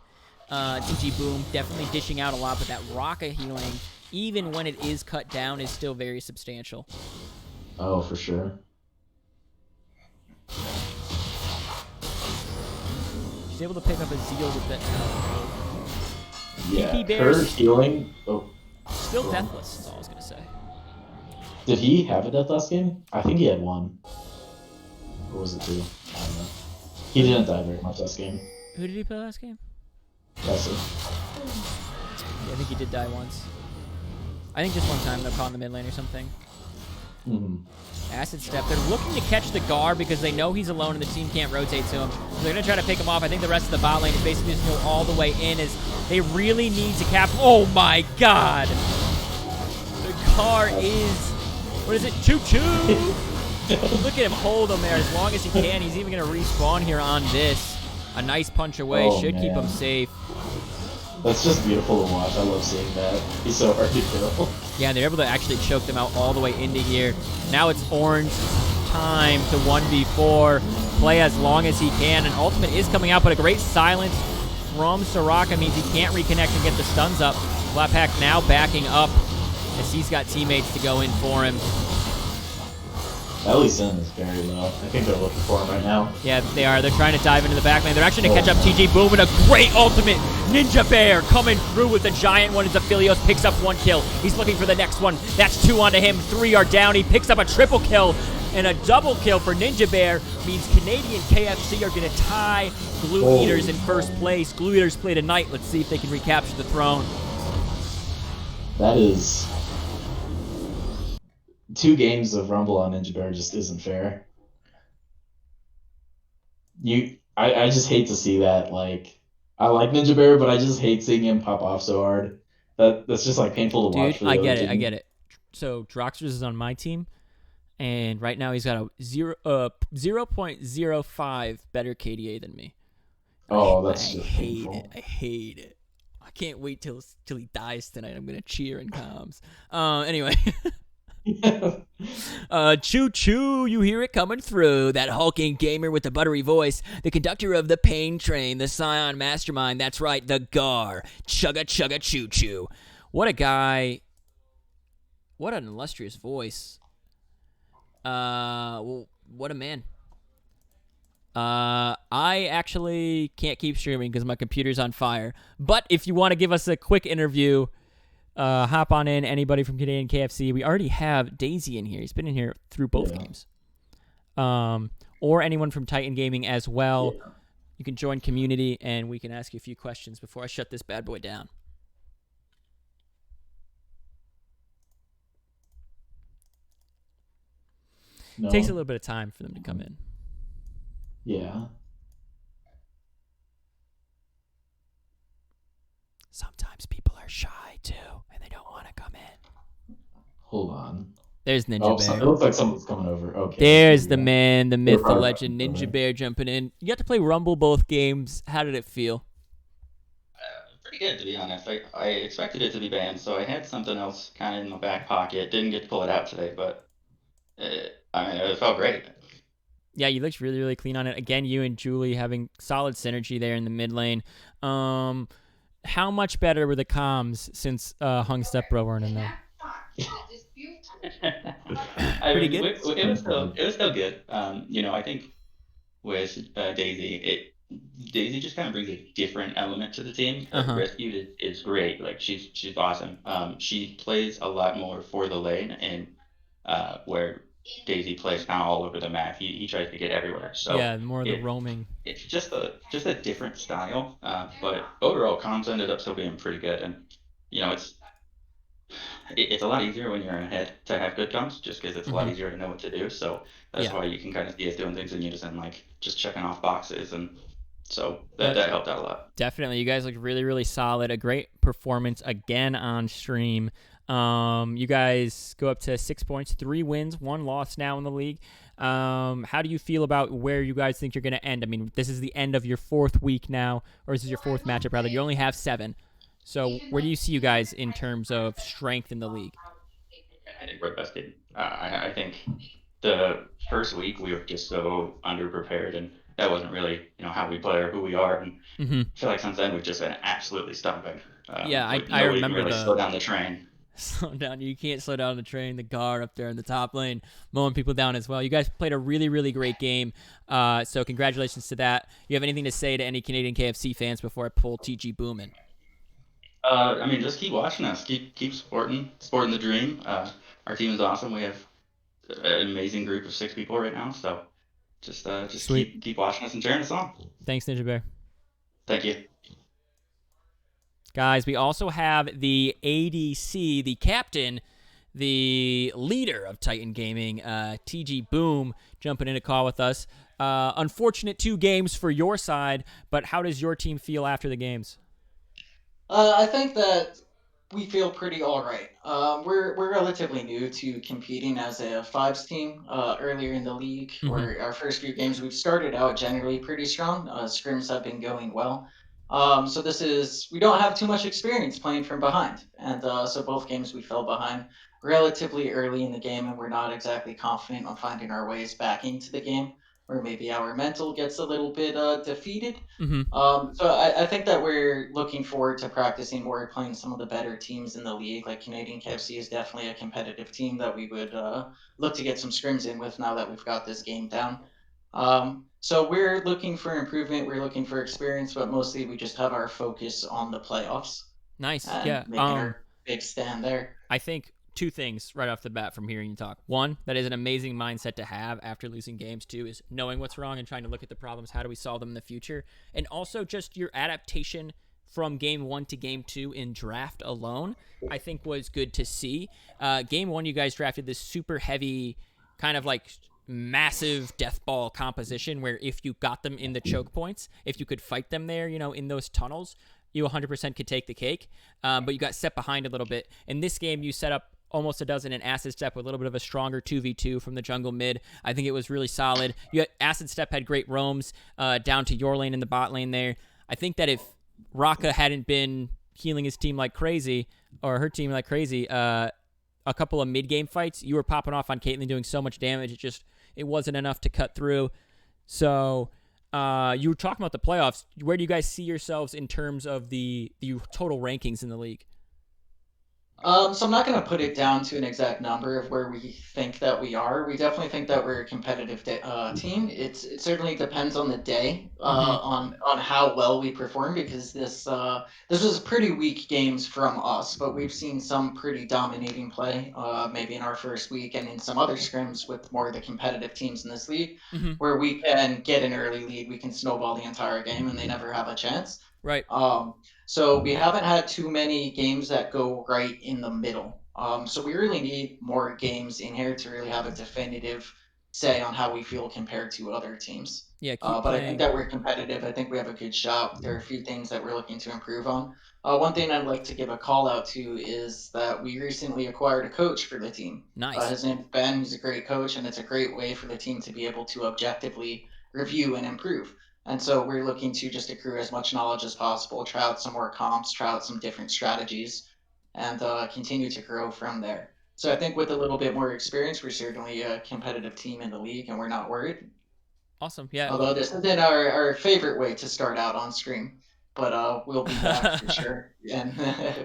TG Boom definitely dishing out a lot, but that Raka healing, even when it is cut down, is still very substantial. Oh, for sure. She's able to pick up a Zeal with that tower. Yeah, her healing... Oh. Still deathless, is all I was going to say. Did he have a death last game? I think he had 1. Or was it 2? I don't know. He didn't die very much last game. Who did he play last game? That's it. Yeah, I think he did die once. I think just one time, though, caught in the mid lane or something. Acid Step. They're looking to catch the Gar because they know he's alone and the team can't rotate to him. So they're going to try to pick him off. I think the rest of the bot lane is basically just go all the way in as they really need to cap. Oh my god! The Gar is... What is it? Choo-choo! Look at him hold him there as long as he can. He's even going to respawn here on this. A nice punch away. Should keep him safe. That's just beautiful to watch. I love seeing that. He's so hard to kill. Yeah, they're able to actually choke them out all the way into here. Now it's Orange time to 1v4. Play as long as he can. And Ultimate is coming out, but a great silence from Soraka means he can't reconnect and get the stuns up. Flatpack now backing up as he's got teammates to go in for him. Ellie's Sin is very low. I think they're looking for him right now. Yeah, they are. They're trying to dive into the back lane. They're actually going to catch up TG Boom and a great ultimate. Ninja Bear coming through with the giant one as Aphelios picks up 1 kill. He's looking for the next one. That's 2 onto him. 3 are down. He picks up a triple kill. And a double kill for Ninja Bear means Canadian KFC are going to tie Glue Eaters in first place. Glue Eaters play tonight. Let's see if they can recapture the throne. That is... 2 games of Rumble on Ninja Bear just isn't fair. I just hate to see that. Like, I like Ninja Bear, but I just hate seeing him pop off so hard. That's just like painful to watch. Dude, I get it. So Droxers is on my team, and right now he's got a 0.05 better KDA than me. That's I just hate painful. it. I hate it. I can't wait till he dies tonight. I'm gonna cheer in comms. Anyway. Choo choo, you hear it coming through. That hulking gamer with the buttery voice, the conductor of the pain train, the Scion mastermind. That's right, the Gar. Chugga chugga choo choo. What a guy. What an illustrious voice. Well, what a man. I actually can't keep streaming because my computer's on fire. But if you want to give us a quick interview, hop on in. Anybody from Canadian KFC. We already have Daisy in here. He's been in here through both games. Or anyone from Titan Gaming as well. Yeah. You can join community, and we can ask you a few questions before I shut this bad boy down. No. It takes a little bit of time for them to come in. Yeah. Sometimes people are shy, too, and they don't want to come in. Hold on. There's Ninja Bear. It looks like someone's coming over. Okay. There's the man, the myth, the legend, Ninja Bear jumping in. You got to play Rumble both games. How did it feel? Pretty good, to be honest. I expected it to be banned, so I had something else kind of in my back pocket. Didn't get to pull it out today, but it felt great. Yeah, you looked really, really clean on it. Again, you and Julie having solid synergy there in the mid lane. How much better were the comms since Hung Step Bro weren't in there? Pretty good. It was still good. I think with Daisy, Daisy just kind of brings a different element to the team. Rescued is great. Like she's awesome. She plays a lot more for the lane, and where Daisy plays kind of all over the map. He tries to get everywhere. So yeah, more of the roaming. It's just a different style. But overall, comms ended up still being pretty good, and it's a lot easier when you're ahead to have good comms, just because it's a lot easier to know what to do. So that's why you can kind of see us doing things in unison, like just checking off boxes, and so that helped out a lot. Definitely, you guys look really, really solid. A great performance again on stream. You guys go up to 6 points, 3 wins, 1 loss now in the league. How do you feel about where you guys think you're going to end? I mean, this is the end of your 4th week now, or this is your 4th matchup, rather. You only have 7. So where do you see you guys in terms of strength in the league? I think we're the best team. I think the first week we were just so underprepared, and that wasn't really how we play or who we are. And I feel like since then we've just been absolutely stomping. I remember really slow down the train. Slow down. You can't slow down the train. The Gar up there in the top lane, mowing people down as well. You guys played a really, really great game. So congratulations to that. You have anything to say to any Canadian KFC fans before I pull TG Boom in? Just keep watching us. Keep supporting the dream. Our team is awesome. We have an amazing group of 6 people right now. So just keep watching us and cheering us on. Thanks, Ninja Bear. Thank you. Guys, we also have the ADC, the captain, the leader of Titan Gaming, TG Boom, jumping in a call with us. Unfortunate 2 games for your side, but how does your team feel after the games? I think that we feel pretty all right. We're relatively new to competing as a fives team. Earlier in the league, or our first few games, we've started out generally pretty strong. Scrims have been going well. So we don't have too much experience playing from behind, and so both games we fell behind relatively early in the game, and we're not exactly confident on finding our ways back into the game, or maybe our mental gets a little bit defeated. So I think that we're looking forward to practicing more, playing some of the better teams in the league. Like Canadian KFC is definitely a competitive team that we would look to get some scrims in with now that we've got this game down. So we're looking for improvement. We're looking for experience, but mostly we just have our focus on the playoffs Nice. and Yeah. making our big stand there. I think 2 things right off the bat from hearing you talk. 1, that is an amazing mindset to have after losing games. 2 is knowing what's wrong and trying to look at the problems. How do we solve them in the future? And also just your adaptation from game 1 to game 2 in draft alone, I think was good to see. Game 1, you guys drafted this super heavy, kind of like massive death ball composition where if you got them in the choke points, if you could fight them there, in those tunnels, you 100% could take the cake. But you got set behind a little bit. In this game, you set up almost a dozen in Acid Step with a little bit of a stronger 2v2 from the jungle mid. I think it was really solid. Acid Step had great roams down to your lane and the bot lane there. I think that if Raka hadn't been healing his team like crazy, or her team like crazy, a couple of mid-game fights, you were popping off on Caitlyn doing so much damage, it wasn't enough to cut through. So you were talking about the playoffs. Where do you guys see yourselves in terms of the total rankings in the league? So I'm not going to put it down to an exact number of where we think that we are. We definitely think that we're a competitive team. It certainly depends on the day, on how well we perform, because this was pretty weak games from us, but we've seen some pretty dominating play, maybe in our first week and in some other scrims with more of the competitive teams in this league, where we can get an early lead, we can snowball the entire game, and they never have a chance. Right. So we haven't had too many games that go right in the middle. So we really need more games in here to really have a definitive say on how we feel compared to other teams. Yeah, but I think that we're competitive. I think we have a good shot. There are a few things that we're looking to improve on. One thing I'd like to give a call out to is that we recently acquired a coach for the team. Nice. His name's Ben. He's a great coach, and it's a great way for the team to be able to objectively review and improve. And so we're looking to just accrue as much knowledge as possible, try out some more comps, try out some different strategies, and continue to grow from there. So I think with a little bit more experience, we're certainly a competitive team in the league, and we're not worried. Awesome. Yeah. Although this isn't our favorite way to start out on stream, but we'll be back for sure. And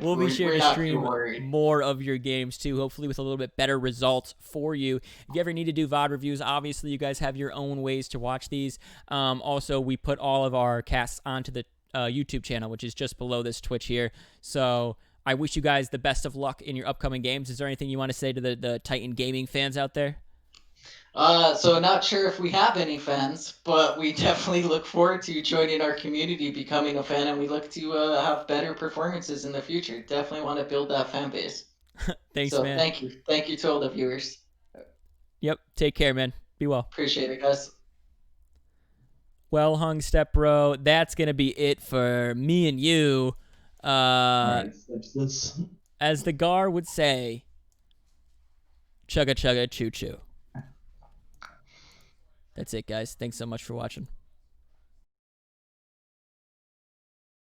we'll be sure we're to not stream too worried. more of your games too, hopefully with a little bit better results for you. If you ever need to do VOD reviews, obviously you guys have your own ways to watch these. Also, we put all of our casts onto the YouTube channel, which is just below this Twitch here. So I wish you guys the best of luck in your upcoming games. Is there anything you want to say to the Titan Gaming fans out there? So not sure if we have any fans, but we definitely look forward to joining our community, becoming a fan, and we look to have better performances in the future. Definitely want to build that fan base. Thanks, so man. Thank you to all the viewers. Yep. Take care, man. Be well. Appreciate it, guys. Well hung, Step Bro. That's gonna be it for me and you. All right, As the Gar would say, chugga chugga choo choo. That's it, guys. Thanks so much for watching.